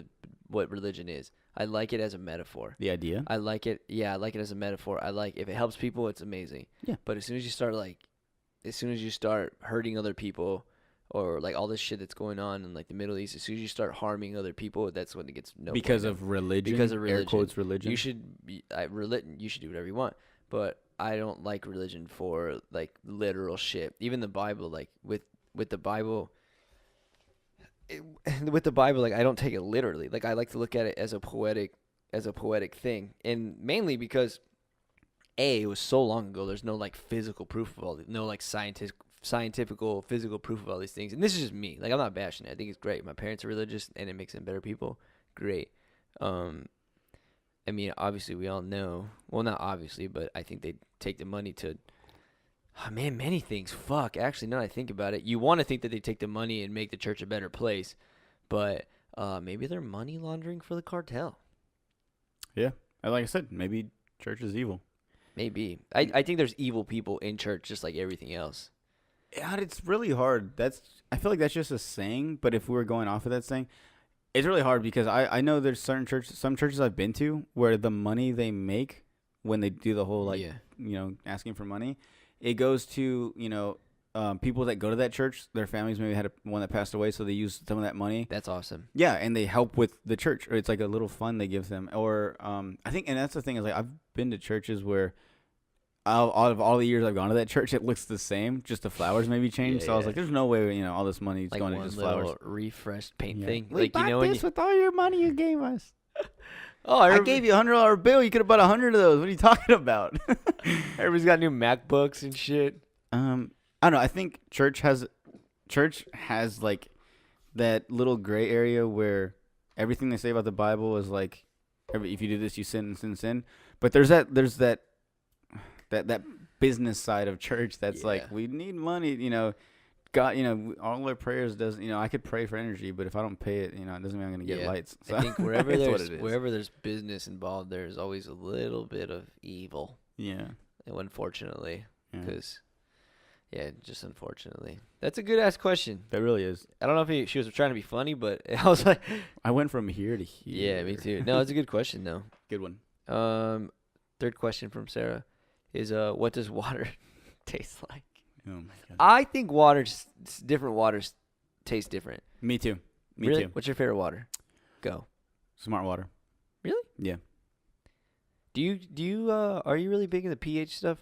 religion is. I like it as a metaphor. the idea. I like it. Yeah, I like it as a metaphor. I like if it helps people, it's amazing. Yeah. But as soon as you start hurting other people, or like all this shit that's going on in like the Middle East, as soon as you start harming other people, that's when it gets no. Because bueno. of religion. Because of religion. Air quotes religion. You should you should do whatever you want, but I don't like religion for like literal shit. Even the Bible, like with the Bible. With the Bible, like I don't take it literally. Like I like to look at it as a poetic thing, and mainly because it was so long ago. There's no like physical proof of all no like scientific physical proof of all these things. And this is just me. Like I'm not bashing it. I think it's great. My parents are religious, and it makes them better people. Great. I mean, obviously we all know. Well, not obviously, but I think they take the money to. Oh, man, many things. Fuck. Actually, now that I think about it, you want to think that they take the money and make the church a better place, but maybe they're money laundering for the cartel. Yeah, like I said, maybe church is evil. Maybe. I think there's evil people in church, just like everything else. Yeah, it's really hard. I feel like that's just a saying, but if we were going off of that saying, it's really hard because I know there's some churches I've been to where the money they make when they do the whole asking for money. It goes to, people that go to that church. Their families maybe had one that passed away, so they use some of that money. That's awesome. Yeah, and they help with the church. Or it's like a little fund they give them. Or I think, and that's the thing is like I've been to churches where out of all the years I've gone to that church, it looks the same. Just the flowers maybe changed. So I was like, there's no way all this money is like going to just flowers. Like one refreshed paint thing. We like bought this with all your money you gave us. Oh, I gave you $100 bill. You could have bought 100 of those. What are you talking about? Everybody's got new MacBooks and shit. I don't know. I think church has like that little gray area where everything they say about the Bible is like, if you do this, you sin, sin, sin. But there's that business side of church that's like, we need money. God, all our prayers I could pray for energy, but if I don't pay it, it doesn't mean I'm going to get lights. So I think wherever there's business involved, there's always a little bit of evil. Yeah. Unfortunately, because just unfortunately, that's a good ass question. That really is. I don't know if she was trying to be funny, but I was like, I went from here to here. Yeah, me too. No, it's a good question though. Good one. Third question from Sarah is what does water taste like? Oh my God. I think different waters taste different. Me too. Me really? too. What's your favorite water? Go. Smart water. Really? Yeah. Do you are you really big in the pH stuff?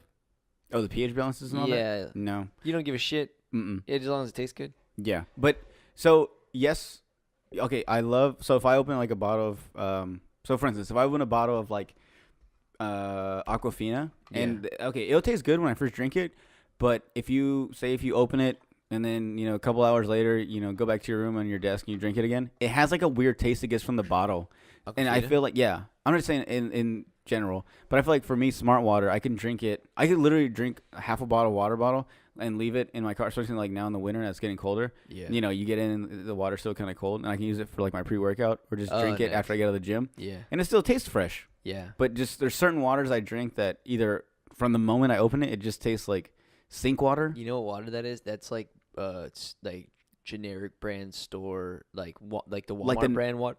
Oh, the pH balances and all that? Yeah. No. You don't give a shit? Mm-mm. As long as it tastes good? Yeah. But, so, yes. Okay, so if I open like a bottle of, so for instance, if I open a bottle of like Aquafina, and, okay, it'll taste good when I first drink it, but if you open it, and then, a couple hours later, go back to your room on your desk and you drink it again, it has like a weird taste it gets from the bottle. Aquafina? And I feel like, I'm not saying in general, but I feel like for me, smart water, I can drink it. I could literally drink a half a water bottle and leave it in my car, especially like now in the winter, it's getting colder. Yeah. You get in, the water's still kind of cold, and I can use it for like my pre-workout or just drink it after I get out of the gym. Yeah. And it still tastes fresh. Yeah. But just there's certain waters I drink that either from the moment I open it, it just tastes like sink water. You know what water that is? That's like it's like generic brand store, like the Walmart brand. What?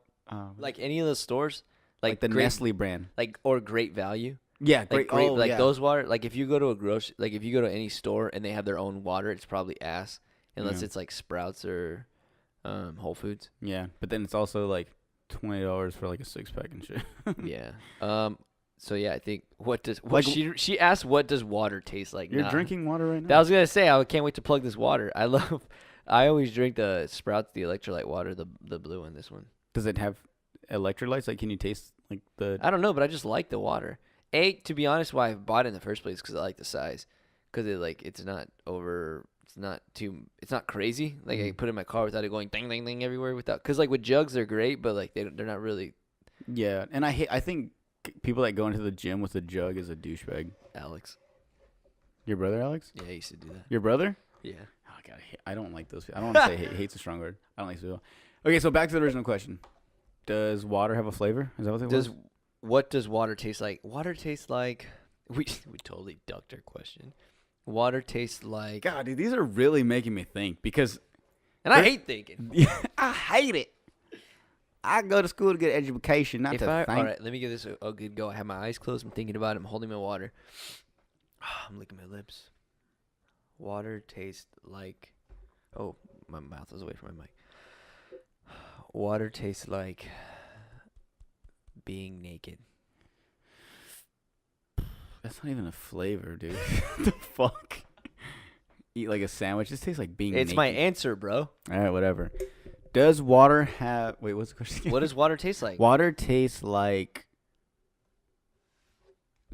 Like any of those stores, like the Nestle brand, or Great Value. Yeah, those water. Like if you go to if you go to any store and they have their own water, it's probably ass, unless it's like Sprouts or Whole Foods. Yeah, but then it's also like $20 for like a 6-pack and shit. Yeah. So yeah, I think what Like- she asked what does water taste like? You're Nah. drinking water right I now. was gonna say I can't wait to plug this water. I always drink the Sprouts, the electrolyte water, the blue one. This one. Does it have electrolytes? Like, can you taste like the? I don't know, but I just like the water. To be honest, why I bought it in the first place because I like the size. Because it's not over. It's not crazy. Like I can put it in my car without it going ding ding ding everywhere. Because like with jugs they're great, but like they're not really. Yeah, and I think people that go into the gym with a jug is a douchebag. Alex. Your brother, Alex? Yeah, I used to do that. Your brother? Yeah. Oh God, I don't like those. I don't want to say hate's a strong word. I don't like those people. Okay, so back to the original question. Does water have a flavor? Is that what it was? What does water taste like? Water tastes like. We totally ducked our question. Water tastes like. God, dude, these are really making me think because. And I hate thinking. I hate it. I go to school to get education, not to think. All right, let me give this a good go. I have my eyes closed. I'm thinking about it. I'm holding my water. I'm licking my lips. Water tastes like. Oh, my mouth was away from my mic. Water tastes like being naked. That's not even a flavor, dude. What the fuck? Eat like a sandwich. This tastes like being naked. It's my answer, bro. All right, whatever. Does water have... Wait, what's the question? What does water taste like? Water tastes like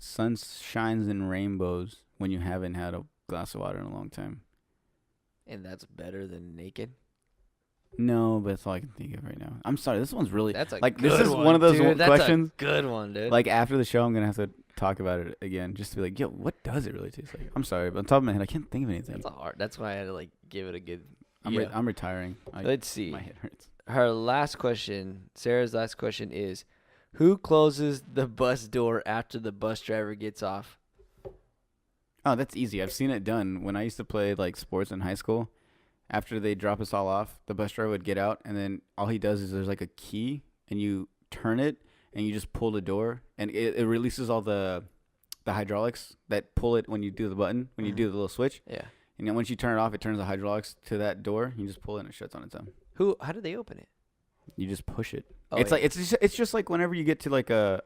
sunshines and rainbows when you haven't had a glass of water in a long time. And that's better than naked? No, but that's all I can think of right now. I'm sorry. This one's really... That's a like, good this is one, one of those dude. questions. That's a good one, dude. Like, after the show, I'm going to have to talk about it again just to be like, yo, what does it really taste like? I'm sorry, but on top of my head, I can't think of anything. That's why I had to, like, give it a good... I'm retiring. Let's see. My head hurts. Her last question, Sarah's last question is, who closes the bus door after the bus driver gets off? Oh, that's easy. I've seen it done. When I used to play like sports in high school, after they drop us all off, the bus driver would get out, and then all he does is there's like a key, and you turn it, and you just pull the door, and it releases all the hydraulics that pull it when you do the button, when you do the little switch. Yeah. And then once you turn it off, it turns the hydraulics to that door. You just pull it, and it shuts on its own. How do they open it? You just push it. Oh, It's yeah. like it's just like whenever you get to like the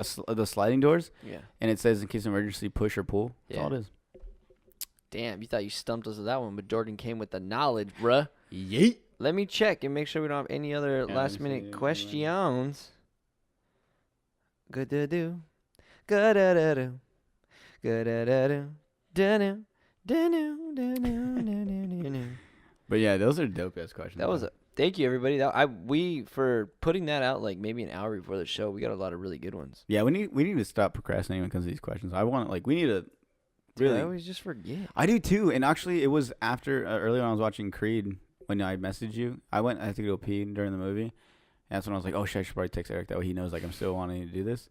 sliding doors, Yeah. and it says in case of emergency, push or pull. That's Yeah. all it is. Damn, you thought you stumped us with that one, but Jordan came with the knowledge, bruh. Yeet. Let me check and make sure we don't have any other last-minute questions. Good to do. Good to do. Good to do. Do do. But yeah, those are dope ass questions. That was thank you everybody. We for putting that out like maybe an hour before the show. We got a lot of really good ones. Yeah, we need to stop procrastinating when it comes to these questions. We need to Dude, really. I always just forget. I do too. And actually, it was after earlier when I was watching Creed when I messaged you. I had to go pee during the movie. And that's when I was like, oh shit, I should probably text Eric that way he knows like I'm still wanting to do this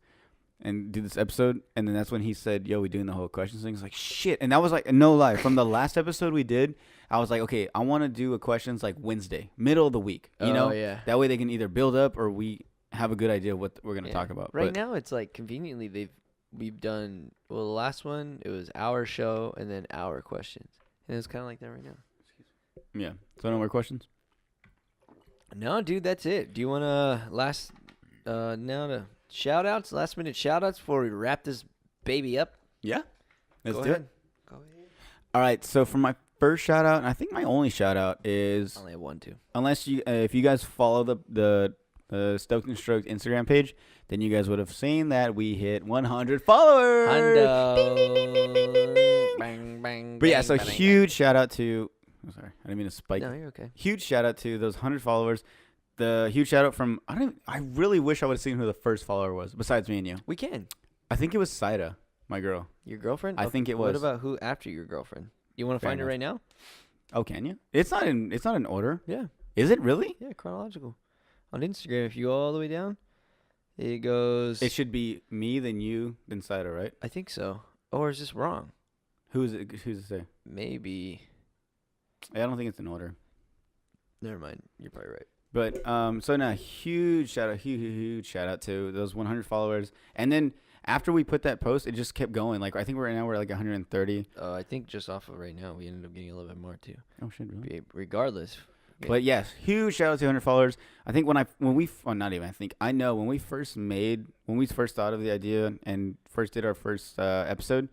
and do this episode. And then that's when he said, yo, we doing the whole questions thing. It's like shit. And that was like no lie. From the last episode we did, I was like, okay, I want to do a questions like Wednesday, middle of the week. You know? Yeah. That way they can either build up or we have a good idea of what we're gonna talk about. Right now it's like conveniently we've done the last one, it was our show and then our questions. And it's kinda like that right now. Yeah. So no more questions? No, dude, that's it. Do you wanna last last minute shout outs before we wrap this baby up? Yeah. Let's Go do ahead. it. Go ahead. All right. So for my first shout out, and I think my only shout out is I only have one too. unless you if you guys follow the Stoked and Stroked Instagram page, then you guys would have seen that we hit 100 followers. Hundo. Ding, ding, ding, ding, ding, ding, ding. Bang, bang, But yeah, bang, so bang, huge shout out to. I'm sorry, I didn't mean to spike. No, you're okay. Huge shout out to those 100 followers. The huge shout out from I really wish I would have seen who the first follower was besides me and you. We can. I think it was Saida, my girl. Your girlfriend? I think it What was. about who after your girlfriend? You want to Fair find her enough. right now? Oh, can you? It's not in order. Yeah. Is it really? Yeah, chronological. On Instagram, if you go all the way down, it goes. It should be me, then you, then Saida, right? I think so. Or is this wrong? Who's to say? Maybe. I don't think it's in order. Never mind. You're probably right. But so now huge shout out to those 100 followers. And then after we put that post, it just kept going. Like I think we're like 130. I think just off of right now, we ended up getting a little bit more too. Oh shit, really? Regardless, But yes, huge shout out to 100 followers. I think I know when we first thought of the idea and first did our first episode,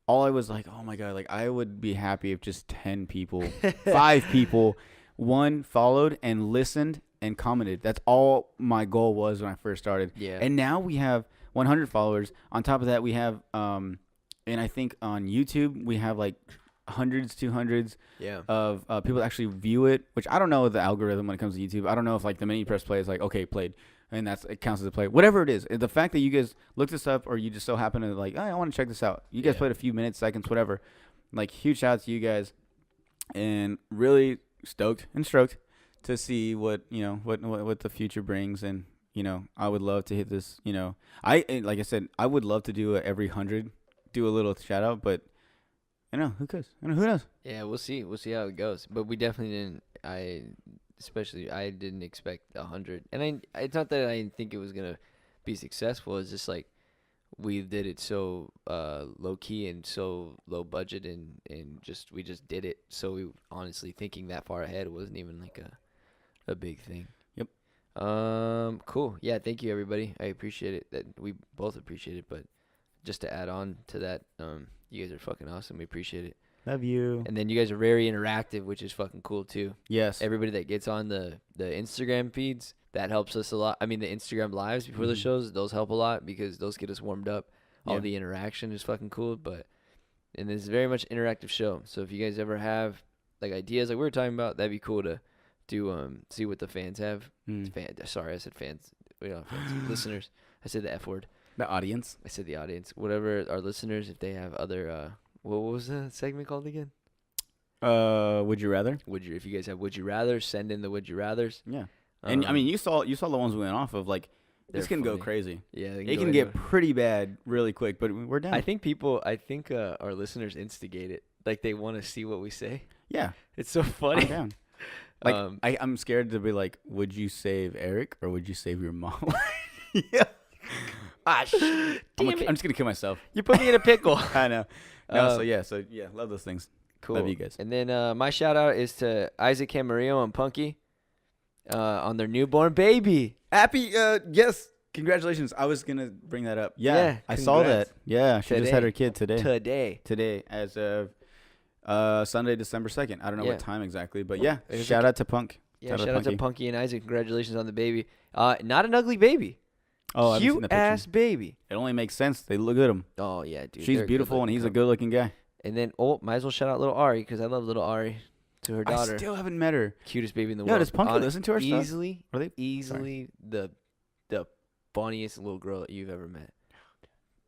all I was like, oh my God, like I would be happy if just 10 people, 5 people, one followed and listened and commented. That's all my goal was when I first started. Yeah. And now we have 100 followers. On top of that, we have, and I think on YouTube, we have like hundreds, 200s of people that actually view it, which I don't know the algorithm when it comes to YouTube. I don't know if like the minute you press play is like, okay, played. And it counts as a play. Whatever it is. The fact that you guys looked this up or you just so happen to like, oh, I want to check this out. You guys played a few minutes, seconds, whatever. Like, huge shout out to you guys. And really stoked and stroked to see what the future brings. And, I would love to hit this, like I said, I would love to do every 100, do a little shout out, but who cares? Who knows? Yeah, we'll see. We'll see how it goes. But we definitely didn't. I didn't expect 100, and it's not that I didn't think it was gonna be successful. It's just like we did it so low key and so low budget, and we just did it. So we honestly thinking that far ahead wasn't even like a big thing. Yep. Cool. Yeah. Thank you, everybody. I appreciate it. That we both appreciate it. But just to add on to that, you guys are fucking awesome. We appreciate it. Love you. And then you guys are very interactive, which is fucking cool too. Yes. Everybody that gets on the Instagram feeds, that helps us a lot. I mean, the Instagram lives before the shows, those help a lot because those get us warmed up. All the interaction is fucking cool. And it's very much an interactive show. So if you guys ever have like ideas like we were talking about, that'd be cool to do. See what the fans have. Sorry, I said fans. We don't have fans. Listeners. I said the F word. The audience. I said the audience. Whatever our listeners, if they have other. What was the segment called again? Would you rather? If you guys have would you rather, send in the would you rathers. Yeah. And I mean, you saw the ones we went off of. Like, this can go crazy. Yeah, it can get pretty bad really quick. But we're down. I think our listeners instigate it. Like they want to see what we say. Yeah, it's so funny. I'm down. Like I'm scared to be like, would you save Eric or would you save your mom? Yeah. I'm just gonna kill myself. You put me in a pickle. I know. No, so yeah, love those things. Cool. Love you guys. And then my shout out is to Isaac Camarillo and Punky on their newborn baby. Happy yes, congratulations. I was gonna bring that up. Yeah, I saw that. Yeah, she just had her kid today. Today as of Sunday, December 2nd. I don't know what time exactly, but yeah, shout out to Punk. Yeah, shout out to Punky and Isaac. Congratulations on the baby. Not an ugly baby. Oh, cute ass baby. It only makes sense. They look at him. Oh yeah, dude. She's beautiful and he's a good-looking guy. And then might as well shout out little Ari because I love little Ari. To her daughter. I still haven't met her. Cutest baby in the world. Yeah, does Punky listen to our stuff? Easily the funniest little girl that you've ever met.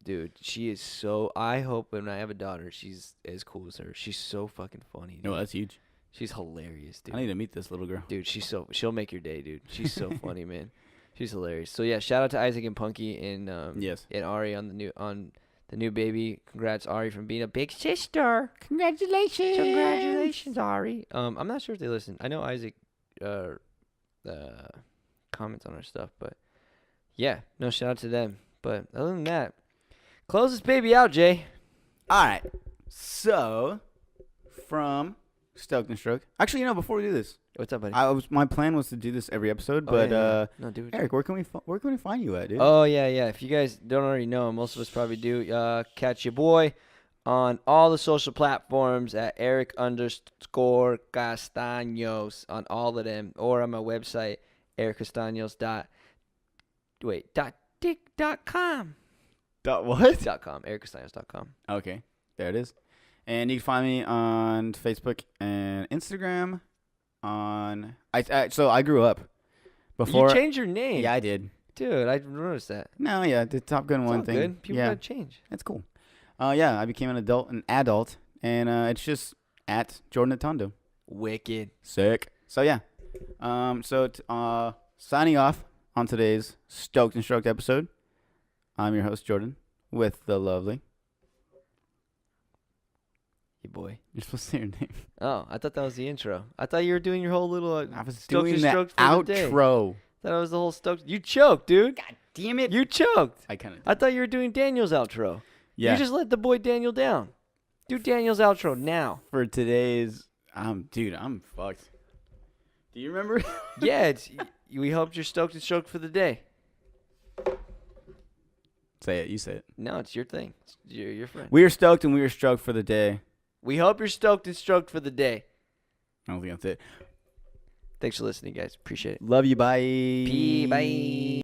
Dude, she is so. I hope when I have a daughter, she's as cool as her. She's so fucking funny. Dude. No, that's huge. She's hilarious, dude. I need to meet this little girl. Dude, she'll make your day, dude. She's so funny, man. She's hilarious. So yeah, shout out to Isaac and Punky and and Ari on the new baby. Congrats, Ari, from being a big sister. Congratulations, Ari. I'm not sure if they listen. I know Isaac comments on our stuff, but yeah, no, shout out to them. But other than that, close this baby out, Jay. All right. So from Stoked and Stroked. Actually, before we do this, what's up, buddy? My plan was to do this every episode, but No, dude. Eric, where can we find you at, dude? Oh yeah. If you guys don't already know, most of us probably do. Catch your boy on all the social platforms at Eric_Castaños on all of them, or on my website ericcastaños.com. .what? ericcastaños.com. Okay, there it is. And you can find me on Facebook and Instagram. So I grew up before. You changed your name. Yeah, I did. Dude, I noticed that. No, yeah, the Top Gun one thing. Good. People gotta change. That's cool. Yeah, I became an adult, and it's just at Jordan Atondo. Wicked. Sick. So yeah, signing off on today's Stoked and Stroked episode. I'm your host Jordan with the lovely. Hey, boy. You're supposed to say your name. Oh, I thought that was the intro. I thought you were doing your whole little. I was doing the outro. That was the whole stoked. You choked, dude. God damn it. You choked. I kind of. I thought you were doing Daniel's outro. Yeah. You just let the boy Daniel down. Do Daniel's outro now. For today's, dude, I'm fucked. Do you remember? Yeah, it's. We hope you're stoked and stroked for the day. Say it. You say it. No, it's your thing. It's your friend. We are stoked and we are stroked for the day. We hope you're stoked and stroked for the day. I don't think that's it. Thanks for listening, guys. Appreciate it. Love you. Bye. Bye.